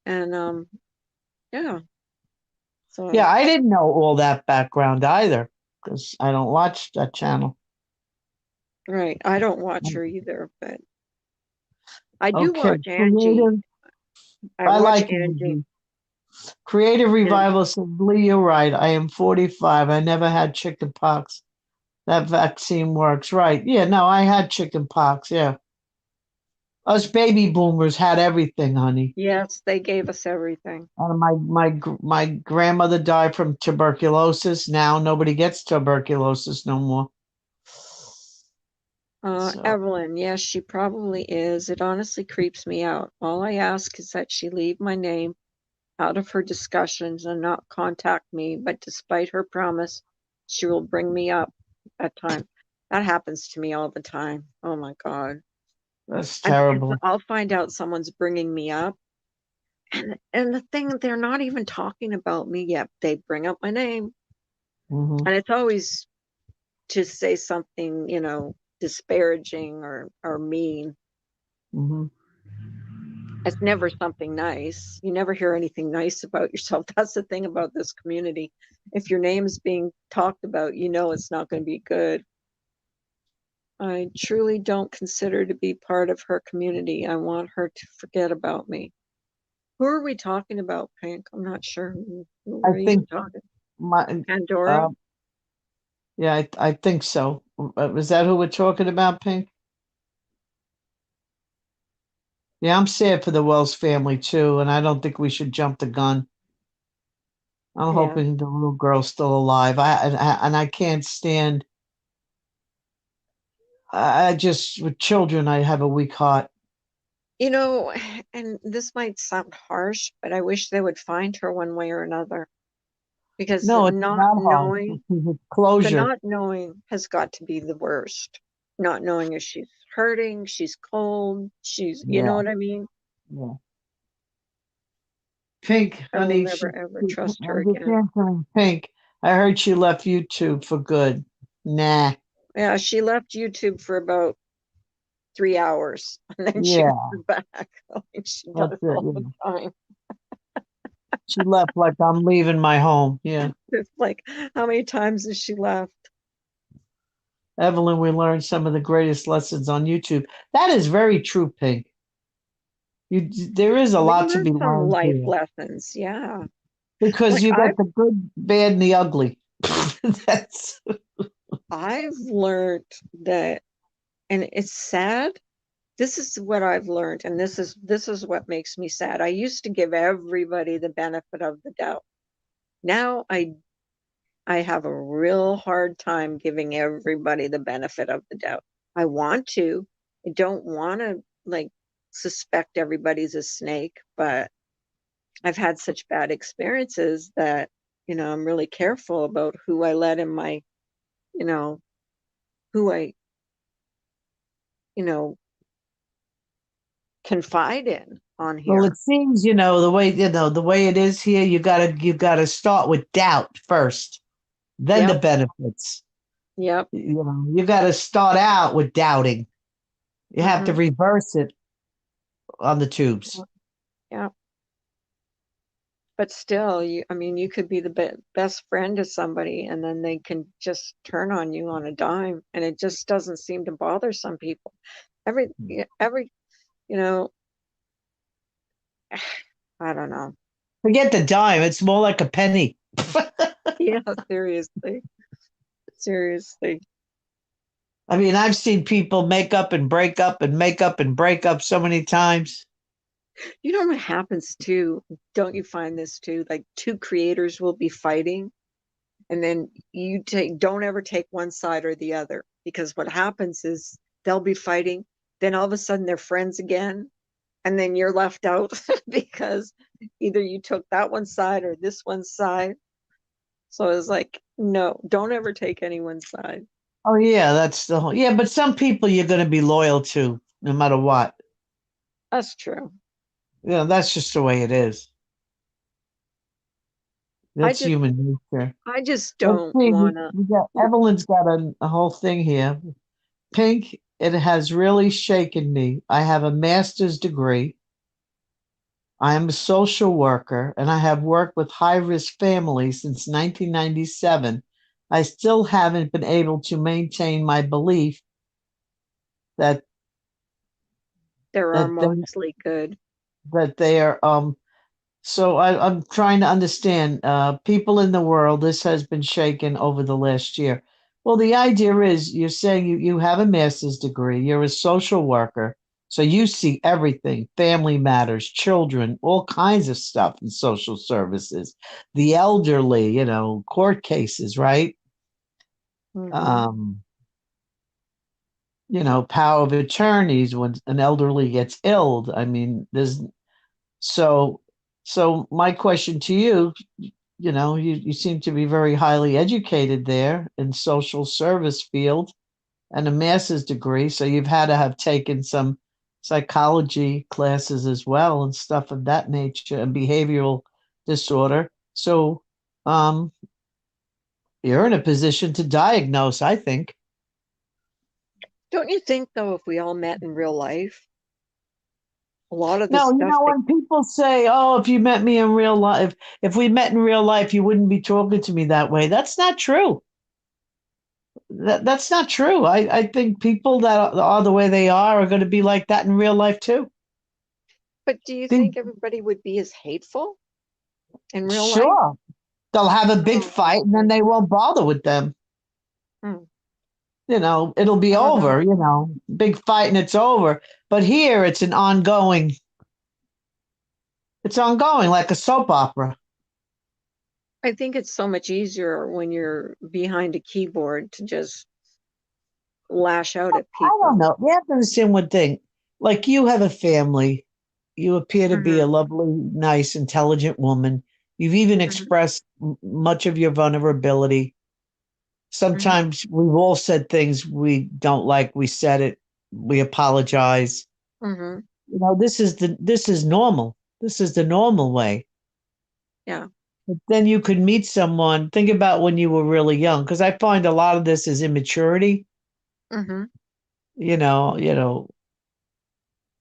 And yeah, yeah, so I didn't know all that background either because I don't watch that channel. right. I don't watch her either, but I do Okay, watch Angie. creative. I I watch like Angie Angie. Creative and Revival says, Lee, you're right. I am 45. I never had chicken pox. That vaccine works. Right. Yeah, no, I had chicken pox. Yeah. Us baby boomers had everything, honey. yes, they gave us everything. My grandmother died from tuberculosis. Now nobody gets tuberculosis no more. So Evelyn, yes, she probably is. It honestly creeps me out. All I ask is that she leave my name out of her discussions and not contact me, but despite her promise, she will bring me up at times. That happens to me all the time. Oh my God. that's And terrible. I'll find out someone's bringing me up. And the thing, they're not even talking about me yet. They bring up my name. Hmm. And it's always to say something, disparaging or mean. Hmm. It's never something nice. You never hear anything nice about yourself. That's the thing about this community. If your name is being talked about, it's not going to be good. I truly don't consider to be part of her community. I want her to forget about me. Who are we talking about, Pink? I'm not sure who I we're even think talking. my Pandora? uh, yeah, I think so. Was that who we're talking about, Pink? Yeah, I'm sad for the Wells family too, and I don't think we should jump the gun. I'm Yeah. hoping the little girl's still alive. I can't stand. I just with children, I have a weak heart. You know, and this might sound harsh, but I wish they would find her one way or another because No, it's not hard. It's the closure. not knowing has got to be the worst. Not knowing if she's hurting, she's cold, you know Yeah, what I mean? yeah. Pink, I will honey, never ever trust her I'm just again. answering Pink. I heard she left YouTube for good. Nah. Yeah, she left YouTube for about 3 hours and then she Yeah, was back. Like she that's does it. all the Yeah. time. She left like I'm leaving my home. Yeah. It's like, how many times has she left? Evelyn, we learned some of the greatest lessons on YouTube. That is very true, Pink. There is a We lot to learned be some learned life here lessons. Yeah. because Like you got the good, bad, and the ugly. That's I've learned that, and it's sad. This is what I've learned, and this is what makes me sad. I used to give everybody the benefit of the doubt. Now I have a real hard time giving everybody the benefit of the doubt. I want to. I don't want to like suspect everybody's a snake, but I've had such bad experiences that, I'm really careful about who I let in my, you know, who I, you know, confide in on well. It here. seems the way it is here. You gotta start with doubt first, then the Yep. benefits. Yep. You gotta start out with doubting. You have to Mm-hmm. reverse it on the tubes. Yep. But still, I mean, you could be the best friend to somebody and then they can just turn on you on a dime. And it just doesn't seem to bother some people. Every, you know, I don't know. Forget the dime; it's more like a penny. Yeah, seriously. Seriously. I mean, I've seen people make up and break up and make up and break up so many times. You know what happens too? Don't you find this too? Like two creators will be fighting and then don't ever take one side or the other because what happens is they'll be fighting, then all of a sudden they're friends again, and then you're left out because either you took that one side or this one side. So it's like, no, don't ever take anyone's side. Oh yeah, that's the whole. Yeah, but some people you're going to be loyal to no matter what. That's true. Yeah, that's just the way it is. I That's just human nature. I just Let's don't see. want to. We got Evelyn's got a whole thing here. Pink, it has really shaken me. I have a master's degree. I am a social worker and I have worked with high risk families since 1997. I still haven't been able to maintain my belief that There are that they mostly good. that they are so I'm trying to understand people in the world. This has been shaken over the last year. Well, the idea is you're saying you have a master's degree, you're a social worker, so you see everything, family matters, children, all kinds of stuff in social services, the elderly, court cases, right? Hmm. Um, power of attorneys when an elderly gets ill. I mean, there's so so my question to you, you seem to be very highly educated there in social service field and a master's degree, so you've had to have taken some psychology classes as well and stuff of that nature and behavioral disorder. So um, you're in a position to diagnose, I think. Don't you think though, if we all met in real life, a lot of the No, stuff that, when people say, "Oh, if you met me in real life, if we met in real life, you wouldn't be talking to me that way." That's not true. That's not true. I think people that are the way they are going to be like that in real life too. but do you Be think everybody would be as hateful in real life? sure they'll have a big Oh, fight and then they won't bother with them. hmm. It'll be I don't know. over. Big fight and it's over. But here it's an ongoing. It's ongoing like a soap opera. I think it's so much easier when you're behind a keyboard to just lash out at I don't people. know. You have to understand one thing. Like you have a family. You appear to be a Hmm. lovely, nice, intelligent woman. You've even Hmm. expressed much of your vulnerability. Hmm. Sometimes we've all said things we don't like. We said it. We apologize. Hmm. This is normal. This is the normal way. Yeah. But then you could meet someone. Think about when you were really young, because I find a lot of this is immaturity. Hmm.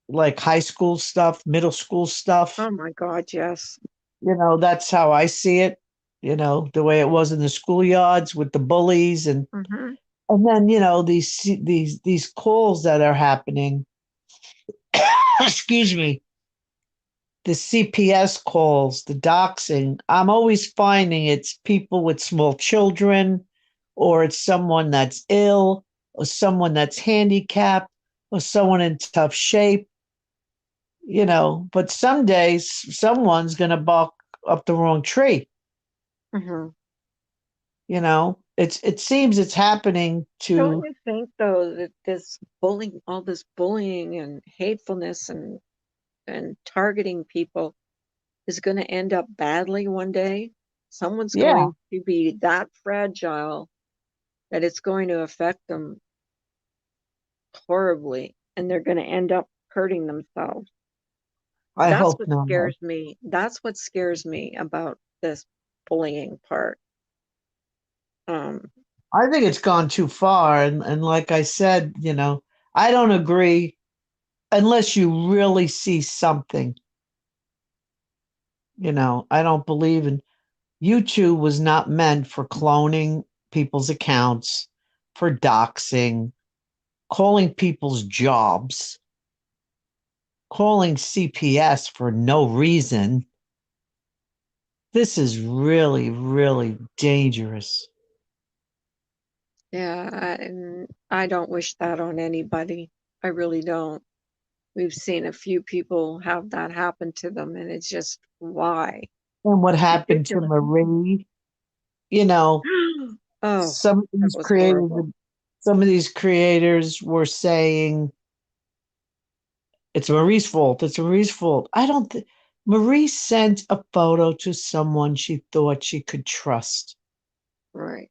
Like high school stuff, middle school stuff. Oh my God, yes. That's how I see it. The way it was in the schoolyards with the bullies Hmm. and then these calls that are happening. Excuse me, the CPS calls, the doxing. I'm always finding it's people with small children, or it's someone that's ill, or someone that's handicapped, or someone in tough shape. But some days someone's going to bark up the wrong tree. Hmm. It seems it's happening Don't to. you think though that this bullying, all this bullying and hatefulness and targeting people is going to end up badly one day? Someone's Yeah, going to be that fragile that it's going to affect them horribly and they're going to end up hurting themselves. I That's hope what not. scares me. That's what scares me about this bullying part. Um, I think it's gone too far, and like I said, I don't agree unless you really see something. I don't believe in YouTube was not meant for cloning people's accounts, for doxing, calling people's jobs, calling CPS for no reason. This is really, really dangerous. yeah, and I don't wish that on anybody. I really don't. We've seen a few people have that happen to them, and it's just why? And what It's happened to ridiculous. Marie, you know, Oh, some of that these was creators horrible. some of these creators were saying it's Marie's fault. It's Marie's fault. I don't think Marie sent a photo to someone she thought she could trust. Right.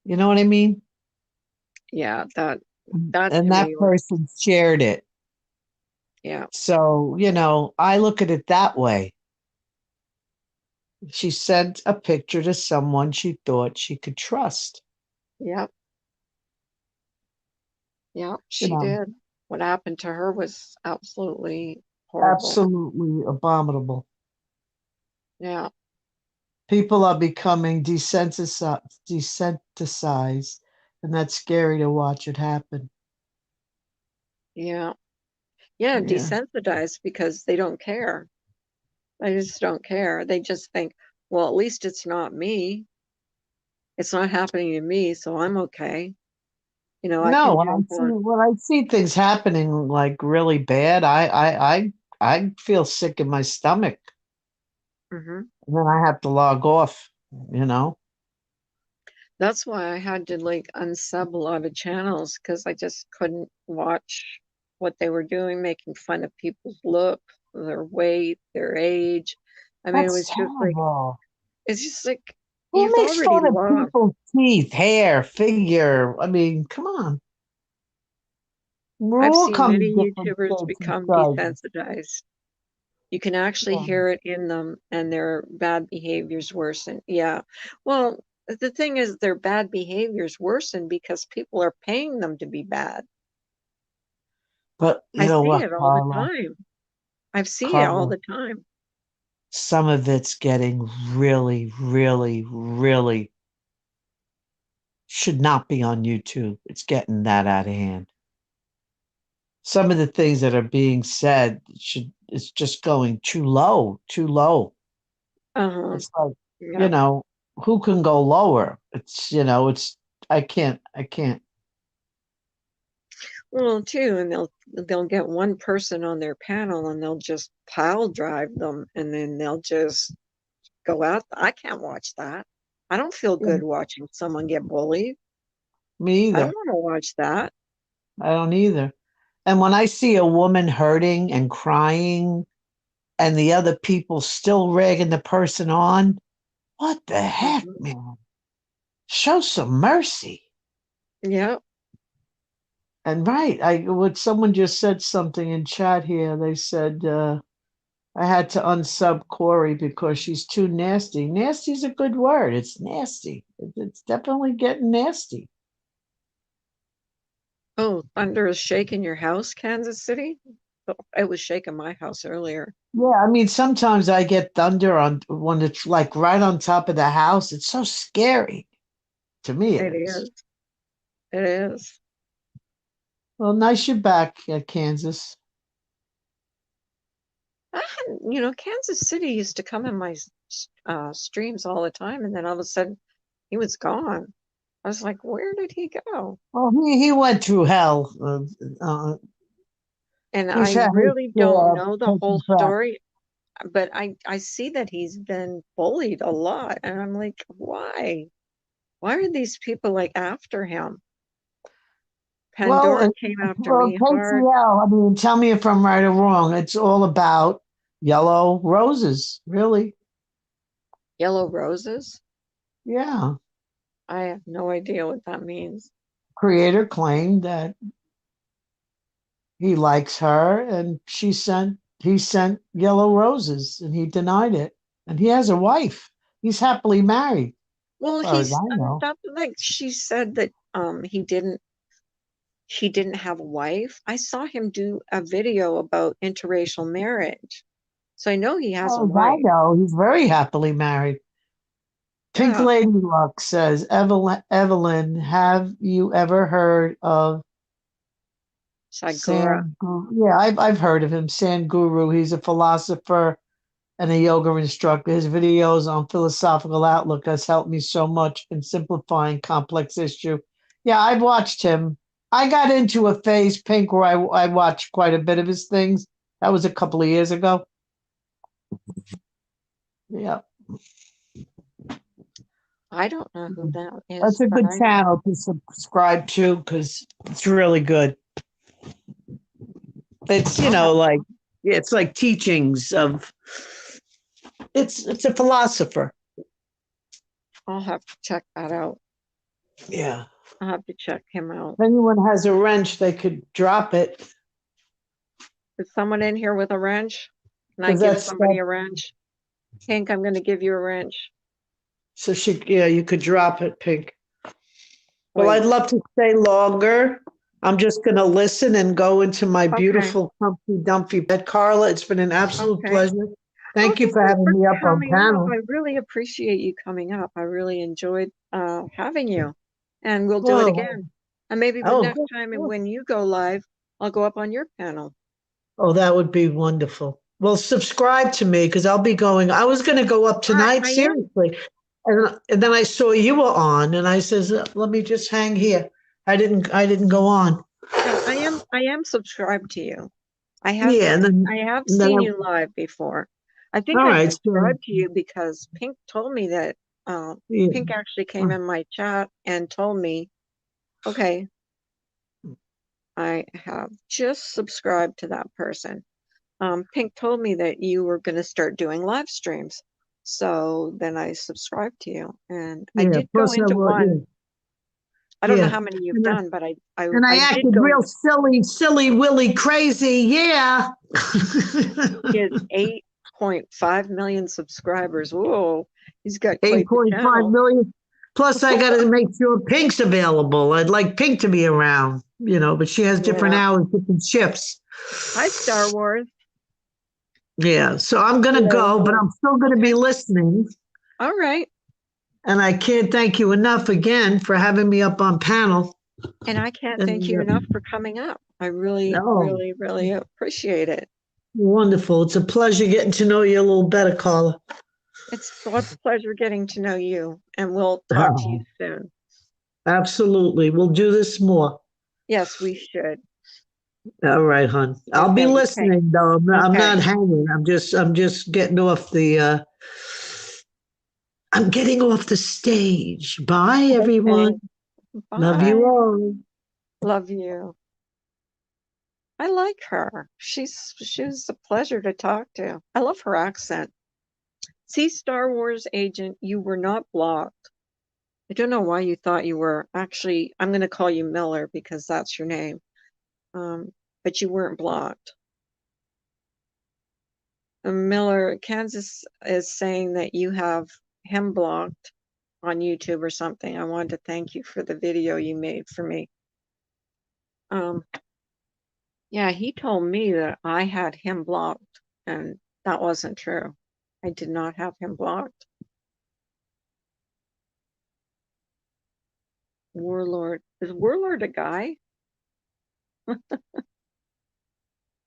You know what I mean? Yeah, that And to that me was, person shared it. yeah, So, I look at it that way. She sent a picture to someone she thought she could trust. yeah, yeah, You she know, did. What happened to her was absolutely horrible. absolutely abominable. Yeah, People are becoming desensitized, and that's scary to watch it happen. yeah, yeah, Yeah. desensitized because they don't care. They just don't care. They just think, well, at least it's not me. It's not happening to me, so I'm okay. I No, can when I jump see on. when I see things happening like really bad, I feel sick in my stomach, Hmm. and then I have to log off. You know. That's why I had to like unsub a lot of channels because I just couldn't watch what they were doing, making fun of people's look, their weight, their age. I mean, That's terrible. it's just like Who you've makes already fun of lost. people's teeth, hair, figure? I mean, come on. We're I've all seen coming many different YouTubers shapes and become sizes. desensitized. You can actually Yeah. hear it in them and their bad behaviors worsen. Yeah. Well, the thing is, their bad behaviors worsen because people are paying them to be bad. But you I know see what, it all the Carla? time. I see it all Carla, the time. some of it's getting really, really, really should not be on YouTube. It's getting that out of hand. Some of the things that are being said should it's just going too low, too low. Uh-huh. It's like, you Yep. know, who can go lower? It's I can't. Well, too, and they'll get one person on their panel and they'll just pile drive them and then they'll just go out. I can't watch that. I don't feel good watching someone get bullied. Me I don't either. want to watch that. I don't either. And when I see a woman hurting and crying and the other people still ragging the person on, what the heck, Hmm. man? Show some mercy. Yep. And right, I what someone just said something in chat here. They said I had to unsub Corey because she's too nasty. Nasty's a good word. It's nasty. It's definitely getting nasty. Oh, thunder is shaking your house, Kansas City? Oh, it was shaking my house earlier. Yeah, I mean sometimes I get thunder on when it's like right on top of the house. It's so scary. To me it It is. is. It is. Well, nice you're back at Kansas. Kansas City used to come in my streams all the time, and then all of a sudden he was gone. I was like, where did he go? Well, he went through hell. And He's I had his really don't share of know the whole taking crap. story, but I see that he's been bullied a lot, and I'm like, why? Why are these people like after him? Well, Pandora came after well, me hard. KCL, I mean, tell me if I'm right or wrong. It's all about yellow roses, really. Yellow roses? Yeah. I have no idea what that means. Creator claimed that he likes her and he sent yellow roses and he denied it. And he has a wife. He's happily married, Well, as far as he's I know. that like she said that he didn't have a wife. I saw him do a video about interracial marriage. So I know he has a Well, as I wife. know, he's very happily married. Pink Yeah, Lady Luck says, Evelyn, have you ever heard of Sagura. Guru? Yeah, I've heard of him. Guru. He's a philosopher and a yoga instructor. His videos on philosophical outlook has helped me so much in simplifying complex issue. Yeah, I've watched him. I got into a phase, Pink, where I watched quite a bit of his things. That was a couple of years ago. Yeah. I don't know who that That's is, a but good channel to subscribe to because it's really good. It's I'll have like it's like teachings of it's a philosopher. I'll have to check that out. Yeah. I'll have to check him out. If anyone has a wrench, they could drop it Is someone in here with a wrench? Can I because give that's somebody a wrench? Pink, I'm going to give you a wrench. so you could drop it, Pink. Well, I'd Wait. love to stay longer. I'm just going to listen and go into my Okay. beautiful, comfy, dumpy bed, Carla. It's been an absolute Okay. pleasure. Oh, Thank you thank for you having for me up on coming up. panel. I really appreciate you coming up. I really enjoyed having you. And we'll do it Whoa. again. And maybe the Oh, next time when you go live, I'll go up on your panel. oh, that would be wonderful. Well, subscribe to me because I'll be going. I was going to go up tonight, I am. seriously. And then I saw you were on, and I says, "Let me just hang here." I didn't go on. No, I am subscribed to you. Yeah, I have and then seen you live before. I think all I right. So subscribed to you because Pink told me that yeah, Pink actually came in my chat and told me, okay, I have just subscribed to that person. Pink told me that you were going to start doing live streams. So then I subscribed to you and I yeah. did go Plus, I into will. one. I don't know Yeah, how many you've and I, done, but and I I did acted go real into silly, silly, willy, crazy. Yeah. he has 8.5 million subscribers. Whoa, he's got Eight quite the point five channel. million. Plus, I got to make sure Pink's available. I'd like Pink to be around, but she has different Yeah. hours, different shifts. Hi, Star Wars. Yeah, so I'm gonna Hello, go, but hello. I'm still gonna be Okay. listening. All right. And I can't thank you enough again for having me up on panel. And I can't thank And you enough for coming up. I really, oh, really, really appreciate it. wonderful! It's a pleasure getting to know you a little better, Carla. It's a pleasure getting to know you, and we'll talk to you soon. Absolutely, we'll do this more. Yes, we should. All right, hon. I'll be Okay. listening though. I'm Okay. not hanging. I'm just getting off the. I'm getting off the stage. Bye, Okay. everyone. Love you Bye. all. Love you. I like her. She's a pleasure to talk to. I love her accent. See, Star Wars agent, you were not blocked. I don't know why you thought you were. Actually, I'm going to call you Miller because that's your name. But you weren't blocked. Miller, Kansas is saying that you have him blocked on YouTube or something. I wanted to thank you for the video you made for me. Um, yeah, he told me that I had him blocked, and that wasn't true. I did not have him blocked. Warlord. Is Warlord a guy?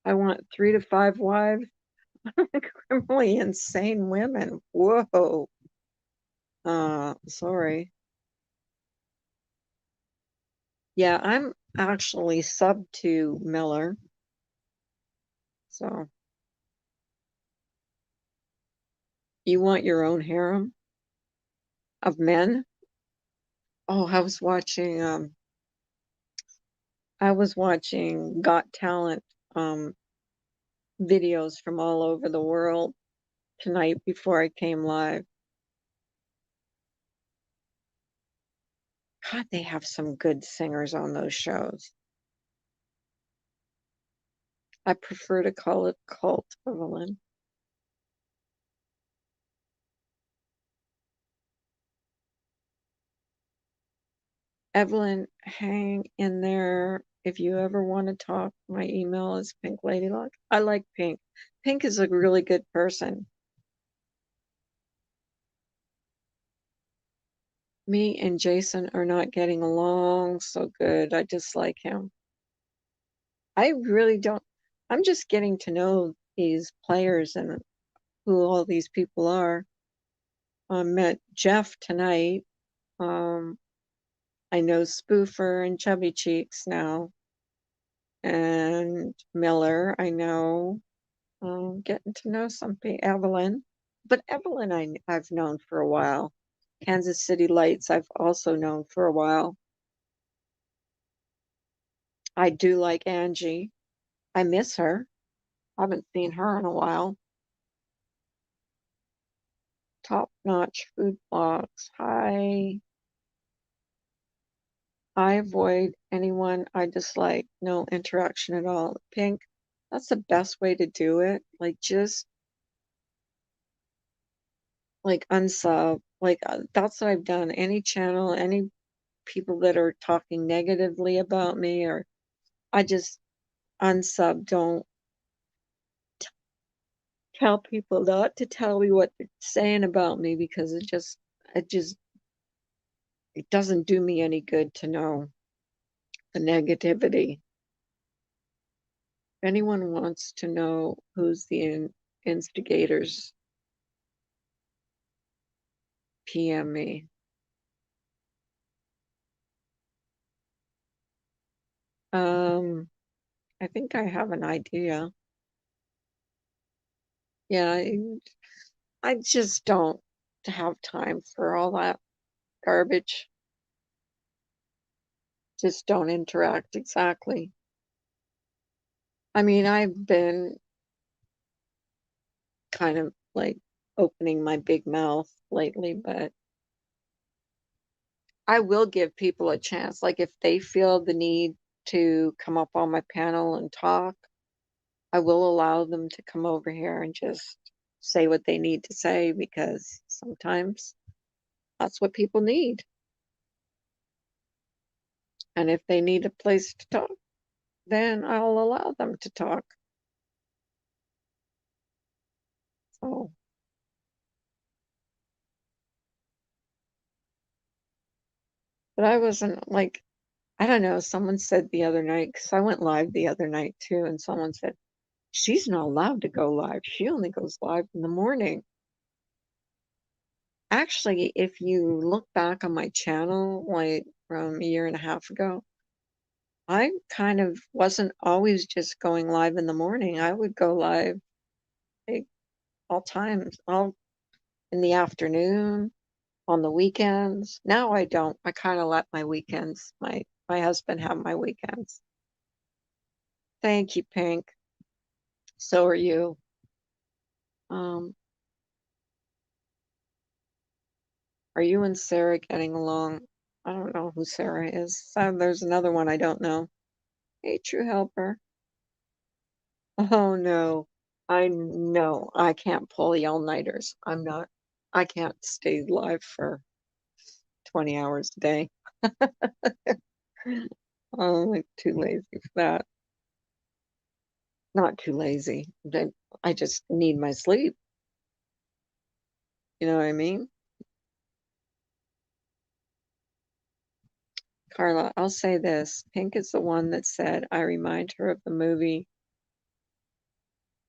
I want 3 to 5 wives. Criminally insane women. Whoa. Sorry. Yeah, I'm actually sub to Miller. So you want your own harem of men? Oh, I was watching Got Talent videos from all over the world tonight before I came live. God, they have some good singers on those shows. I prefer to call it cult, Evelyn. Evelyn, hang in there. If you ever want to talk, my email is Pink Ladyluck. I like Pink. Pink is a really good person. Me and Jason are not getting along so good. I dislike him. I really don't. I'm just getting to know these players and who all these people are. I met Jeff tonight. Um, I know Spoofer and Chubby Cheeks now. And Miller, I know. Getting to know some people. Evelyn. But Evelyn I've known for a while. Kansas City Lights, I've also known for a while. I do like Angie. I miss her. I haven't seen her in a while. Top Notch Food Blogs. Hi. I avoid anyone I dislike. No interaction at all. Pink, that's the best way to do it. Like, just like unsub. Like, that's what I've done. Any channel, any people that are talking negatively about me, or I just unsub. Don't tell people not to tell me what they're saying about me, because it just it doesn't do me any good to know the negativity. If anyone wants to know who's the instigators, PM me. I think I have an idea. Yeah, I just don't have time for all that garbage. Just don't interact exactly. I mean, I've been kind of like opening my big mouth lately, but I will give people a chance. Like, if they feel the need to come up on my panel and talk, I will allow them to come over here and just say what they need to say, because sometimes that's what people need. And if they need a place to talk, then I'll allow them to talk. So, but I wasn't like, I don't know, someone said the other night, because I went live the other night too, and someone said, she's not allowed to go live. She only goes live in the morning. Actually, if you look back on my channel, like from a year and a half ago, I kind of wasn't always just going live in the morning. I would go live like all times, all in the afternoon, on the weekends. Now I don't. I kind of let my weekends, my husband have my weekends. Thank you, Pink. So are you. Um, are you and Sarah getting along? I don't know who Sarah is. So there's another one I don't know. Hey, True Helper. Oh no. I know I can't pull the all-nighters. I can't stay live for 20 hours a day. I'm like too lazy for that. Not too lazy. I just need my sleep. You know what I mean? Carla, I'll say this. Pink is the one that said, I remind her of the movie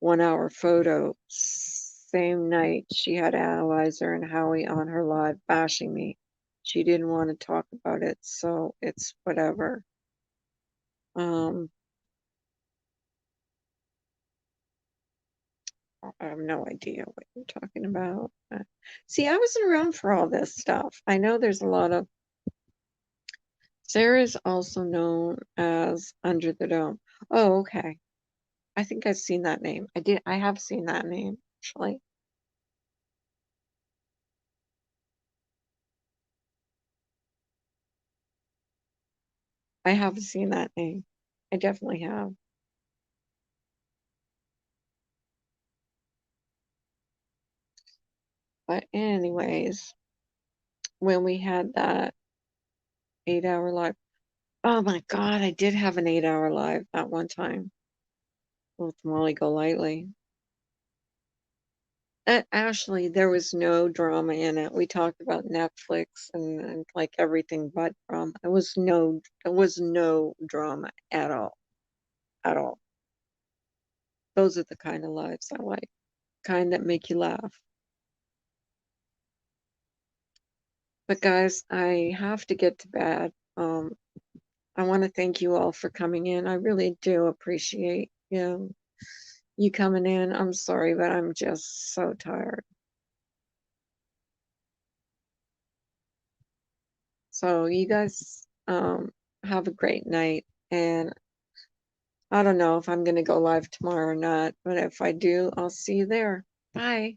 1 Hour Photo. Same night she had Analyzer and Howie on her live bashing me. She didn't want to talk about it, so it's whatever. Um, I have no idea what you're talking about. See, I wasn't around for all this stuff. I know there's a lot of. Sarah is also known as Under the Dome. Oh, okay. I think I've seen that name. I have seen that name, actually. I have seen that name. I definitely have. But anyways, when we had that 8 hour live, oh my God, I did have an 8 hour live that one time with Molly Golightly. Actually, there was no drama in it. We talked about Netflix and like everything but drama. There was no drama at all, at all. Those are the kind of lives I like, kind that make you laugh. But guys, I have to get to bed. I want to thank you all for coming in. I really do appreciate you coming in. I'm sorry, but I'm just so tired. So you guys have a great night, and I don't know if I'm going to go live tomorrow or not, but if I do, I'll see you there. Bye.